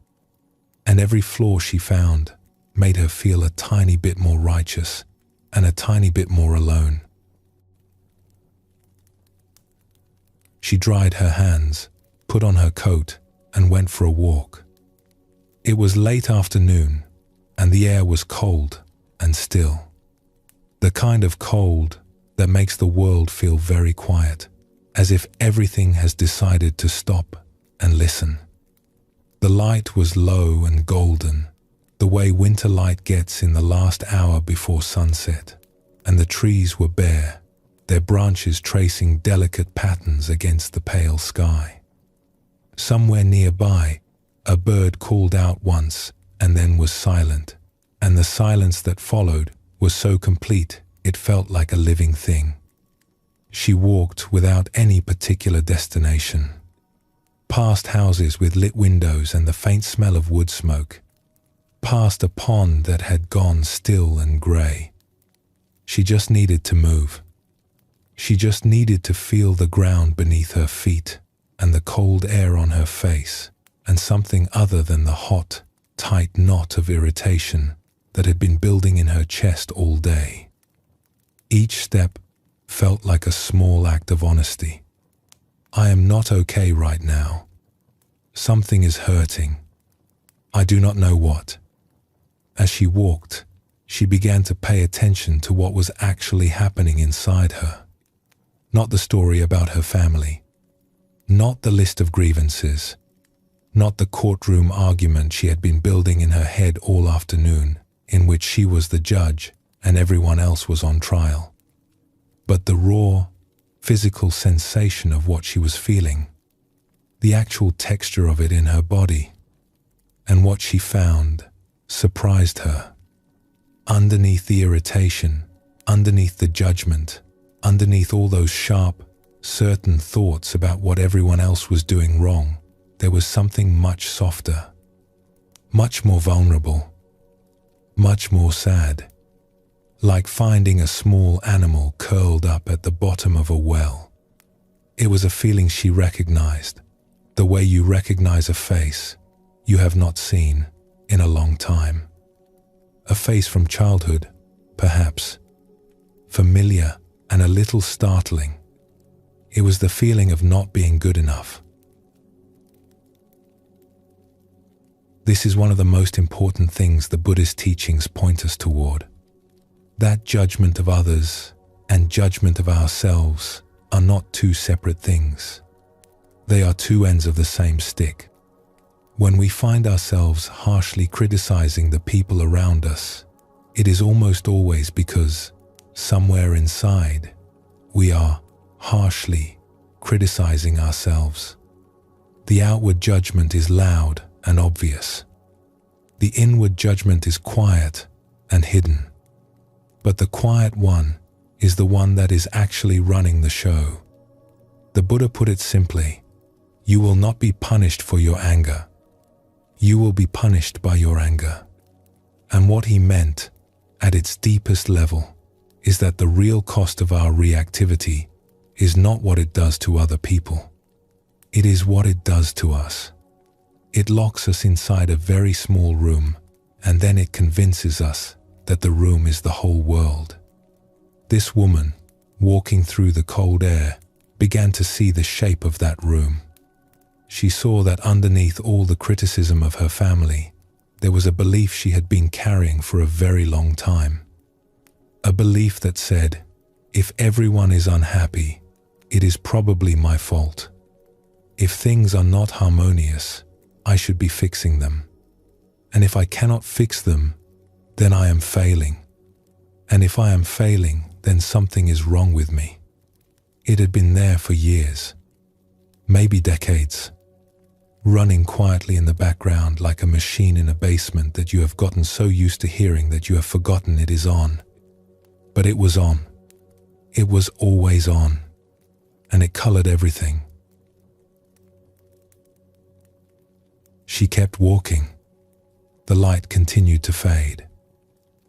And every flaw she found made her feel a tiny bit more righteous and a tiny bit more alone. She dried her hands, put on her coat, and went for a walk. It was late afternoon, and the air was cold and still. The kind of cold that makes the world feel very quiet, as if everything has decided to stop and listen. The light was low and golden, the way winter light gets in the last hour before sunset, and the trees were bare, their branches tracing delicate patterns against the pale sky. Somewhere nearby, a bird called out once and then was silent, and the silence that followed was so complete it felt like a living thing. She walked without any particular destination, past houses with lit windows and the faint smell of wood smoke, past a pond that had gone still and grey. She just needed to move. She just needed to feel the ground beneath her feet and the cold air on her face and something other than the hot, tight knot of irritation that had been building in her chest all day. Each step felt like a small act of honesty. I am not okay right now. Something is hurting. I do not know what. As she walked, she began to pay attention to what was actually happening inside her. Not the story about her family. Not the list of grievances. Not the courtroom argument she had been building in her head all afternoon, in which she was the judge and everyone else was on trial. But the raw, physical sensation of what she was feeling, the actual texture of it in her body, and what she found surprised her. Underneath the irritation, underneath the judgment, underneath all those sharp, certain thoughts about what everyone else was doing wrong, there was something much softer, much more vulnerable, much more sad, like finding a small animal curled up at the bottom of a well. It was a feeling she recognized, the way you recognize a face you have not seen in a long time. A face from childhood, perhaps, familiar and a little startling. It was the feeling of not being good enough. This is one of the most important things the Buddhist teachings point us toward. That judgment of others and judgment of ourselves are not two separate things. They are two ends of the same stick. When we find ourselves harshly criticizing the people around us, it is almost always because, somewhere inside, we are harshly criticizing ourselves. The outward judgment is loud and obvious. The inward judgment is quiet and hidden. But the quiet one is the one that is actually running the show. The Buddha put it simply, you will not be punished for your anger. You will be punished by your anger. And what he meant, at its deepest level, is that the real cost of our reactivity is not what it does to other people. It is what it does to us. It locks us inside a very small room, and then it convinces us that the room is the whole world. This woman, walking through the cold air, began to see the shape of that room. She saw that underneath all the criticism of her family, there was a belief she had been carrying for a very long time. A belief that said, if everyone is unhappy, it is probably my fault. If things are not harmonious, I should be fixing them. And if I cannot fix them, then I am failing. And if I am failing, then something is wrong with me. It had been there for years, maybe decades, running quietly in the background like a machine in a basement that you have gotten so used to hearing that you have forgotten it is on. But it was on. It was always on. And it colored everything. She kept walking. The light continued to fade.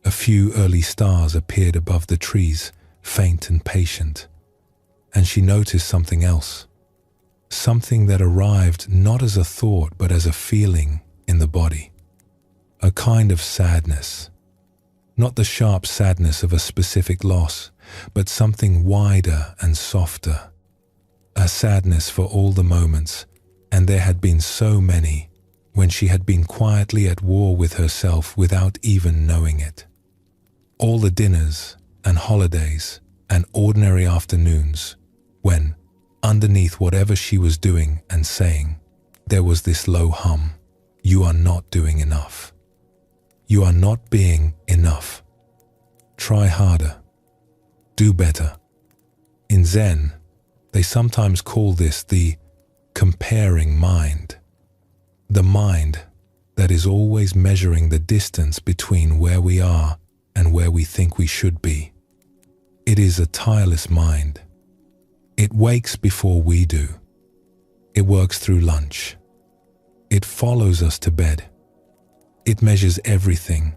A few early stars appeared above the trees, faint and patient. And she noticed something else. Something that arrived not as a thought but as a feeling in the body. A kind of sadness. Not the sharp sadness of a specific loss, but something wider and softer. A sadness for all the moments, and there had been so many, when she had been quietly at war with herself without even knowing it. All the dinners and holidays and ordinary afternoons, when, underneath whatever she was doing and saying, there was this low hum, you are not doing enough. You are not being enough. Try harder. Do better. In Zen, they sometimes call this the comparing mind. The mind that is always measuring the distance between where we are and where we think we should be. It is a tireless mind. It wakes before we do. It works through lunch. It follows us to bed. It measures everything,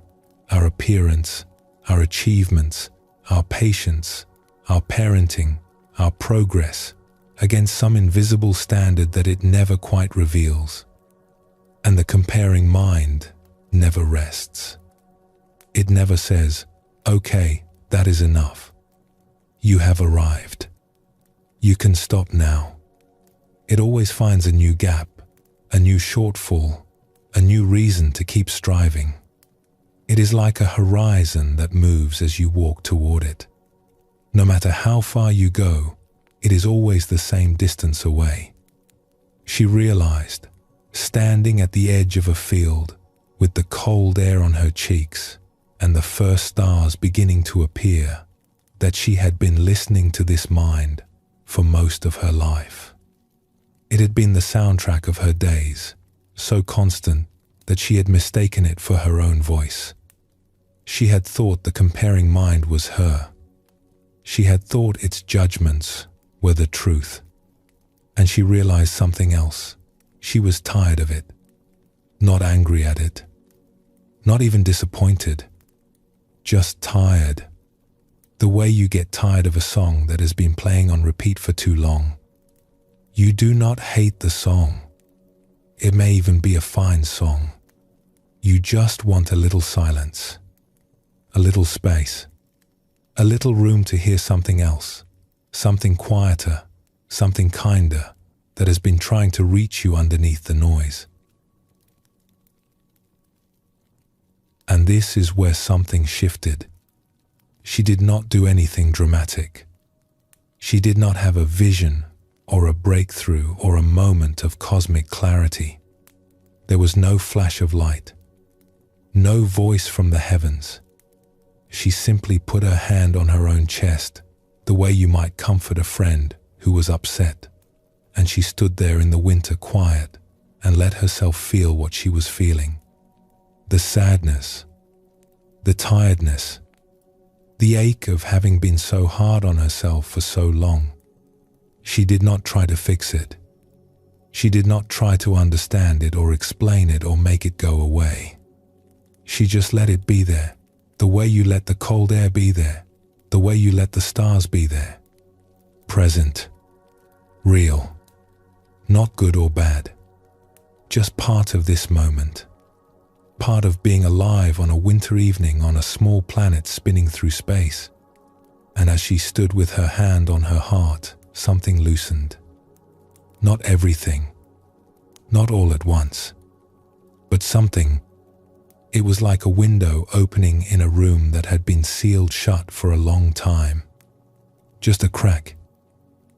our appearance, our achievements, our patience, our parenting, our progress, against some invisible standard that it never quite reveals. And the comparing mind never rests. It never says, "Okay, that is enough. You have arrived. You can stop now." It always finds a new gap, a new shortfall, a new reason to keep striving. It is like a horizon that moves as you walk toward it. No matter how far you go, it is always the same distance away. She realized, standing at the edge of a field, with the cold air on her cheeks and the first stars beginning to appear, that she had been listening to this mind for most of her life. It had been the soundtrack of her days, so constant that she had mistaken it for her own voice. She had thought the comparing mind was her. She had thought its judgments were the truth. And she realized something else. She was tired of it. Not angry at it. Not even disappointed. Just tired. The way you get tired of a song that has been playing on repeat for too long. You do not hate the song. It may even be a fine song. You just want a little silence. A little space. A little room to hear something else. Something quieter. Something kinder that has been trying to reach you underneath the noise. And this is where something shifted. She did not do anything dramatic. She did not have a vision or a breakthrough or a moment of cosmic clarity. There was no flash of light, no voice from the heavens. She simply put her hand on her own chest, the way you might comfort a friend who was upset, and she stood there in the winter quiet and let herself feel what she was feeling. The sadness, the tiredness, the ache of having been so hard on herself for so long. She did not try to fix it. She did not try to understand it or explain it or make it go away. She just let it be there, the way you let the cold air be there, the way you let the stars be there. Present, real, not good or bad, just part of this moment. Part of being alive on a winter evening on a small planet spinning through space. And as she stood with her hand on her heart, something loosened. Not everything, not all at once, but something. It was like a window opening in a room that had been sealed shut for a long time. Just a crack.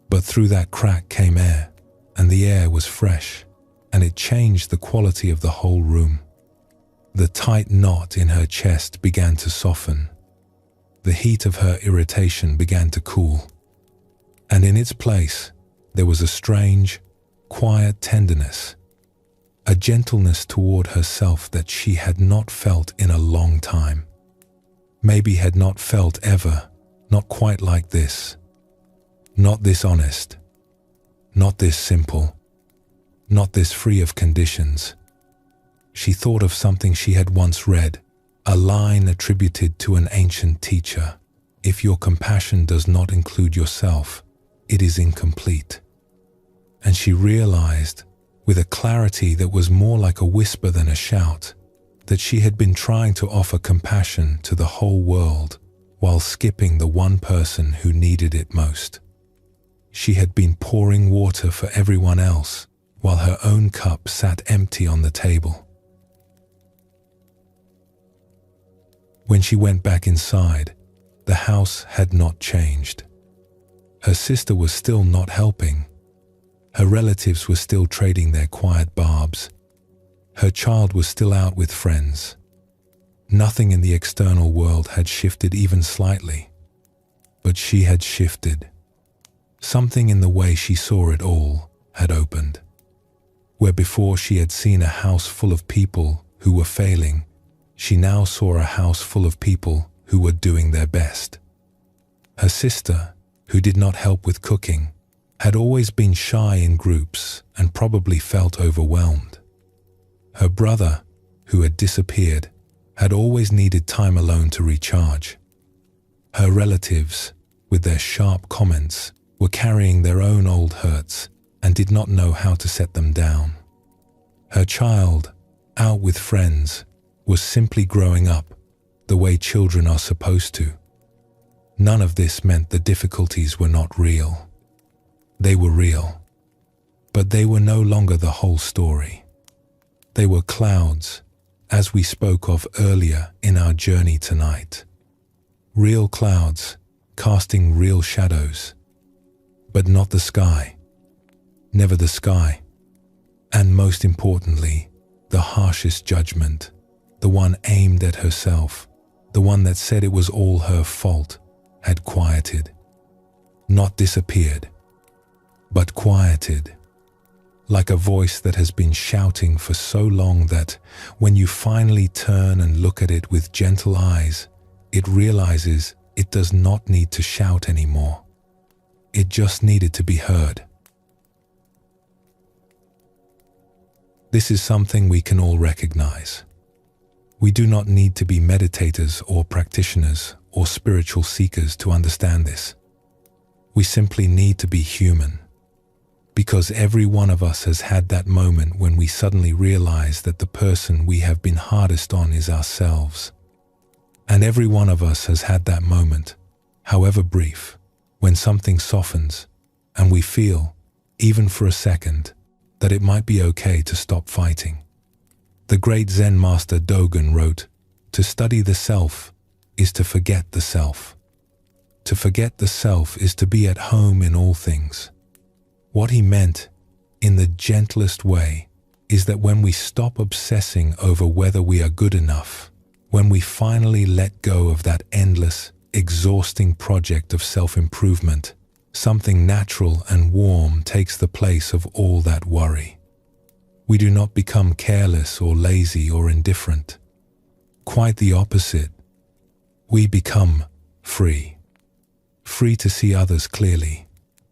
But through that crack came air, and the air was fresh, and it changed the quality of the whole room. The tight knot in her chest began to soften. The heat of her irritation began to cool. And in its place, there was a strange, quiet tenderness, a gentleness toward herself that she had not felt in a long time. Maybe had not felt ever, not quite like this. Not this honest, not this simple, not this free of conditions. She thought of something she had once read, a line attributed to an ancient teacher. If your compassion does not include yourself, it is incomplete. And she realized, with a clarity that was more like a whisper than a shout, that she had been trying to offer compassion to the whole world while skipping the one person who needed it most. She had been pouring water for everyone else while her own cup sat empty on the table. When she went back inside, the house had not changed. Her sister was still not helping. Her relatives were still trading their quiet barbs. Her child was still out with friends. Nothing in the external world had shifted even slightly. But she had shifted. Something in the way she saw it all had opened. Where before she had seen a house full of people who were failing, she now saw a house full of people who were doing their best. Her sister, who did not help with cooking, had always been shy in groups and probably felt overwhelmed. Her brother, who had disappeared, had always needed time alone to recharge. Her relatives, with their sharp comments, were carrying their own old hurts and did not know how to set them down. Her child, out with friends, was simply growing up the way children are supposed to. None of this meant the difficulties were not real. They were real, but they were no longer the whole story. They were clouds, as we spoke of earlier in our journey tonight. Real clouds, casting real shadows, but not the sky, never the sky, and most importantly, the harshest judgment, the one aimed at herself, the one that said it was all her fault, had quieted, not disappeared, but quieted, like a voice that has been shouting for so long that when you finally turn and look at it with gentle eyes, it realizes it does not need to shout anymore. It just needed to be heard. This is something we can all recognize. We do not need to be meditators or practitioners or spiritual seekers to understand this. We simply need to be human, because every one of us has had that moment when we suddenly realize that the person we have been hardest on is ourselves. And every one of us has had that moment, however brief, when something softens and we feel, even for a second, that it might be okay to stop fighting. The great Zen master Dogen wrote, "To study the self is to forget the self. To forget the self is to be at home in all things." What he meant, in the gentlest way, is that when we stop obsessing over whether we are good enough, when we finally let go of that endless, exhausting project of self-improvement, something natural and warm takes the place of all that worry. We do not become careless or lazy or indifferent. Quite the opposite. We become free. Free to see others clearly,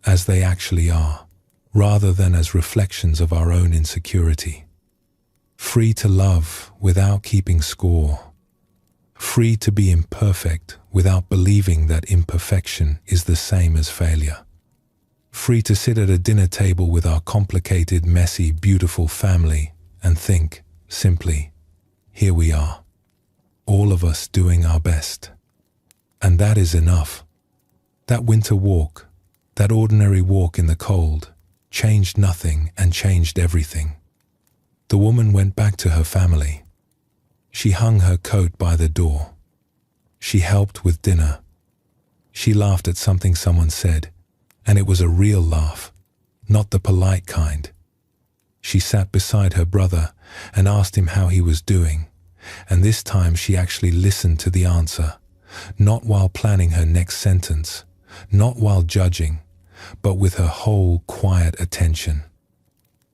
as they actually are, rather than as reflections of our own insecurity. Free to love without keeping score. Free to be imperfect without believing that imperfection is the same as failure. Free to sit at a dinner table with our complicated, messy, beautiful family and think, simply, here we are, all of us doing our best. And that is enough. That winter walk, that ordinary walk in the cold, changed nothing and changed everything. The woman went back to her family. She hung her coat by the door. She helped with dinner. She laughed at something someone said, and it was a real laugh, not the polite kind. She sat beside her brother and asked him how he was doing, and this time she actually listened to the answer, not while planning her next sentence, not while judging, but with her whole quiet attention.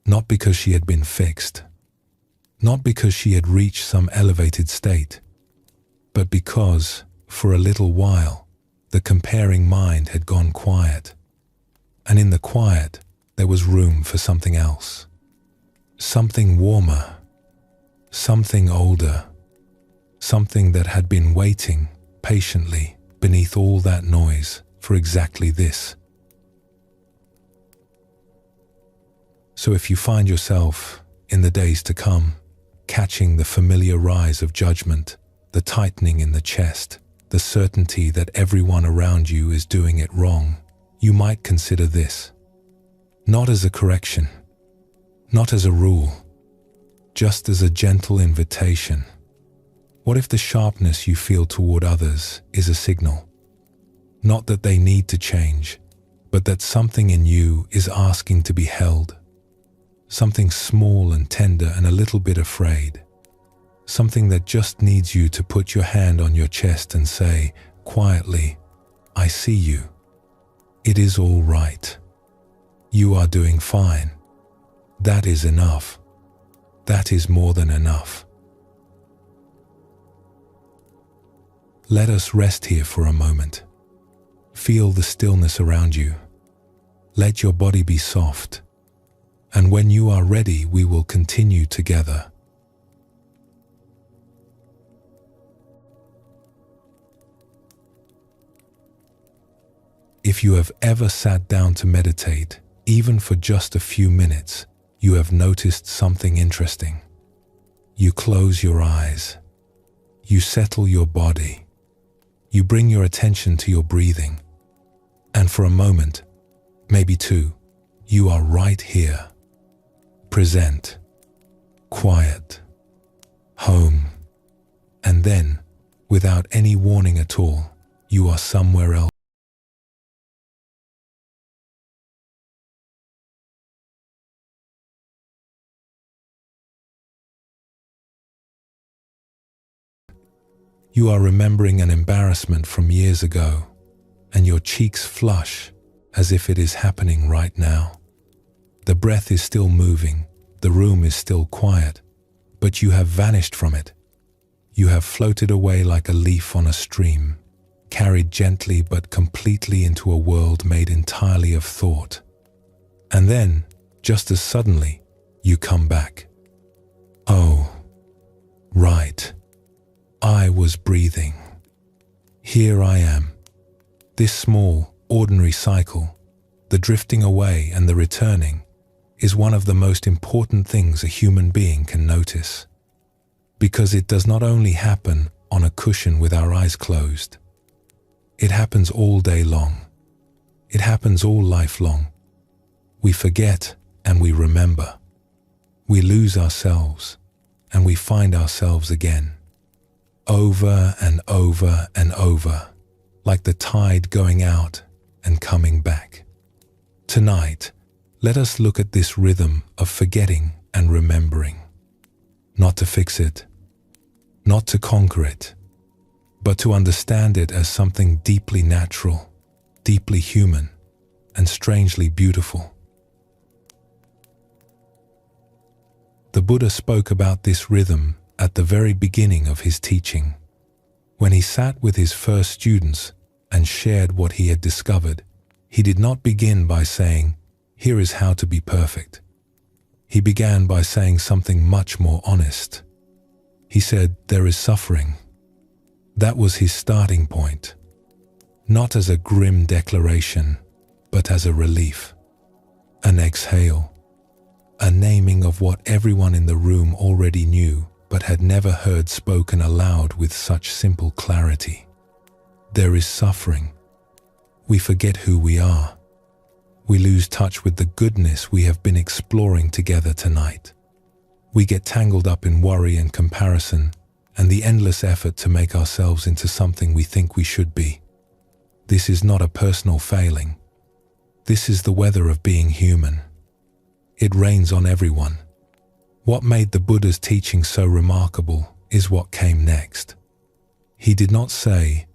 Not because she had been fixed, not because she had reached some elevated state, but because, for a little while, the comparing mind had gone quiet. And in the quiet, there was room for something else. Something warmer, something older, something that had been waiting patiently beneath all that noise for exactly this. So if you find yourself, in the days to come, catching the familiar rise of judgment, the tightening in the chest, the certainty that everyone around you is doing it wrong, you might consider this. Not as a correction, not as a rule, just as a gentle invitation. What if the sharpness you feel toward others is a signal? Not that they need to change, but that something in you is asking to be held. Something small and tender and a little bit afraid. Something that just needs you to put your hand on your chest and say, quietly, I see you. It is all right. You are doing fine. That is enough. That is more than enough. Let us rest here for a moment. Feel the stillness around you. Let your body be soft. And when you are ready, we will continue together. If If you have ever sat down to meditate, even for just a few minutes, you have noticed something interesting. You close your eyes. You settle your body. You bring your attention to your breathing. And for a moment, maybe two, you are right here. Present. Quiet. Home. And then, without any warning at all, you are somewhere else. You are remembering an embarrassment from years ago, and your cheeks flush as if it is happening right now. The breath is still moving, the room is still quiet, but you have vanished from it. You have floated away like a leaf on a stream, carried gently but completely into a world made entirely of thought. And then, just as suddenly, you come back. Oh, right. I was breathing. Here I am. This small, ordinary cycle, the drifting away and the returning, is one of the most important things a human being can notice. Because it does not only happen on a cushion with our eyes closed. It happens all day long. It happens all life long. We forget and we remember. We lose ourselves and we find ourselves again. Over and over and over, like the tide going out and coming back. Tonight, let us look at this rhythm of forgetting and remembering. Not to fix it, not to conquer it, but to understand it as something deeply natural, deeply human, and strangely beautiful. The Buddha spoke about this rhythm at the very beginning of his teaching. When he sat with his first students and shared what he had discovered, he did not begin by saying, "Here is how to be perfect." He began by saying something much more honest. He said, "There is suffering." That was his starting point, not as a grim declaration, but as a relief, an exhale, a naming of what everyone in the room already knew but had never heard spoken aloud with such simple clarity. There is suffering. We forget who we are. We lose touch with the goodness we have been exploring together tonight. We get tangled up in worry and comparison and the endless effort to make ourselves into something we think we should be. This is not a personal failing. This is the weather of being human. It rains on everyone. What made the Buddha's teaching so remarkable is what came next. He did not say,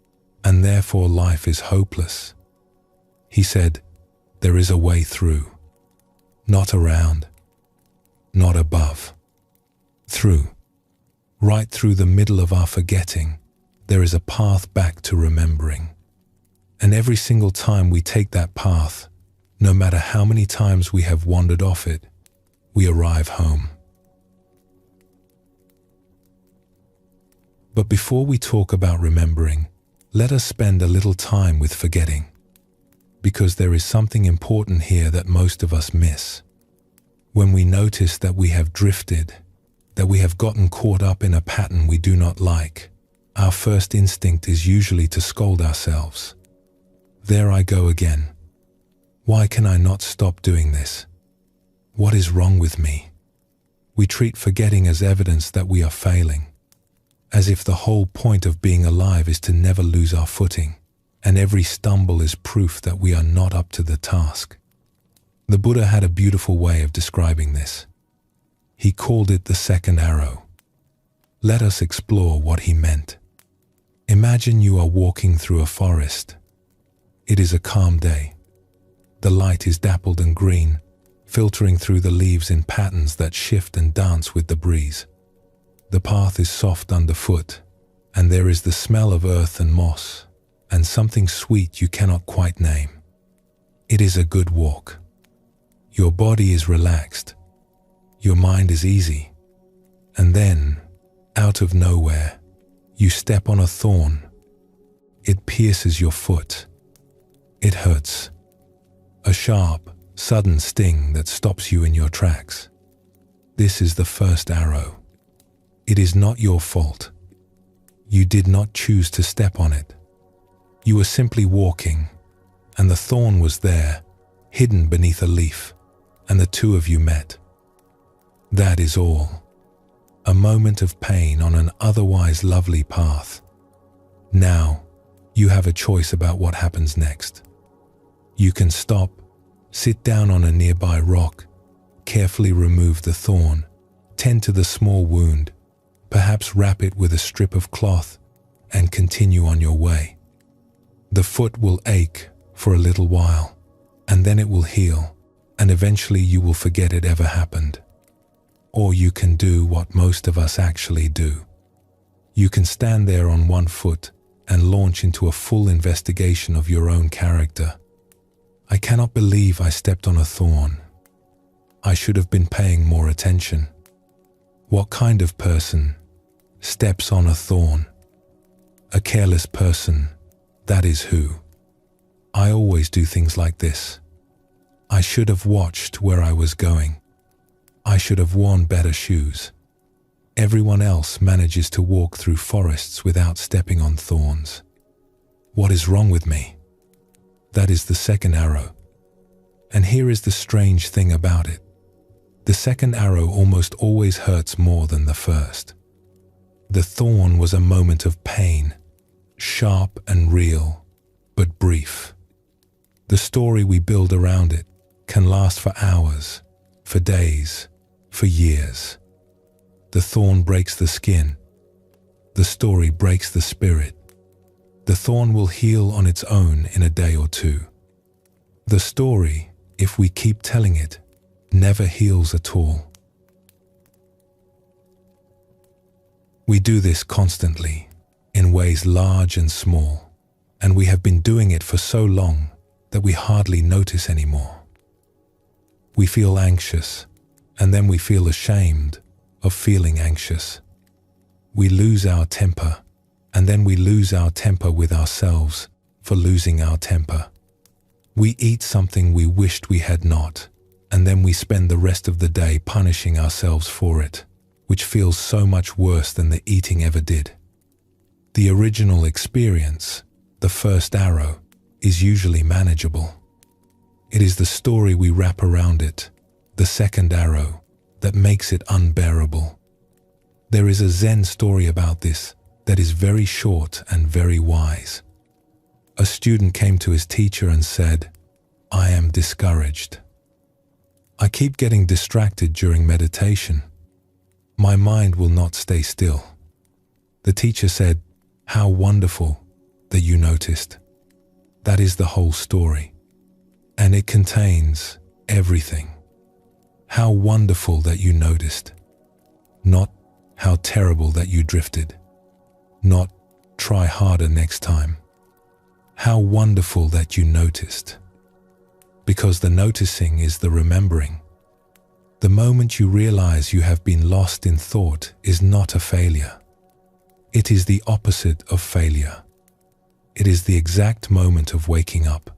"And therefore life is hopeless." He said, "There is a way through, not around, not above, through. Right through the middle of our forgetting, there is a path back to remembering. And every single time we take that path, no matter how many times we have wandered off it, we arrive home." But before we talk about remembering, let us spend a little time with forgetting. Because there is something important here that most of us miss. When we notice that we have drifted, that we have gotten caught up in a pattern we do not like, our first instinct is usually to scold ourselves. There I go again. Why can I not stop doing this? What is wrong with me? We treat forgetting as evidence that we are failing, as if the whole point of being alive is to never lose our footing, and every stumble is proof that we are not up to the task. The Buddha had a beautiful way of describing this. He called it the second arrow. Let us explore what he meant. Imagine you are walking through a forest. It is a calm day. The light is dappled and green, filtering through the leaves in patterns that shift and dance with the breeze. The path is soft underfoot, and there is the smell of earth and moss, and something sweet you cannot quite name. It is a good walk. Your body is relaxed. Your mind is easy. And then, out of nowhere, you step on a thorn. It pierces your foot. It hurts. A sharp, sudden sting that stops you in your tracks. This is the first arrow. It is not your fault. You did not choose to step on it. You were simply walking, and the thorn was there, hidden beneath a leaf, and the two of you met. That is all. A moment of pain on an otherwise lovely path. Now, you have a choice about what happens next. You can stop, sit down on a nearby rock, carefully remove the thorn, tend to the small wound, perhaps wrap it with a strip of cloth, and continue on your way. The foot will ache for a little while, and then it will heal, and eventually you will forget it ever happened. Or you can do what most of us actually do. You can stand there on one foot and launch into a full investigation of your own character. I cannot believe I stepped on a thorn. I should have been paying more attention. What kind of person steps on a thorn? A careless person, that is who. I always do things like this. I should have watched where I was going. I should have worn better shoes. Everyone else manages to walk through forests without stepping on thorns. What is wrong with me? That is the second arrow. And here is the strange thing about it. The second arrow almost always hurts more than the first. The thorn was a moment of pain, sharp and real, but brief. The story we build around it can last for hours, for days, for years. The thorn breaks the skin. The story breaks the spirit. The thorn will heal on its own in a day or two. The story, if we keep telling it, never heals at all. We do this constantly, in ways large and small, and we have been doing it for so long that we hardly notice anymore. We feel anxious, and then we feel ashamed of feeling anxious. We lose our temper, and then we lose our temper with ourselves for losing our temper. We eat something we wished we had not, and then we spend the rest of the day punishing ourselves for it, which feels so much worse than the eating ever did. The original experience, the first arrow, is usually manageable. It is the story we wrap around it, the second arrow, that makes it unbearable. There is a Zen story about this that is very short and very wise. A student came to his teacher and said, "I am discouraged. I keep getting distracted during meditation. My mind will not stay still." The teacher said, "How wonderful that you noticed. That is the whole story. And it contains everything. How wonderful that you noticed. Not how terrible that you drifted. Not try harder next time. How wonderful that you noticed." Because the noticing is the remembering. The moment you realize you have been lost in thought is not a failure. It is the opposite of failure. It is the exact moment of waking up.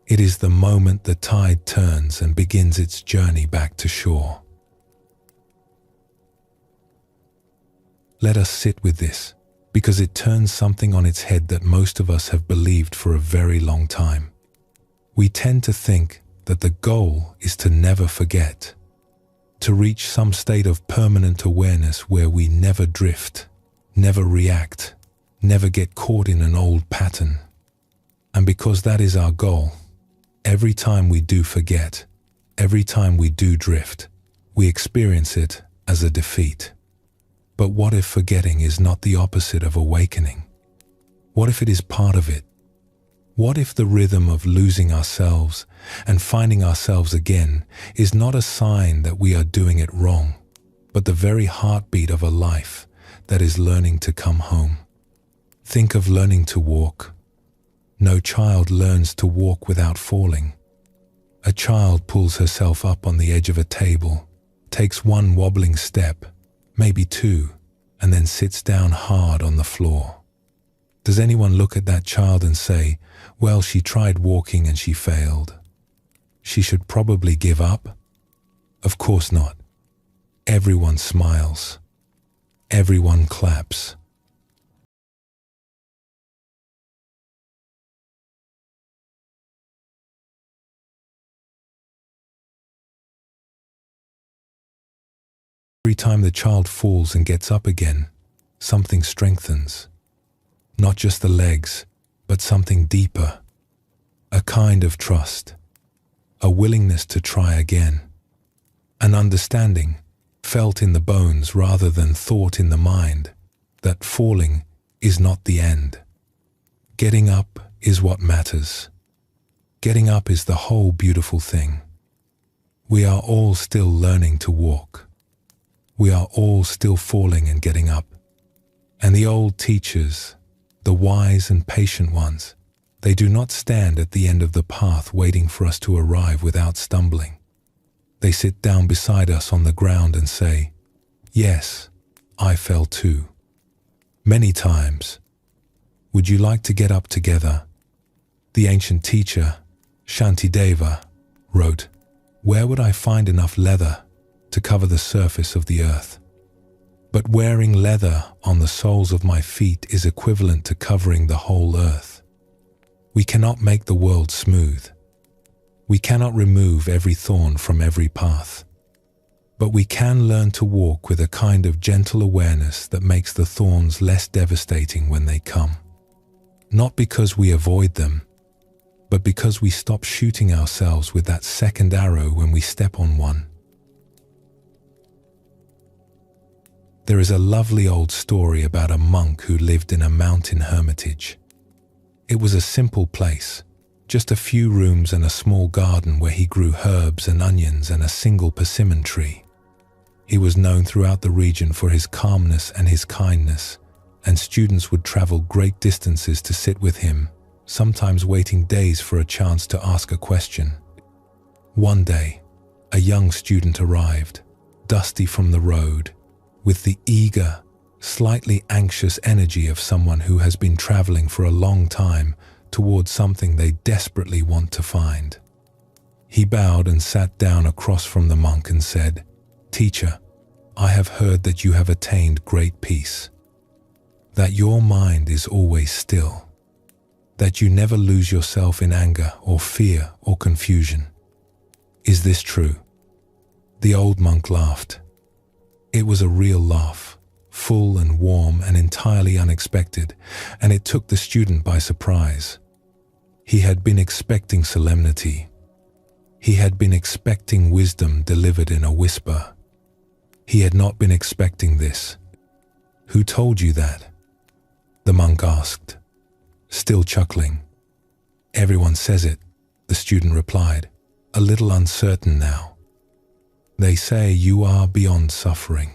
It is the moment the tide turns and begins its journey back to shore. Let us sit with this, because it turns something on its head that most of us have believed for a very long time. We tend to think that the goal is to never forget, to reach some state of permanent awareness where we never drift, never react, never get caught in an old pattern. And because that is our goal, every time we do forget, every time we do drift, we experience it as a defeat. But what if forgetting is not the opposite of awakening? What if it is part of it? What if the rhythm of losing ourselves and finding ourselves again is not a sign that we are doing it wrong, but the very heartbeat of a life that is learning to come home? Think of learning to walk. No child learns to walk without falling. A child pulls herself up on the edge of a table, takes one wobbling step, maybe two, and then sits down hard on the floor. Does anyone look at that child and say, well, she tried walking and she failed. She should probably give up? Of course not. Everyone smiles. Everyone claps. Every time the child falls and gets up again, something strengthens. Not just the legs, but something deeper. A kind of trust. A willingness to try again. An understanding, felt in the bones rather than thought in the mind, that falling is not the end. Getting up is what matters. Getting up is the whole beautiful thing. We are all still learning to walk. We are all still falling and getting up. And the old teachers, the wise and patient ones, they do not stand at the end of the path waiting for us to arrive without stumbling. They sit down beside us on the ground and say, yes, I fell too. Many times. Would you like to get up together? The ancient teacher, Shantideva, wrote, where would I find enough leather to cover the surface of the earth? But wearing leather on the soles of my feet is equivalent to covering the whole earth. We cannot make the world smooth. We cannot remove every thorn from every path. But we can learn to walk with a kind of gentle awareness that makes the thorns less devastating when they come. Not because we avoid them, but because we stop shooting ourselves with that second arrow when we step on one. There is a lovely old story about a monk who lived in a mountain hermitage. It was a simple place, just a few rooms and a small garden where he grew herbs and onions and a single persimmon tree. He was known throughout the region for his calmness and his kindness, and students would travel great distances to sit with him, sometimes waiting days for a chance to ask a question. One day, a young student arrived, dusty from the road, with the eager, slightly anxious energy of someone who has been traveling for a long time towards something they desperately want to find. He bowed and sat down across from the monk and said, "Teacher, I have heard that you have attained great peace, that your mind is always still, that you never lose yourself in anger or fear or confusion. Is this true?" The old monk laughed. It was a real laugh, full and warm and entirely unexpected, and it took the student by surprise. He had been expecting solemnity. He had been expecting wisdom delivered in a whisper. He had not been expecting this. "Who told you that?" the monk asked, still chuckling. "Everyone says it," the student replied, a little uncertain now. "They say you are beyond suffering."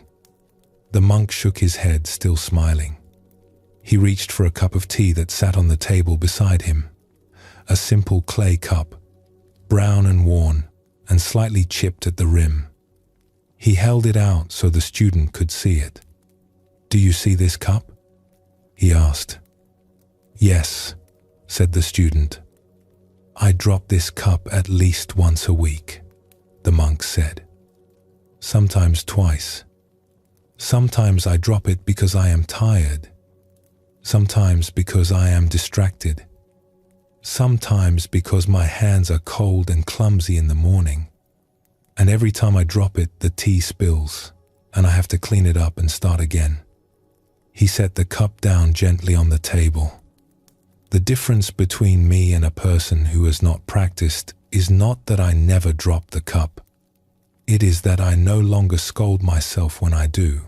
The monk shook his head, still smiling. He reached for a cup of tea that sat on the table beside him. A simple clay cup, brown and worn, and slightly chipped at the rim. He held it out so the student could see it. "Do you see this cup?" he asked. "Yes," said the student. "I drop this cup at least once a week," the monk said. "Sometimes twice. Sometimes I drop it because I am tired. Sometimes because I am distracted. Sometimes because my hands are cold and clumsy in the morning. And every time I drop it, the tea spills, and I have to clean it up and start again." He set the cup down gently on the table. "The difference between me and a person who has not practiced is not that I never drop the cup. It is that I no longer scold myself when I do.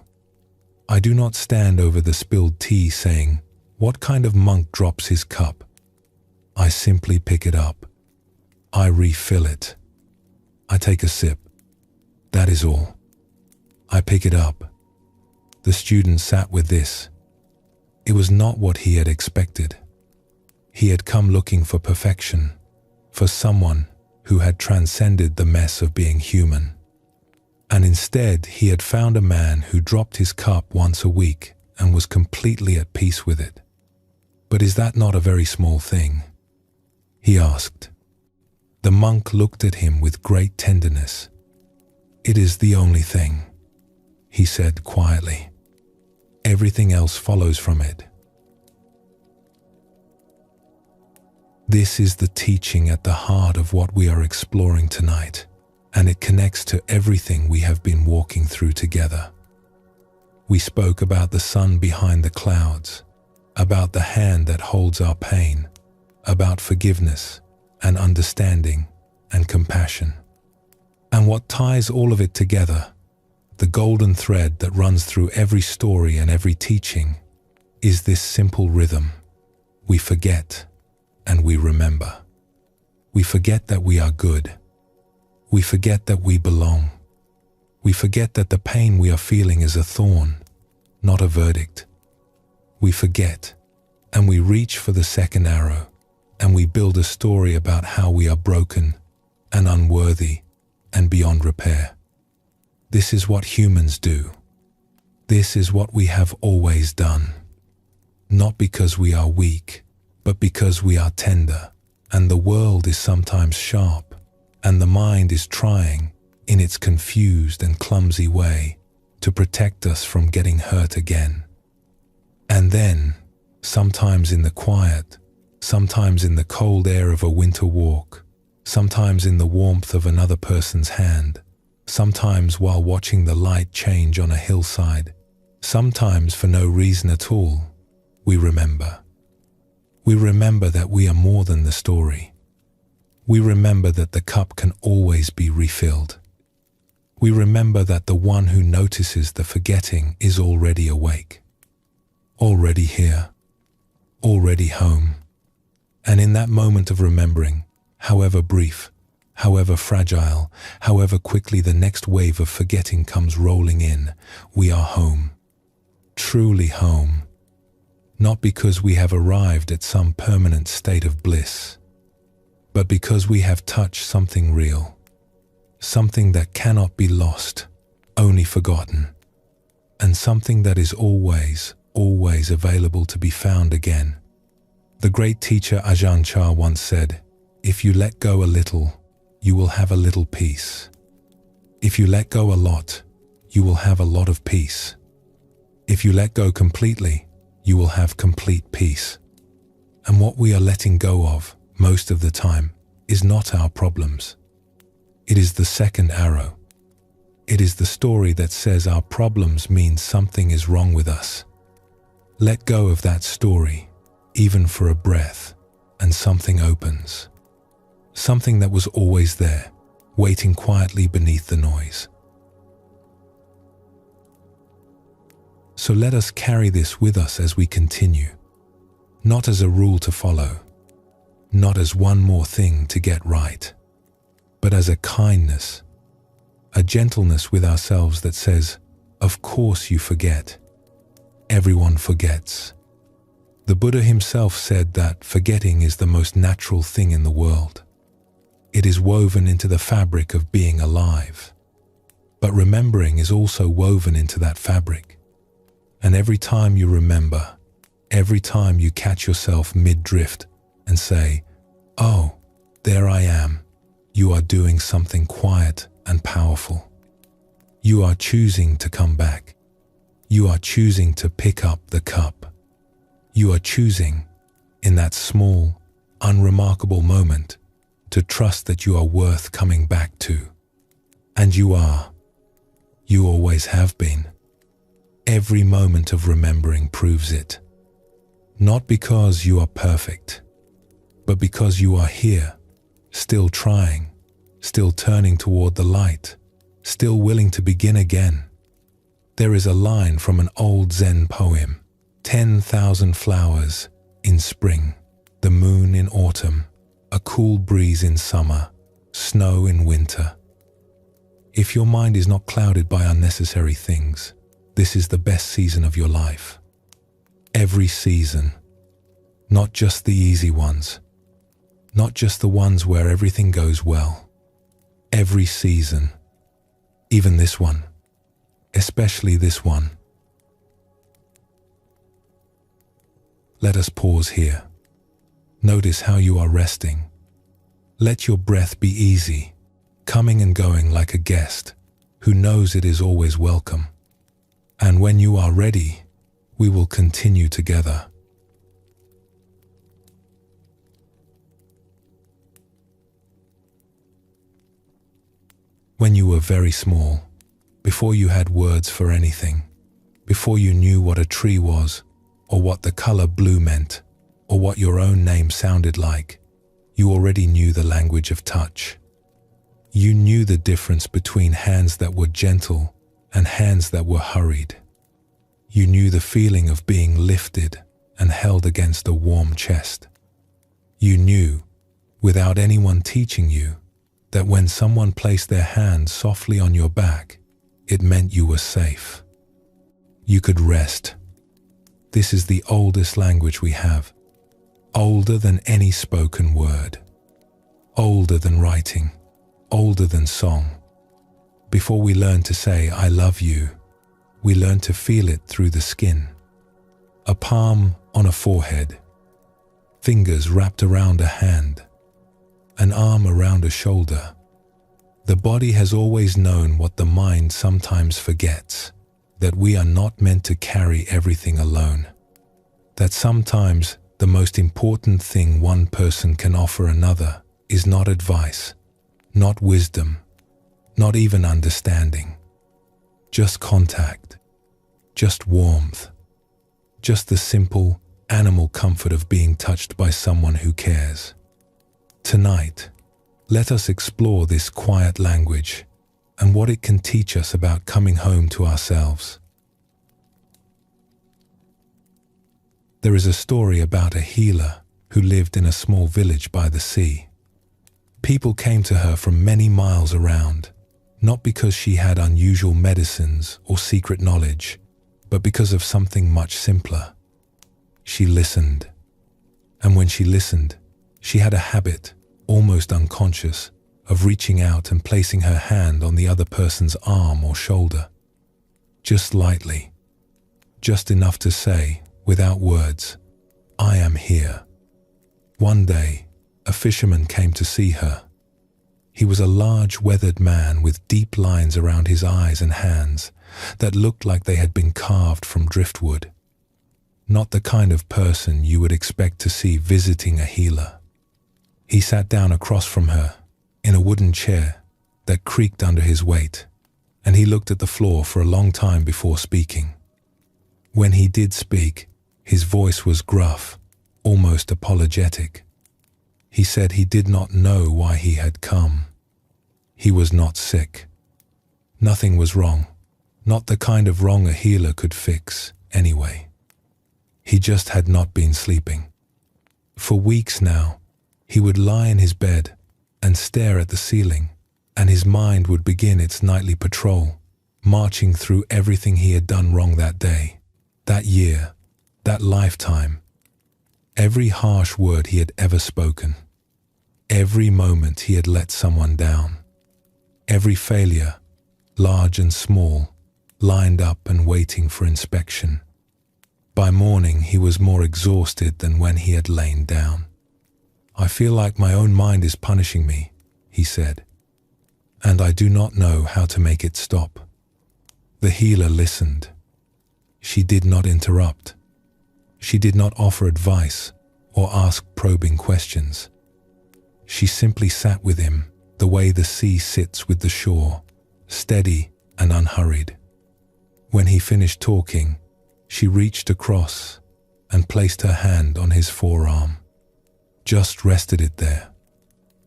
I do not stand over the spilled tea saying, 'What kind of monk drops his cup?' I simply pick it up. I refill it. I take a sip. That is all. I pick it up." The student sat with this. It was not what he had expected. He had come looking for perfection, for someone who had transcended the mess of being human. And instead, he had found a man who dropped his cup once a week and was completely at peace with it. "But is that not a very small thing?" he asked. The monk looked at him with great tenderness. "It is the only thing," he said quietly. "Everything else follows from it." This is the teaching at the heart of what we are exploring tonight, and it connects to everything we have been walking through together. We spoke about the sun behind the clouds, about the hand that holds our pain, about forgiveness and understanding and compassion. And what ties all of it together, the golden thread that runs through every story and every teaching, is this simple rhythm. We forget and we remember. We forget that we are good. We forget that we belong. We forget that the pain we are feeling is a thorn, not a verdict. We forget, and we reach for the second arrow, and we build a story about how we are broken and unworthy and beyond repair. This is what humans do. This is what we have always done. Not because we are weak, but because we are tender, and the world is sometimes sharp, and the mind is trying, in its confused and clumsy way, to protect us from getting hurt again. And then, sometimes in the quiet, sometimes in the cold air of a winter walk, sometimes in the warmth of another person's hand, sometimes while watching the light change on a hillside, sometimes for no reason at all, we remember. We remember that we are more than the story. We remember that the cup can always be refilled. We remember that the one who notices the forgetting is already awake, already here, already home. And in that moment of remembering, however brief, however fragile, however quickly the next wave of forgetting comes rolling in, we are home, truly home. Not because we have arrived at some permanent state of bliss, but because we have touched something real, something that cannot be lost, only forgotten, and something that is always, always available to be found again. The great teacher Ajahn Chah once said, "If you let go a little, you will have a little peace. If you let go a lot, you will have a lot of peace. If you let go completely, you will have complete peace." And what we are letting go of, most of the time, is not our problems. It is the second arrow. It is the story that says our problems mean something is wrong with us. Let go of that story, even for a breath, and something opens. Something that was always there, waiting quietly beneath the noise. So let us carry this with us as we continue, not as a rule to follow, not as one more thing to get right, but as a kindness, a gentleness with ourselves that says, "Of course you forget. Everyone forgets." The Buddha himself said that forgetting is the most natural thing in the world. It is woven into the fabric of being alive. But remembering is also woven into that fabric. And every time you remember, every time you catch yourself mid-drift and say, "Oh, there I am," you are doing something quiet and powerful. You are choosing to come back. You are choosing to pick up the cup. You are choosing, in that small, unremarkable moment, to trust that you are worth coming back to. And you are. You always have been. Every moment of remembering proves it. Not because you are perfect, but because you are here, still trying, still turning toward the light, still willing to begin again. There is a line from an old Zen poem, 10,000 flowers in spring, the moon in autumn, a cool breeze in summer, snow in winter. If your mind is not clouded by unnecessary things, this is the best season of your life. Every season, not just the easy ones, not just the ones where everything goes well. Every season, even this one, especially this one. let us pause here. Notice how you are resting. Let your breath be easy, coming and going like a guest who knows it is always welcome. And when you are ready, we will continue together. When you were very small, before you had words for anything, before you knew what a tree was, or what the color blue meant, or what your own name sounded like, you already knew the language of touch. You knew the difference between hands that were gentle and hands that were hurried. You knew the feeling of being lifted and held against a warm chest. You knew, without anyone teaching you, that when someone placed their hand softly on your back, it meant you were safe. You could rest. This is the oldest language we have, older than any spoken word, older than writing, older than song. Before we learn to say, "I love you," we learn to feel it through the skin. A palm on a forehead, fingers wrapped around a hand, an arm around a shoulder. The body has always known what the mind sometimes forgets, that we are not meant to carry everything alone. That sometimes the most important thing one person can offer another is not advice, not wisdom, not even understanding. Just contact, just warmth, just the simple animal comfort of being touched by someone who cares. Tonight, let us explore this quiet language and what it can teach us about coming home to ourselves. There is a story about a healer who lived in a small village by the sea. People came to her from many miles around, not because she had unusual medicines or secret knowledge, but because of something much simpler. She listened. And when she listened, she had a habit, almost unconscious, of reaching out and placing her hand on the other person's arm or shoulder. Just lightly. Just enough to say, without words, "I am here." One day, a fisherman came to see her. He was a large, weathered man with deep lines around his eyes and hands that looked like they had been carved from driftwood. Not the kind of person you would expect to see visiting a healer. He sat down across from her, in a wooden chair that creaked under his weight, and he looked at the floor for a long time before speaking. When he did speak, his voice was gruff, almost apologetic. He said he did not know why he had come. He was not sick. Nothing was wrong, not the kind of wrong a healer could fix, anyway. He just had not been sleeping. For weeks now, he would lie in his bed and stare at the ceiling, and his mind would begin its nightly patrol, marching through everything he had done wrong that day, that year, that lifetime. Every harsh word he had ever spoken. Every moment he had let someone down. Every failure, large and small, lined up and waiting for inspection. By morning he was more exhausted than when he had lain down. "I feel like my own mind is punishing me," he said, "and I do not know how to make it stop." The healer listened. She did not interrupt. She did not offer advice or ask probing questions. She simply sat with him the way the sea sits with the shore, steady and unhurried. When he finished talking, she reached across and placed her hand on his forearm. Just rested it there.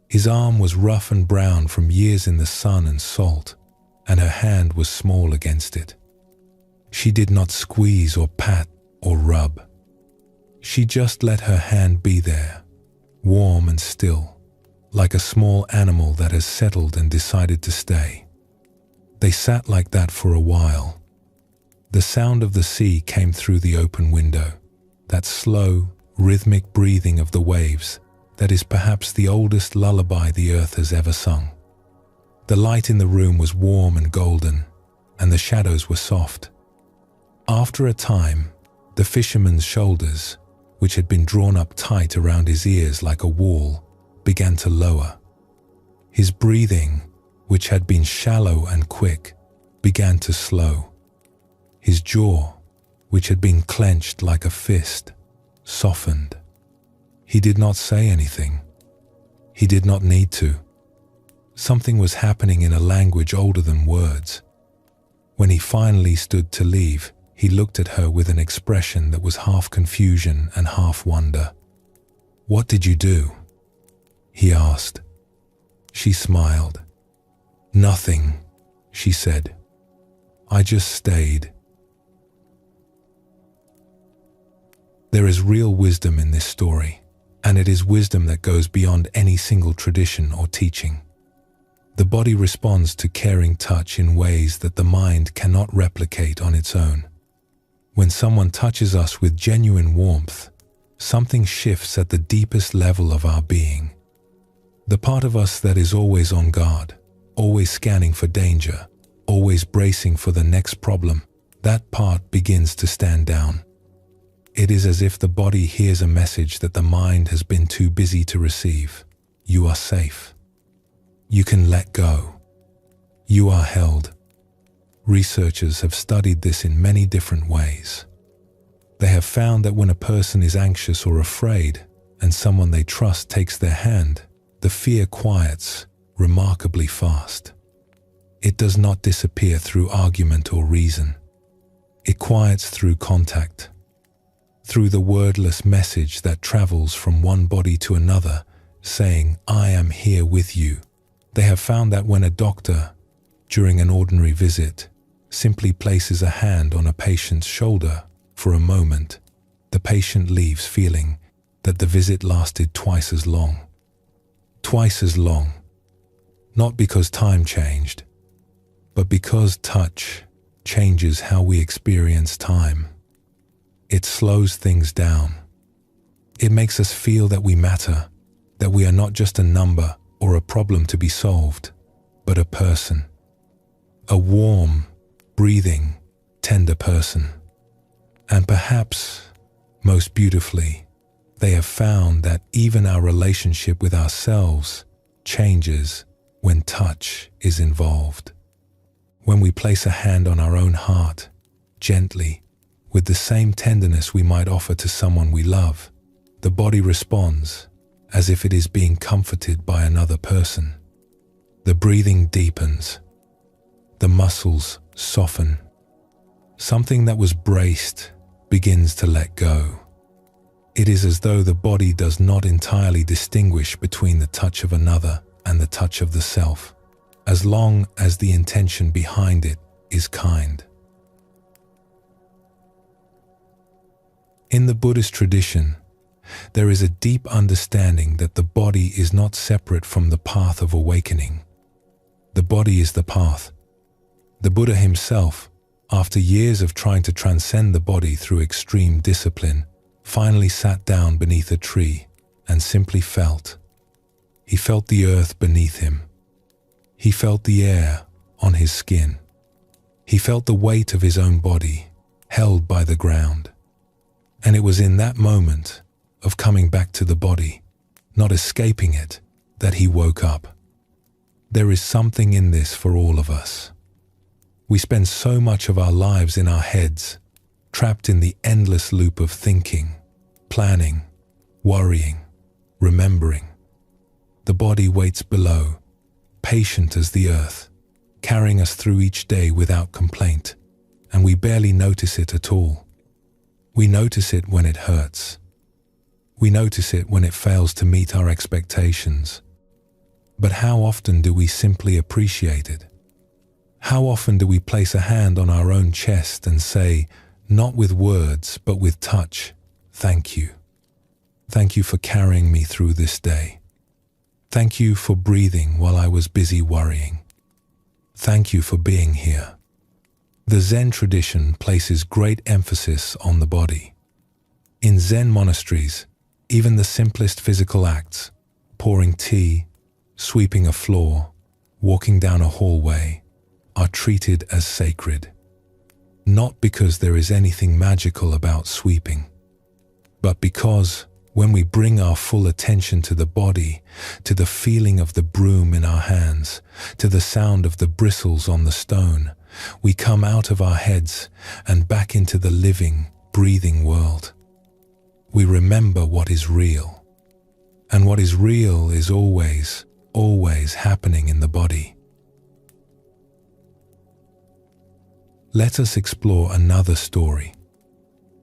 His arm was rough and brown from years in the sun and salt, and her hand was small against it. She did not squeeze or pat or rub. She just let her hand be there, warm and still, like a small animal that has settled and decided to stay. They sat like that for a while. The sound of the sea came through the open window, that slow, rhythmic breathing of the waves that is perhaps the oldest lullaby the earth has ever sung. The light in the room was warm and golden, and the shadows were soft. After a time, the fisherman's shoulders, which had been drawn up tight around his ears like a wall, began to lower. His breathing, which had been shallow and quick, began to slow. His jaw, which had been clenched like a fist, softened. He did not say anything. He did not need to. Something was happening in a language older than words. When he finally stood to leave, he looked at her with an expression that was half confusion and half wonder. "What did you do?" he asked. She smiled. "Nothing," she said. "I just stayed." There is real wisdom in this story, and it is wisdom that goes beyond any single tradition or teaching. The body responds to caring touch in ways that the mind cannot replicate on its own. When someone touches us with genuine warmth, something shifts at the deepest level of our being. The part of us that is always on guard, always scanning for danger, always bracing for the next problem, that part begins to stand down. It is as if the body hears a message that the mind has been too busy to receive. You are safe. You can let go. You are held. Researchers have studied this in many different ways. They have found that when a person is anxious or afraid and someone they trust takes their hand, the fear quiets remarkably fast. It does not disappear through argument or reason. It quiets through contact, through the wordless message that travels from one body to another, saying, "I am here with you." They have found that when a doctor, during an ordinary visit, simply places a hand on a patient's shoulder for a moment, the patient leaves feeling that the visit lasted twice as long. Twice as long. Not because time changed, but because touch changes how we experience time. It slows things down. It makes us feel that we matter, that we are not just a number or a problem to be solved, but a person. A warm, breathing, tender person. And perhaps, most beautifully, they have found that even our relationship with ourselves changes when touch is involved. When we place a hand on our own heart, gently, with the same tenderness we might offer to someone we love, the body responds as if it is being comforted by another person. The breathing deepens. The muscles soften. Something that was braced begins to let go. It is as though the body does not entirely distinguish between the touch of another and the touch of the self, as long as the intention behind it is kind. In the Buddhist tradition, there is a deep understanding that the body is not separate from the path of awakening. The body is the path. The Buddha himself, after years of trying to transcend the body through extreme discipline, finally sat down beneath a tree and simply felt. He felt the earth beneath him. He felt the air on his skin. He felt the weight of his own body held by the ground. And it was in that moment of coming back to the body, not escaping it, that he woke up. There is something in this for all of us. We spend so much of our lives in our heads, trapped in the endless loop of thinking, planning, worrying, remembering. The body waits below, patient as the earth, carrying us through each day without complaint, and we barely notice it at all. We notice it when it hurts. We notice it when it fails to meet our expectations. But how often do we simply appreciate it? How often do we place a hand on our own chest and say, not with words, but with touch, "Thank you. Thank you for carrying me through this day. Thank you for breathing while I was busy worrying. Thank you for being here." The Zen tradition places great emphasis on the body. In Zen monasteries, even the simplest physical acts, pouring tea, sweeping a floor, walking down a hallway, are treated as sacred. Not because there is anything magical about sweeping, but because when we bring our full attention to the body, to the feeling of the broom in our hands, to the sound of the bristles on the stone, we come out of our heads and back into the living, breathing world. We remember what is real. And what is real is always, always happening in the body. Let us explore another story.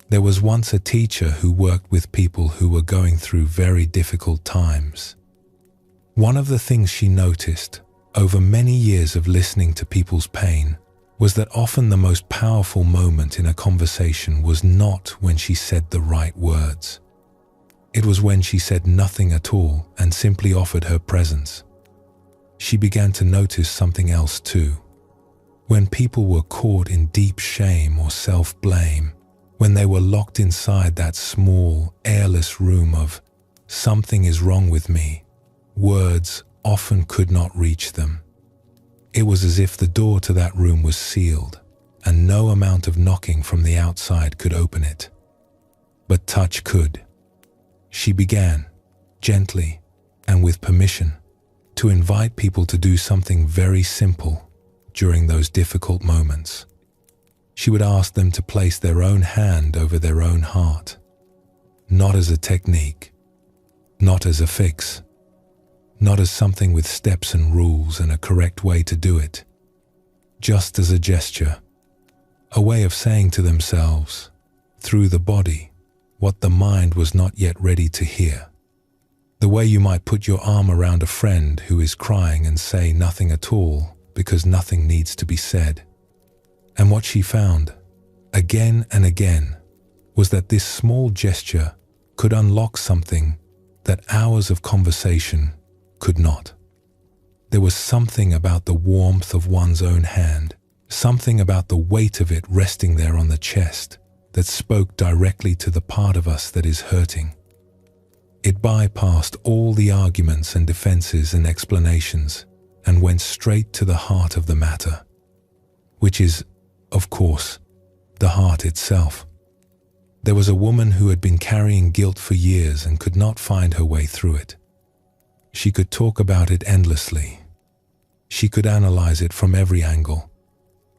There was once a teacher who worked with people who were going through very difficult times. One of the things she noticed, over many years of listening to people's pain, was that often the most powerful moment in a conversation was not when she said the right words. It was when she said nothing at all and simply offered her presence. She began to notice something else too. When people were caught in deep shame or self-blame, when they were locked inside that small, airless room of "something is wrong with me," words often could not reach them. It was as if the door to that room was sealed, and no amount of knocking from the outside could open it. But touch could. She began, gently and with permission, to invite people to do something very simple during those difficult moments. She would ask them to place their own hand over their own heart, not as a technique, not as a fix, not as something with steps and rules and a correct way to do it, just as a gesture, a way of saying to themselves, through the body, what the mind was not yet ready to hear. The way you might put your arm around a friend who is crying and say nothing at all because nothing needs to be said. And what she found, again and again, was that this small gesture could unlock something that hours of conversation could not. There was something about the warmth of one's own hand, something about the weight of it resting there on the chest that spoke directly to the part of us that is hurting. It bypassed all the arguments and defenses and explanations and went straight to the heart of the matter, which is, of course, the heart itself. There was a woman who had been carrying guilt for years and could not find her way through it. She could talk about it endlessly. She could analyze it from every angle.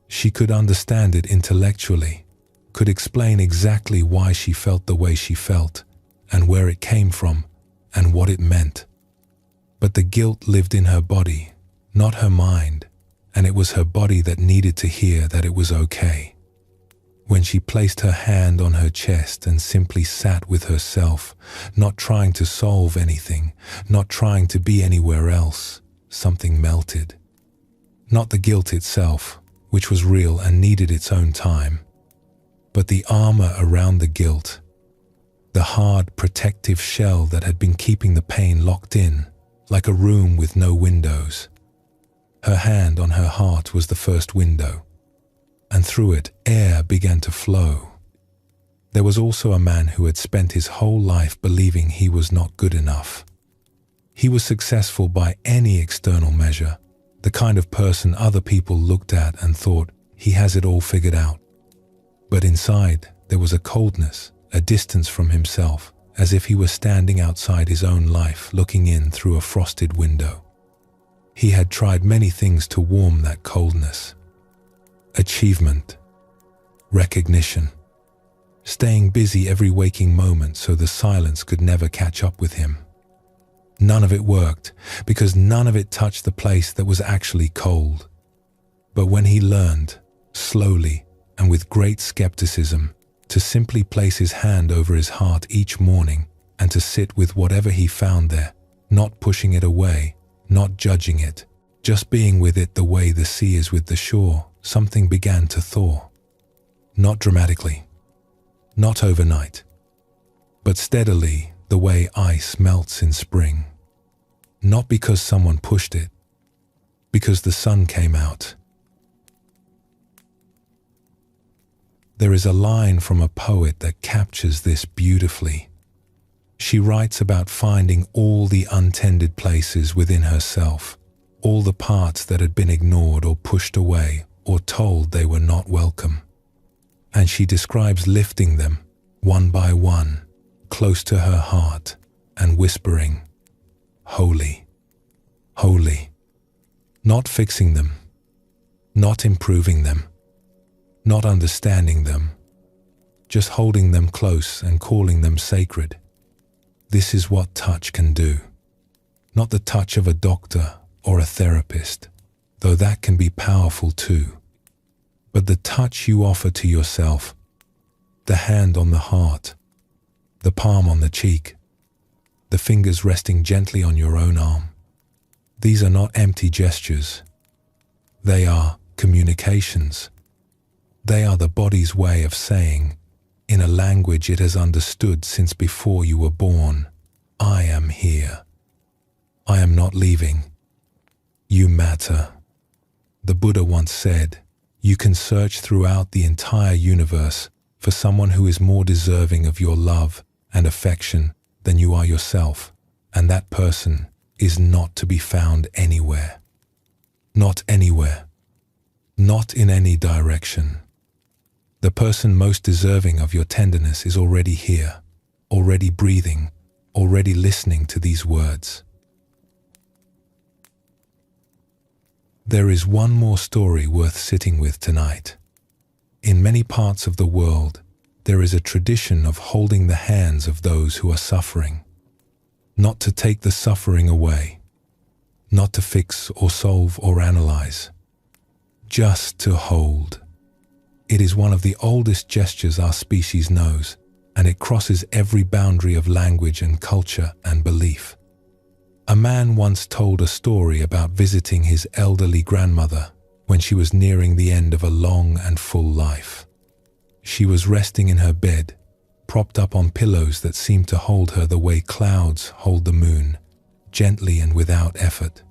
She could understand it intellectually, could explain exactly why she felt the way she felt and where it came from and what it meant. But the guilt lived in her body, not her mind, and it was her body that needed to hear that it was okay. When she placed her hand on her chest and simply sat with herself, not trying to solve anything, not trying to be anywhere else, something melted. Not the guilt itself, which was real and needed its own time, but the armor around the guilt, the hard protective shell that had been keeping the pain locked in, like a room with no windows. Her hand on her heart was the first window, and through it air began to flow. There was also a man who had spent his whole life believing he was not good enough. He was successful by any external measure, the kind of person other people looked at and thought, he has it all figured out. But inside there was a coldness, a distance from himself, as if he were standing outside his own life looking in through a frosted window. He had tried many things to warm that coldness. Achievement, recognition, staying busy every waking moment so the silence could never catch up with him. None of it worked because none of it touched the place that was actually cold. But when he learned, slowly and with great skepticism, to simply place his hand over his heart each morning and to sit with whatever he found there, not pushing it away, not judging it, just being with it the way the sea is with the shore, something began to thaw. Not dramatically, not overnight, but steadily the way ice melts in spring. Not because someone pushed it, because the sun came out. There is a line from a poet that captures this beautifully. She writes about finding all the untended places within herself, all the parts that had been ignored or pushed away or told they were not welcome. And she describes lifting them, one by one, close to her heart and whispering, "Holy, holy," not fixing them, not improving them, not understanding them, just holding them close and calling them sacred. This is what touch can do. Not the touch of a doctor or a therapist, though that can be powerful too, but the touch you offer to yourself, the hand on the heart, the palm on the cheek, the fingers resting gently on your own arm. These are not empty gestures. They are communications. They are the body's way of saying, in a language it has understood since before you were born, "I am here. I am not leaving. You matter." The Buddha once said, "You can search throughout the entire universe for someone who is more deserving of your love and affection than you are yourself, and that person is not to be found anywhere. Not anywhere. Not in any direction. The person most deserving of your tenderness is already here, already breathing, already listening to these words." There is one more story worth sitting with tonight. In many parts of the world, there is a tradition of holding the hands of those who are suffering, not to take the suffering away, not to fix or solve or analyze, just to hold. It is one of the oldest gestures our species knows, and it crosses every boundary of language and culture and belief. A man once told a story about visiting his elderly grandmother when she was nearing the end of a long and full life. She was resting in her bed, propped up on pillows that seemed to hold her the way clouds hold the moon, gently and without effort.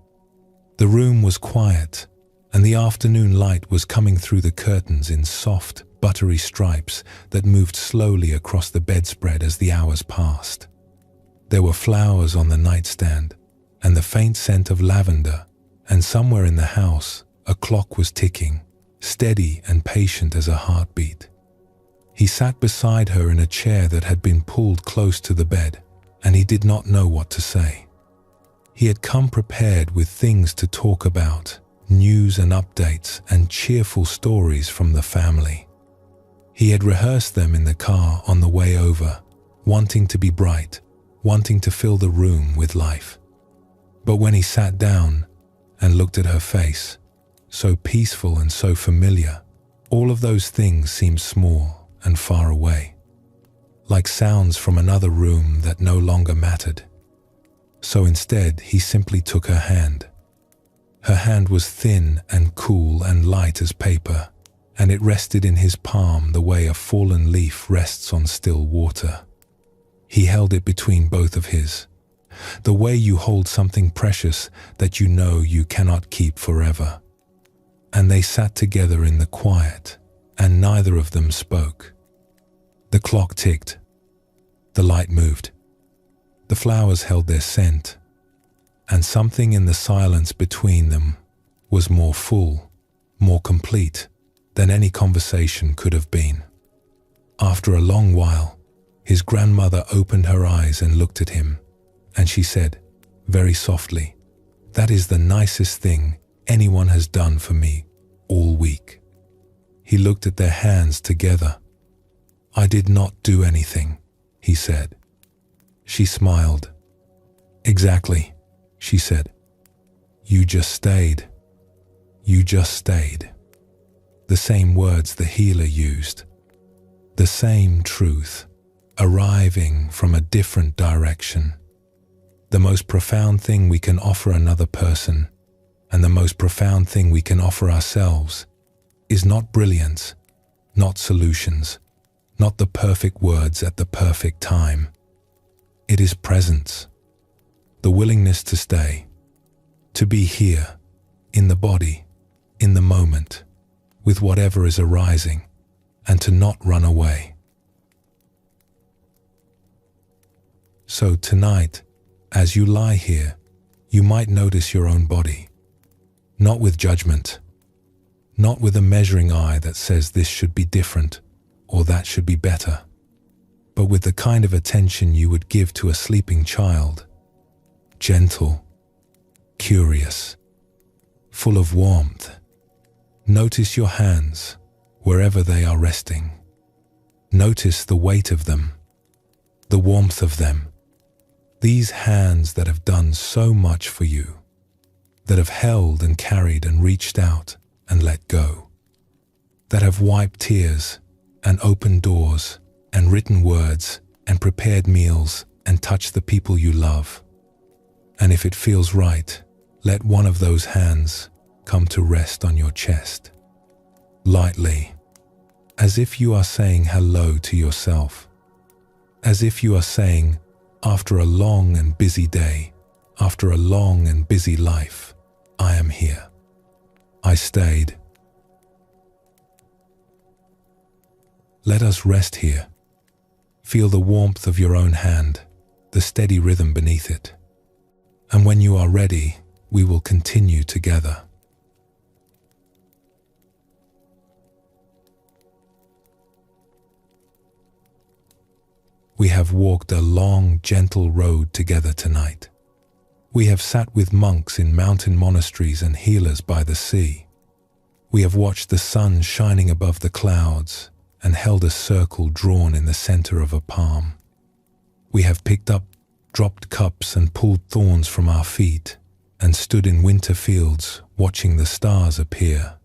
The room was quiet, and the afternoon light was coming through the curtains in soft, buttery stripes that moved slowly across the bedspread as the hours passed. There were flowers on the nightstand, and the faint scent of lavender, and somewhere in the house, a clock was ticking, steady and patient as a heartbeat. He sat beside her in a chair that had been pulled close to the bed, and he did not know what to say. He had come prepared with things to talk about, news and updates and cheerful stories from the family. He had rehearsed them in the car on the way over, wanting to be bright, wanting to fill the room with life. But when he sat down and looked at her face, so peaceful and so familiar, all of those things seemed small and far away, like sounds from another room that no longer mattered. So instead, he simply took her hand. Her hand was thin and cool and light as paper, and it rested in his palm the way a fallen leaf rests on still water. He held it between both of his, the way you hold something precious that you know you cannot keep forever. And they sat together in the quiet, and neither of them spoke. The clock ticked. The light moved. The flowers held their scent, and something in the silence between them was more full, more complete than any conversation could have been. After a long while, his grandmother opened her eyes and looked at him, and she said, very softly, "That is the nicest thing anyone has done for me all week." He looked at their hands together. "I did not do anything," he said. She smiled. "Exactly," she said. "You just stayed. You just stayed." The same words the healer used. The same truth, arriving from a different direction. The most profound thing we can offer another person, and the most profound thing we can offer ourselves, is not brilliance, not solutions, not the perfect words at the perfect time. It is presence, the willingness to stay, to be here, in the body, in the moment, with whatever is arising, and to not run away. So tonight, as you lie here, you might notice your own body, not with judgment, not with a measuring eye that says this should be different or that should be better. but with the kind of attention you would give to a sleeping child. Gentle, curious, full of warmth. Notice your hands wherever they are resting. Notice the weight of them, the warmth of them. These hands that have done so much for you, that have held and carried and reached out and let go, that have wiped tears and opened doors and written words and prepared meals and touched the people you love. And if it feels right, let one of those hands come to rest on your chest, lightly, as if you are saying hello to yourself, as if you are saying, after a long and busy day, after a long and busy life, I am here. I stayed. Let us rest here. Feel the warmth of your own hand, the steady rhythm beneath it. And when you are ready, we will continue together. We have walked a long, gentle road together tonight. We have sat with monks in mountain monasteries and healers by the sea. We have watched the sun shining above the clouds and held a circle drawn in the center of a palm. We have picked up dropped cups and pulled thorns from our feet and stood in winter fields watching the stars appear.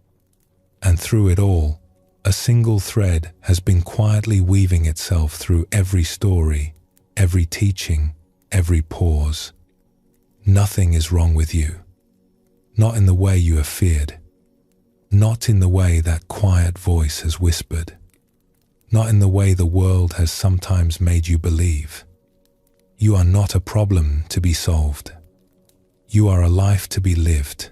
And through it all, a single thread has been quietly weaving itself through every story, every teaching, every pause. Nothing is wrong with you. Not in the way you have feared. Not in the way that quiet voice has whispered. Not in the way the world has sometimes made you believe. You are not a problem to be solved. You are a life to be lived.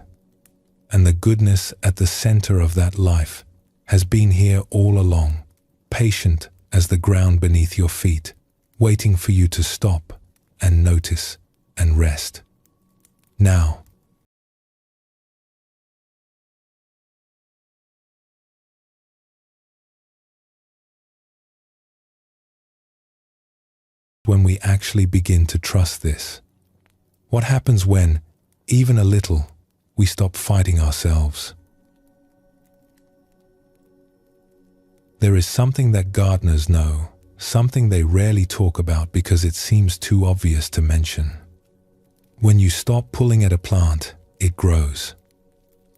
And the goodness at the center of that life has been here all along, patient as the ground beneath your feet, waiting for you to stop and notice and rest. Now, when we actually begin to trust this, what happens when, even a little, we stop fighting ourselves? There is something that gardeners know, something they rarely talk about because it seems too obvious to mention. When you stop pulling at a plant, it grows.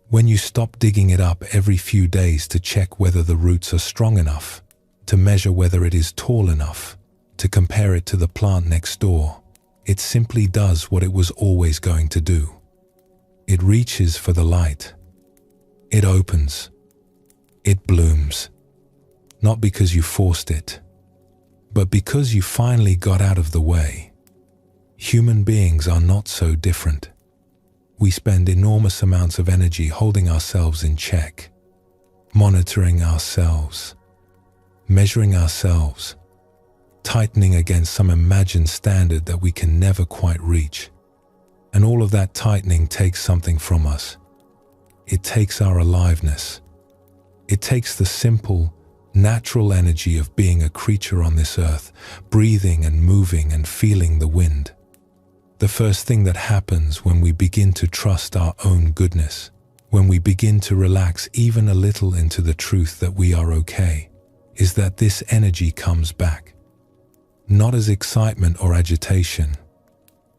When you stop digging it up every few days to check whether the roots are strong enough, to measure whether it is tall enough, to compare it to the plant next door, it simply does what it was always going to do. It reaches for the light. It opens. It blooms. Not because you forced it, but because you finally got out of the way. Human beings are not so different. We spend enormous amounts of energy holding ourselves in check, monitoring ourselves, measuring ourselves, tightening against some imagined standard that we can never quite reach. And all of that tightening takes something from us. It takes our aliveness. It takes the simple, natural energy of being a creature on this earth, breathing and moving and feeling the wind. The first thing that happens when we begin to trust our own goodness, when we begin to relax even a little into the truth that we are okay, is that this energy comes back. Not as excitement or agitation,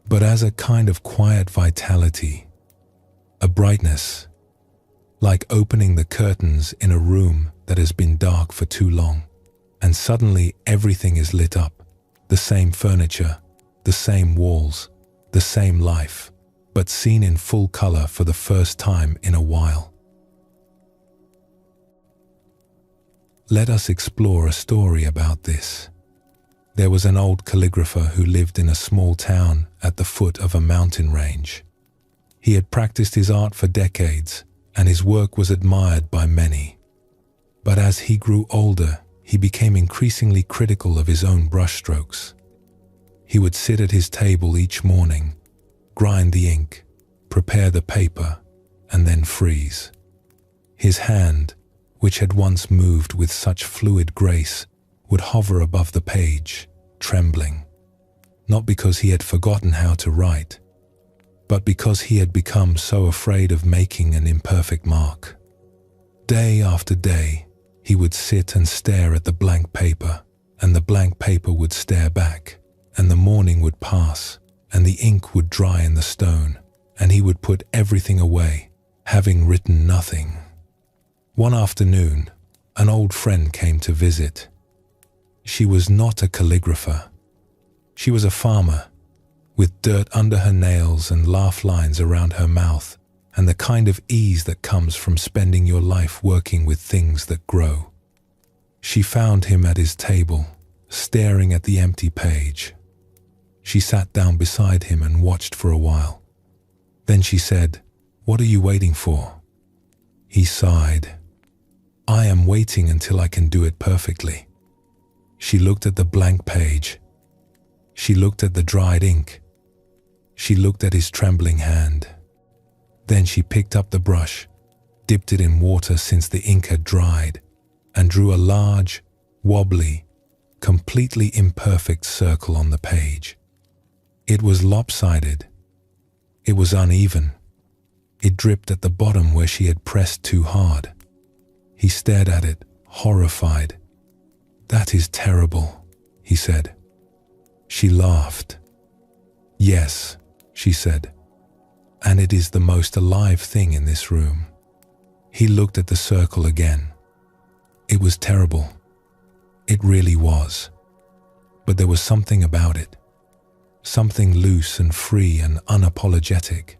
but as a kind of quiet vitality, a brightness, like opening the curtains in a room that has been dark for too long, and suddenly everything is lit up, the same furniture, the same walls, the same life, but seen in full color for the first time in a while. Let us explore a story about this. There was an old calligrapher who lived in a small town at the foot of a mountain range. He had practiced his art for decades, and his work was admired by many. But as he grew older, he became increasingly critical of his own brushstrokes. He would sit at his table each morning, grind the ink, prepare the paper, and then freeze. His hand, which had once moved with such fluid grace, would hover above the page, trembling, not because he had forgotten how to write, but because he had become so afraid of making an imperfect mark. Day after day, he would sit and stare at the blank paper, and the blank paper would stare back, and the morning would pass, and the ink would dry in the stone, and he would put everything away, having written nothing. One afternoon, an old friend came to visit. She was not a calligrapher. She was a farmer, with dirt under her nails and laugh lines around her mouth, and the kind of ease that comes from spending your life working with things that grow. She found him at his table, staring at the empty page. She sat down beside him and watched for a while. Then she said, "What are you waiting for?" He sighed. "I am waiting until I can do it perfectly." She looked at the blank page. She looked at the dried ink. She looked at his trembling hand. Then she picked up the brush, dipped it in water since the ink had dried, and drew a large, wobbly, completely imperfect circle on the page. It was lopsided. It was uneven. It dripped at the bottom where she had pressed too hard. He stared at it, horrified. "That is terrible," he said. She laughed. "Yes," she said, "and it is the most alive thing in this room." He looked at the circle again. It was terrible. It really was. But there was something about it. Something loose and free and unapologetic.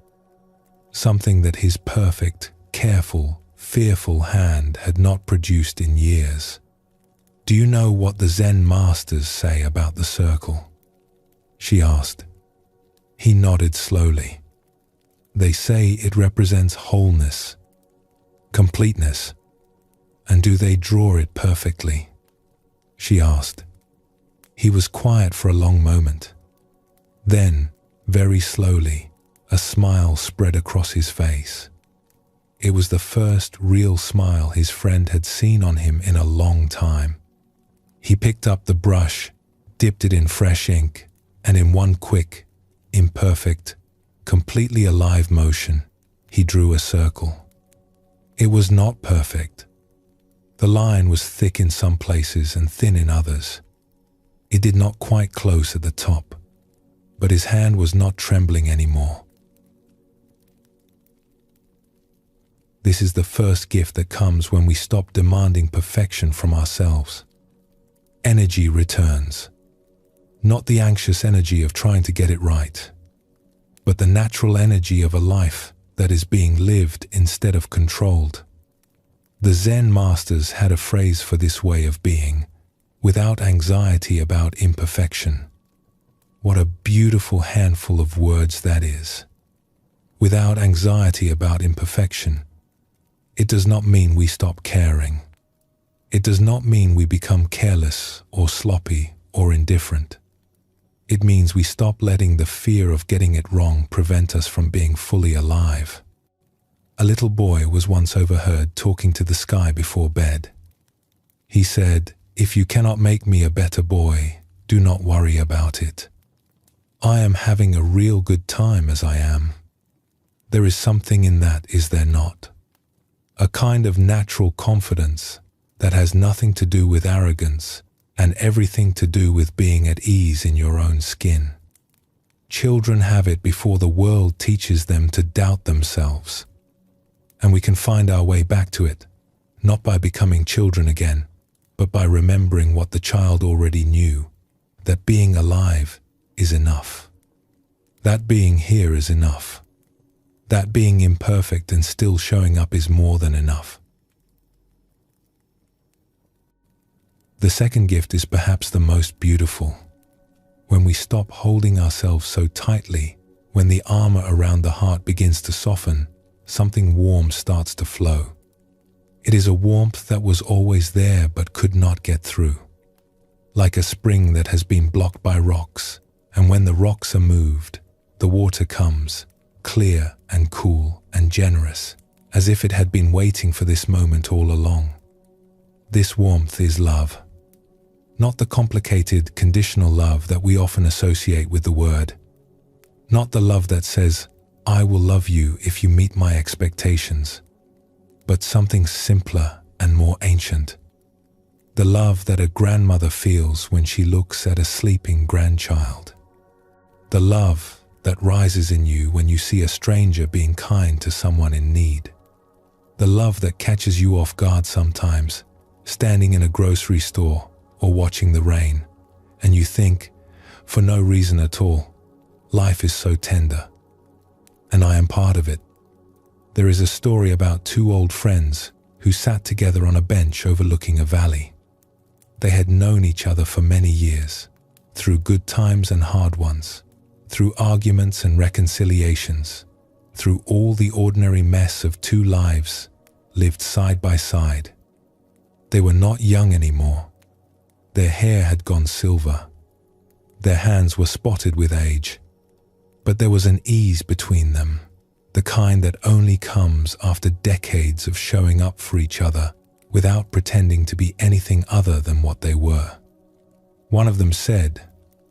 Something that his perfect, careful, fearful hand had not produced in years. "Do you know what the Zen masters say about the circle?" she asked. He nodded slowly. "They say it represents wholeness, completeness. And do they draw it perfectly?" she asked. He was quiet for a long moment. Then, very slowly, a smile spread across his face. It was the first real smile his friend had seen on him in a long time. He picked up the brush, dipped it in fresh ink, and in one quick, imperfect, completely alive motion, he drew a circle. It was not perfect. The line was thick in some places and thin in others. It did not quite close at the top, but his hand was not trembling anymore. This is the first gift that comes when we stop demanding perfection from ourselves. Energy returns. Not the anxious energy of trying to get it right, but the natural energy of a life that is being lived instead of controlled. The Zen masters had a phrase for this way of being, without anxiety about imperfection. What a beautiful handful of words that is. Without anxiety about imperfection. It does not mean we stop caring. It does not mean we become careless or sloppy or indifferent. It means we stop letting the fear of getting it wrong prevent us from being fully alive. A little boy was once overheard talking to the sky before bed. He said, "If you cannot make me a better boy, do not worry about it. I am having a real good time as I am." There is something in that, is there not? A kind of natural confidence that has nothing to do with arrogance and everything to do with being at ease in your own skin. Children have it before the world teaches them to doubt themselves. And we can find our way back to it, not by becoming children again, but by remembering what the child already knew, that being alive is enough. That being here is enough. That being imperfect and still showing up is more than enough. The second gift is perhaps the most beautiful. When we stop holding ourselves so tightly, when the armor around the heart begins to soften, something warm starts to flow. It is a warmth that was always there but could not get through. Like a spring that has been blocked by rocks, and when the rocks are moved, the water comes, clear and cool and generous, as if it had been waiting for this moment all along. This warmth is love. Not the complicated, conditional love that we often associate with the word. Not the love that says, "I will love you if you meet my expectations," but something simpler and more ancient. The love that a grandmother feels when she looks at a sleeping grandchild. The love that rises in you when you see a stranger being kind to someone in need. The love that catches you off guard sometimes, standing in a grocery store or watching the rain, and you think, for no reason at all, life is so tender. And I am part of it. There is a story about two old friends who sat together on a bench overlooking a valley. They had known each other for many years, through good times and hard ones, through arguments and reconciliations, through all the ordinary mess of two lives lived side by side. They were not young anymore. Their hair had gone silver. Their hands were spotted with age. But there was an ease between them, the kind that only comes after decades of showing up for each other without pretending to be anything other than what they were. One of them said,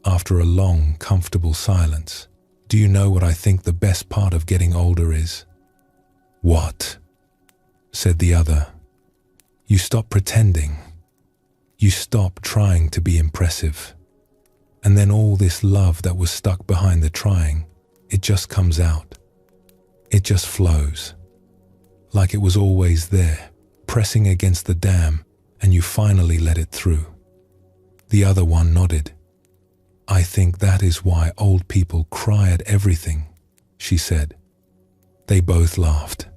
after a long, comfortable silence, "Do you know what I think the best part of getting older is?" "What?" said the other. "You stop pretending. You stop trying to be impressive. And then all this love that was stuck behind the trying, it just comes out. It just flows. Like it was always there, pressing against the dam, and you finally let it through." The other one nodded. "I think that is why old people cry at everything," she said. They both laughed.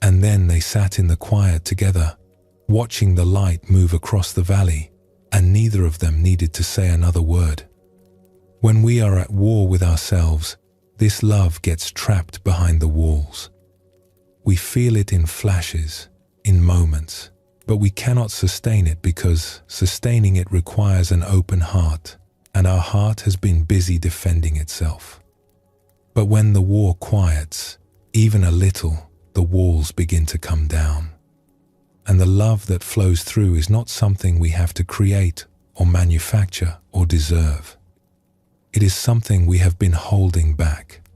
And then they sat in the quiet together, watching the light move across the valley, and neither of them needed to say another word. When we are at war with ourselves, this love gets trapped behind the walls. We feel it in flashes, in moments, but we cannot sustain it because sustaining it requires an open heart, and our heart has been busy defending itself. But when the war quiets, even a little, the walls begin to come down. And the love that flows through is not something we have to create or manufacture or deserve. It is something we have been holding back,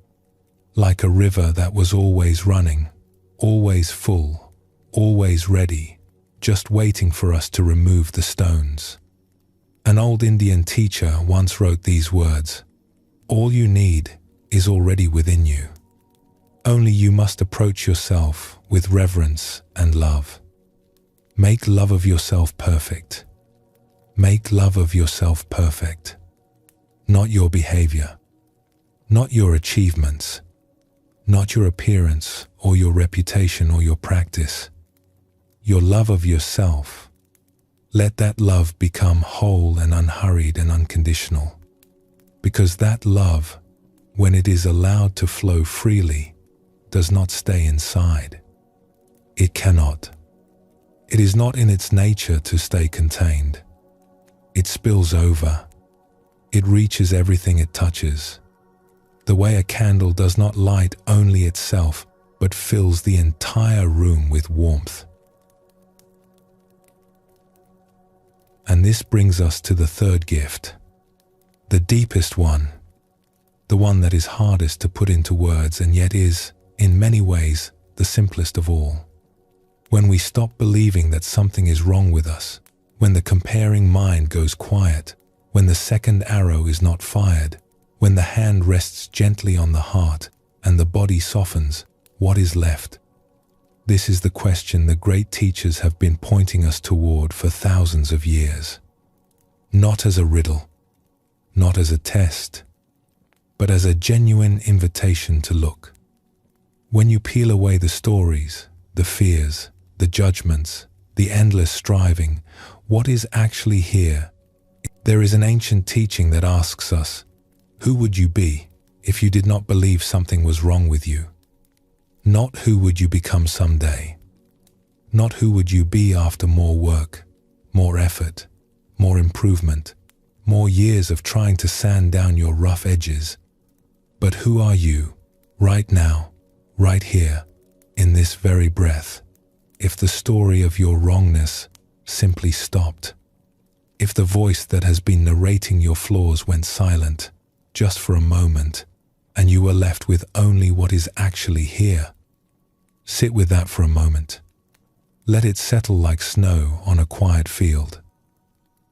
like a river that was always running, always full, always ready, just waiting for us to remove the stones. An old Indian teacher once wrote these words, "All you need is already within you. Only you must approach yourself with reverence and love. Make love of yourself perfect. Make love of yourself perfect. Not your behavior, not your achievements, not your appearance or your reputation or your practice. Your love of yourself. Let that love become whole and unhurried and unconditional. Because that love, when it is allowed to flow freely, does not stay inside. It cannot. It is not in its nature to stay contained. It spills over. It reaches everything it touches. The way a candle does not light only itself, but fills the entire room with warmth. And this brings us to the third gift, the deepest one, the one that is hardest to put into words and yet is, in many ways, the simplest of all. When we stop believing that something is wrong with us, when the comparing mind goes quiet, when the second arrow is not fired, when the hand rests gently on the heart and the body softens, what is left? This is the question the great teachers have been pointing us toward for thousands of years. Not as a riddle, not as a test, but as a genuine invitation to look. When you peel away the stories, the fears, the judgments, the endless striving, what is actually here? There is an ancient teaching that asks us, who would you be if you did not believe something was wrong with you? Not who would you become someday. Not who would you be after more work, more effort, more improvement, more years of trying to sand down your rough edges. But who are you, right now, right here, in this very breath, if the story of your wrongness simply stopped? If the voice that has been narrating your flaws went silent, just for a moment, and you were left with only what is actually here, sit with that for a moment. Let it settle like snow on a quiet field.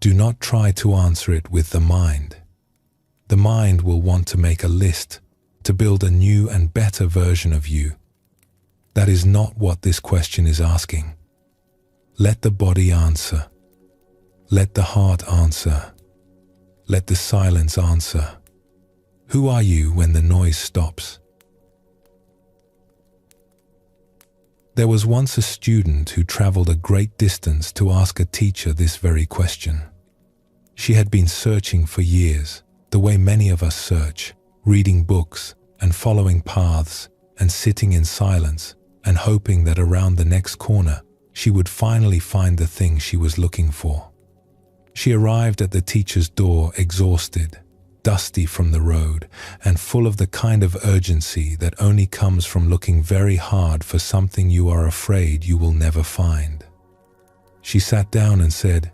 Do not try to answer it with the mind. The mind will want to make a list, to build a new and better version of you. That is not what this question is asking. Let the body answer. Let the heart answer. Let the silence answer. Who are you when the noise stops? There was once a student who traveled a great distance to ask a teacher this very question. She had been searching for years, the way many of us search, reading books and following paths and sitting in silence and hoping that around the next corner she would finally find the thing she was looking for. She arrived at the teacher's door exhausted, dusty from the road, and full of the kind of urgency that only comes from looking very hard for something you are afraid you will never find. She sat down and said,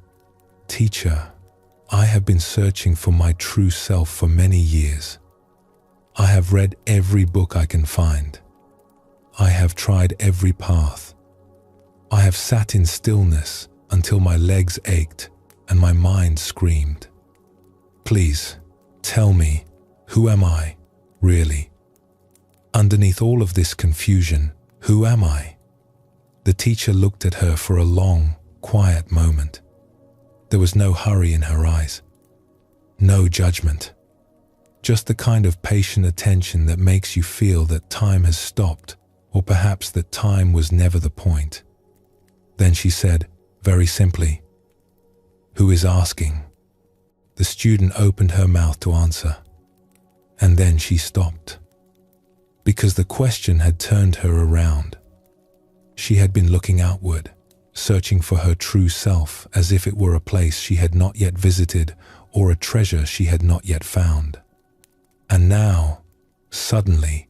"Teacher, I have been searching for my true self for many years. I have read every book I can find. I have tried every path. I have sat in stillness until my legs ached and my mind screamed. Please, tell me, who am I, really? Underneath all of this confusion, who am I?" The teacher looked at her for a long, quiet moment. There was no hurry in her eyes, no judgment, just the kind of patient attention that makes you feel that time has stopped, or perhaps that time was never the point. Then she said, very simply, "Who is asking?" The student opened her mouth to answer, and then she stopped, because the question had turned her around. She had been looking outward, searching for her true self as if it were a place she had not yet visited or a treasure she had not yet found. And now, suddenly,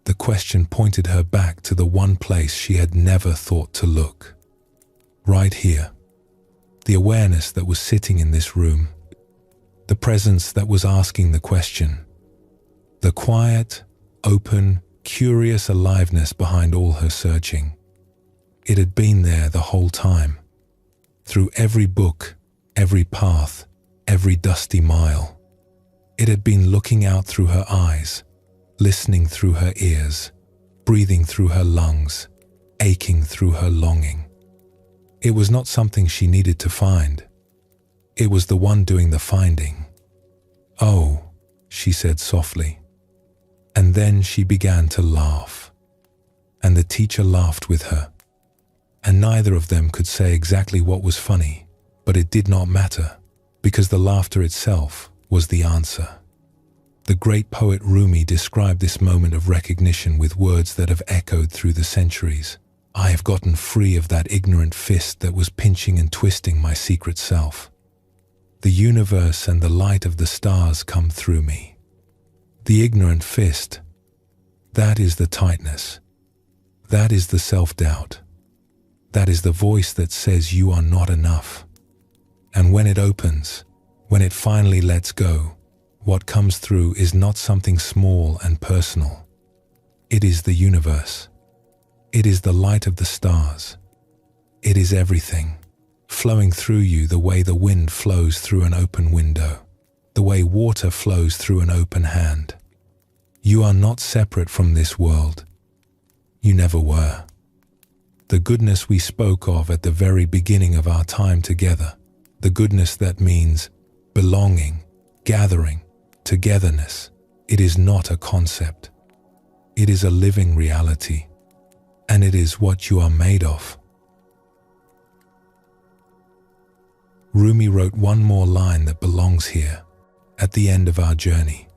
the question pointed her back to the one place she had never thought to look. Right here. The awareness that was sitting in this room. The presence that was asking the question. The quiet, open, curious aliveness behind all her searching. It had been there the whole time. Through every book, every path, every dusty mile. It had been looking out through her eyes, listening through her ears, breathing through her lungs, aching through her longing. It was not something she needed to find. It was the one doing the finding. "Oh," she said softly. And then she began to laugh. And the teacher laughed with her. And neither of them could say exactly what was funny, but it did not matter, because the laughter itself was the answer. The great poet Rumi described this moment of recognition with words that have echoed through the centuries. "I have gotten free of that ignorant fist that was pinching and twisting my secret self. The universe and the light of the stars come through me. The ignorant fist, that is the tightness. That is the self-doubt. That is the voice that says you are not enough. And when it opens, when it finally lets go, what comes through is not something small and personal. It is the universe. It is the light of the stars. It is everything, flowing through you the way the wind flows through an open window, the way water flows through an open hand. You are not separate from this world. You never were. The goodness we spoke of at the very beginning of our time together, the goodness that means belonging, gathering, togetherness, it is not a concept. It is a living reality, and it is what you are made of. Rumi wrote one more line that belongs here, at the end of our journey.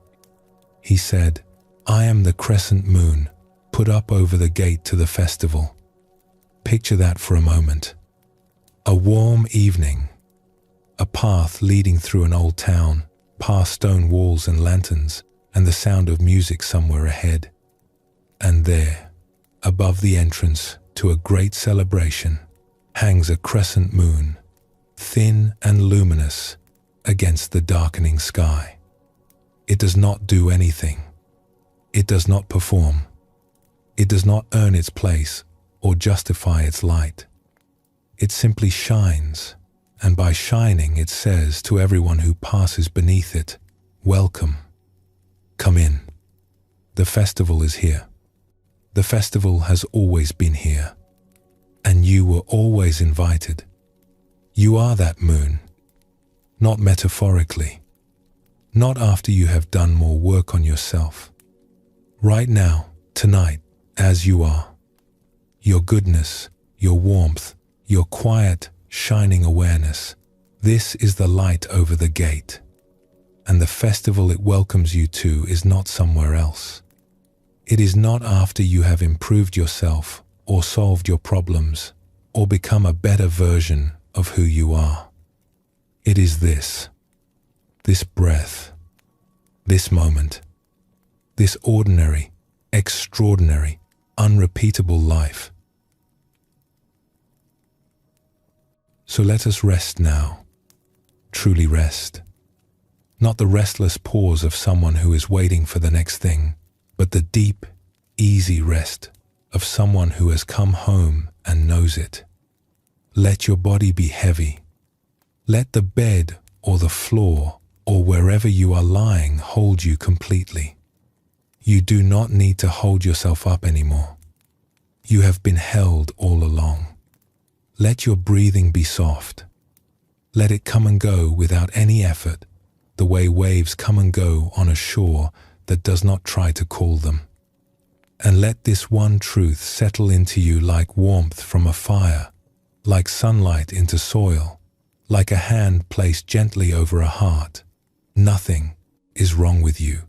He said, "I am the crescent moon, put up over the gate to the festival." Picture that for a moment. A warm evening, a path leading through an old town, past stone walls and lanterns, and the sound of music somewhere ahead. And there, above the entrance to a great celebration, hangs a crescent moon, thin and luminous against the darkening sky. It does not do anything. It does not perform. It does not earn its place or justify its light. It simply shines, and by shining it says to everyone who passes beneath it, "Welcome. Come in. The festival is here. The festival has always been here, and you were always invited. You are that moon, not metaphorically, not after you have done more work on yourself. Right now, tonight, as you are, your goodness, your warmth, your quiet, shining awareness, this is the light over the gate, and the festival it welcomes you to is not somewhere else. It is not after you have improved yourself or solved your problems or become a better version of who you are. It is this breath, this moment, this ordinary, extraordinary, unrepeatable life. So let us rest now, truly rest. Not the restless pause of someone who is waiting for the next thing, but the deep, easy rest of someone who has come home and knows it. Let your body be heavy. Let the bed or the floor or wherever you are lying hold you completely. You do not need to hold yourself up anymore. You have been held all along. Let your breathing be soft. Let it come and go without any effort, the way waves come and go on a shore that does not try to call them. And let this one truth settle into you like warmth from a fire, like sunlight into soil, like a hand placed gently over a heart. Nothing is wrong with you.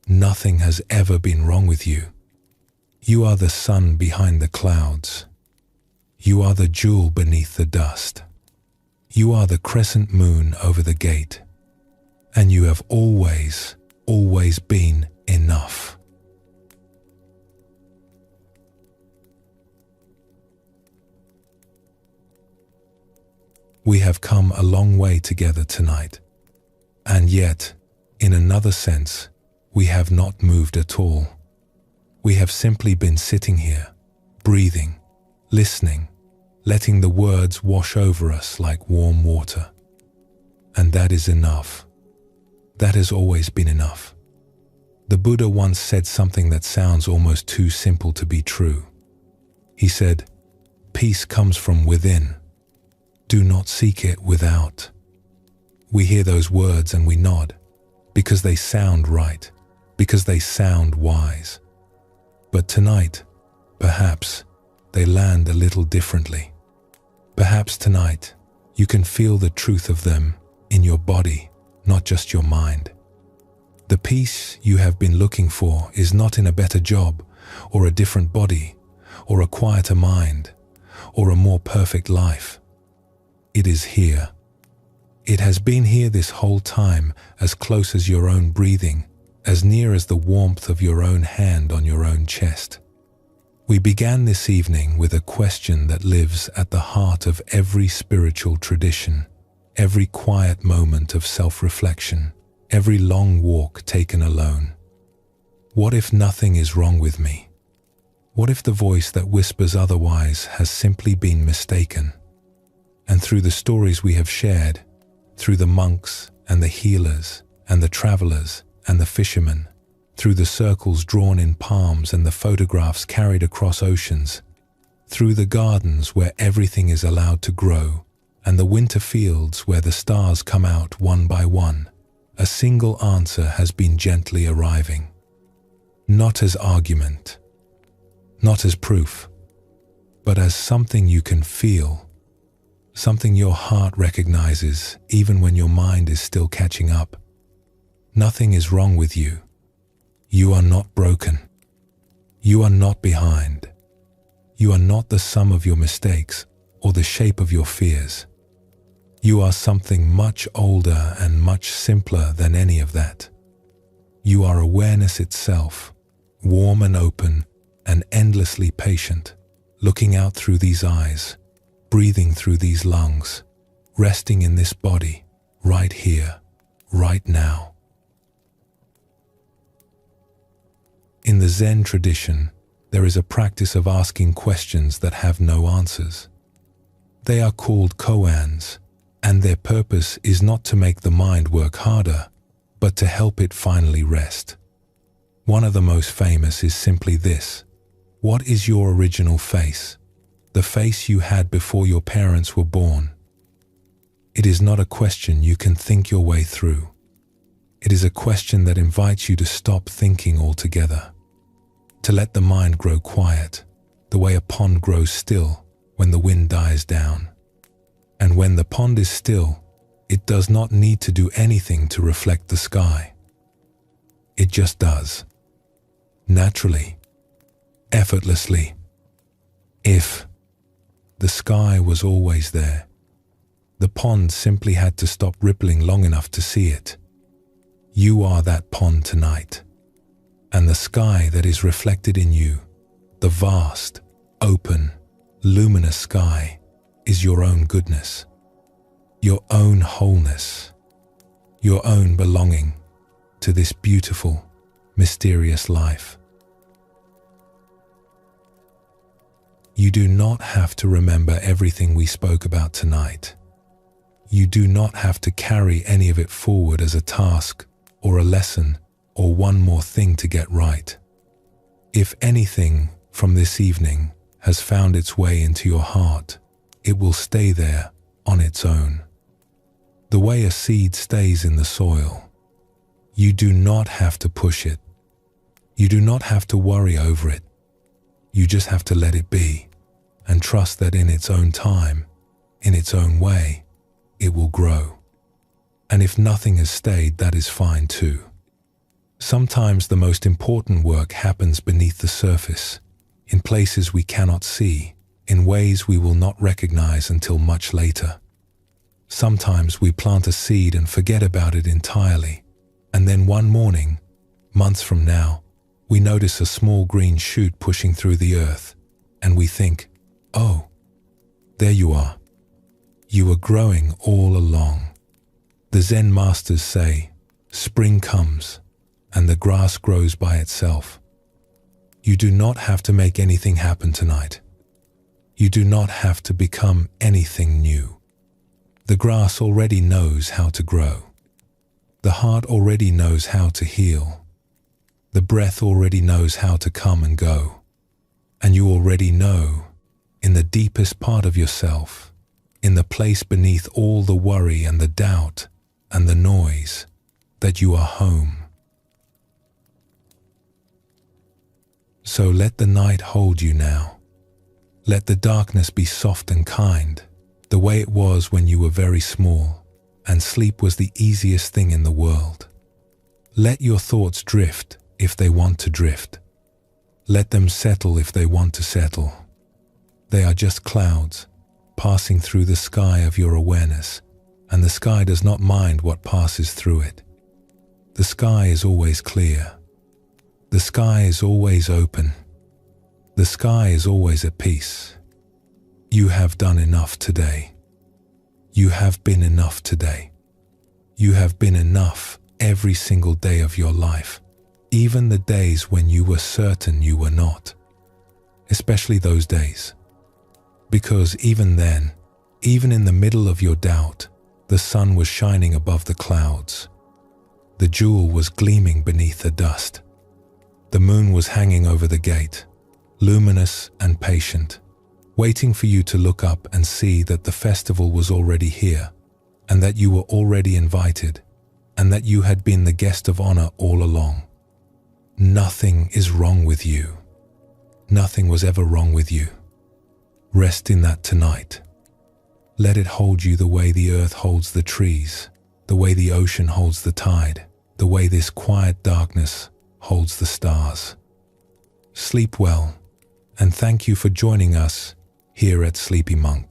Nothing has ever been wrong with you. You are the sun behind the clouds. You are the jewel beneath the dust. You are the crescent moon over the gate. And you have always been enough. We have come a long way together tonight, and yet, in another sense, we have not moved at all. We have simply been sitting here, breathing, listening, letting the words wash over us like warm water. And that is enough. That has always been enough. The Buddha once said something that sounds almost too simple to be true. He said, "Peace comes from within. Do not seek it without." We hear those words and we nod, because they sound right, because they sound wise. But tonight, perhaps, they land a little differently. Perhaps tonight, you can feel the truth of them in your body, not just your mind. The peace you have been looking for is not in a better job, or a different body, or a quieter mind, or a more perfect life. It is here. It has been here this whole time, as close as your own breathing, as near as the warmth of your own hand on your own chest. We began this evening with a question that lives at the heart of every spiritual tradition, every quiet moment of self-reflection, every long walk taken alone. What if nothing is wrong with me? What if the voice that whispers otherwise has simply been mistaken? And through the stories we have shared, through the monks and the healers and the travelers and the fishermen, through the circles drawn in palms and the photographs carried across oceans, through the gardens where everything is allowed to grow, and the winter fields where the stars come out one by one, a single answer has been gently arriving. Not as argument, not as proof, but as something you can feel, something your heart recognizes even when your mind is still catching up. Nothing is wrong with you. You are not broken. You are not behind. You are not the sum of your mistakes or the shape of your fears. You are something much older and much simpler than any of that. You are awareness itself, warm and open and endlessly patient, looking out through these eyes, breathing through these lungs, resting in this body, right here, right now. In the Zen tradition, there is a practice of asking questions that have no answers. They are called koans, and their purpose is not to make the mind work harder, but to help it finally rest. One of the most famous is simply this: what is your original face? The face you had before your parents were born. It is not a question you can think your way through. It is a question that invites you to stop thinking altogether, to let the mind grow quiet, the way a pond grows still when the wind dies down. And when the pond is still, it does not need to do anything to reflect the sky. It just does. Naturally. Effortlessly. If the sky was always there, the pond simply had to stop rippling long enough to see it. You are that pond tonight. And the sky that is reflected in you, the vast, open, luminous sky, is your own goodness, your own wholeness, your own belonging to this beautiful, mysterious life. You do not have to remember everything we spoke about tonight. You do not have to carry any of it forward as a task or a lesson or one more thing to get right. If anything from this evening has found its way into your heart, it will stay there on its own. The way a seed stays in the soil. You do not have to push it. You do not have to worry over it. You just have to let it be and trust that in its own time, in its own way, it will grow. And if nothing has stayed, that is fine too. Sometimes the most important work happens beneath the surface, in places we cannot see, in ways we will not recognize until much later. Sometimes we plant a seed and forget about it entirely, and then one morning, months from now, we notice a small green shoot pushing through the earth, and we think, oh, there you are. You were growing all along. The Zen masters say, spring comes, and the grass grows by itself. You do not have to make anything happen tonight. You do not have to become anything new. The grass already knows how to grow. The heart already knows how to heal. The breath already knows how to come and go. And you already know, in the deepest part of yourself, in the place beneath all the worry and the doubt and the noise, that you are home. So let the night hold you now. Let the darkness be soft and kind, the way it was when you were very small, and sleep was the easiest thing in the world. Let your thoughts drift if they want to drift. Let them settle if they want to settle. They are just clouds passing through the sky of your awareness, and the sky does not mind what passes through it. The sky is always clear. The sky is always open. The sky is always at peace. You have done enough today. You have been enough today. You have been enough every single day of your life, even the days when you were certain you were not, especially those days. Because even then, even in the middle of your doubt, the sun was shining above the clouds. The jewel was gleaming beneath the dust. The moon was hanging over the gate, luminous and patient, waiting for you to look up and see that the festival was already here, and that you were already invited, and that you had been the guest of honor all along. Nothing is wrong with you. Nothing was ever wrong with you. Rest in that tonight. Let it hold you the way the earth holds the trees, the way the ocean holds the tide, the way this quiet darkness holds the stars. Sleep well, and thank you for joining us here at Sleepy Monk.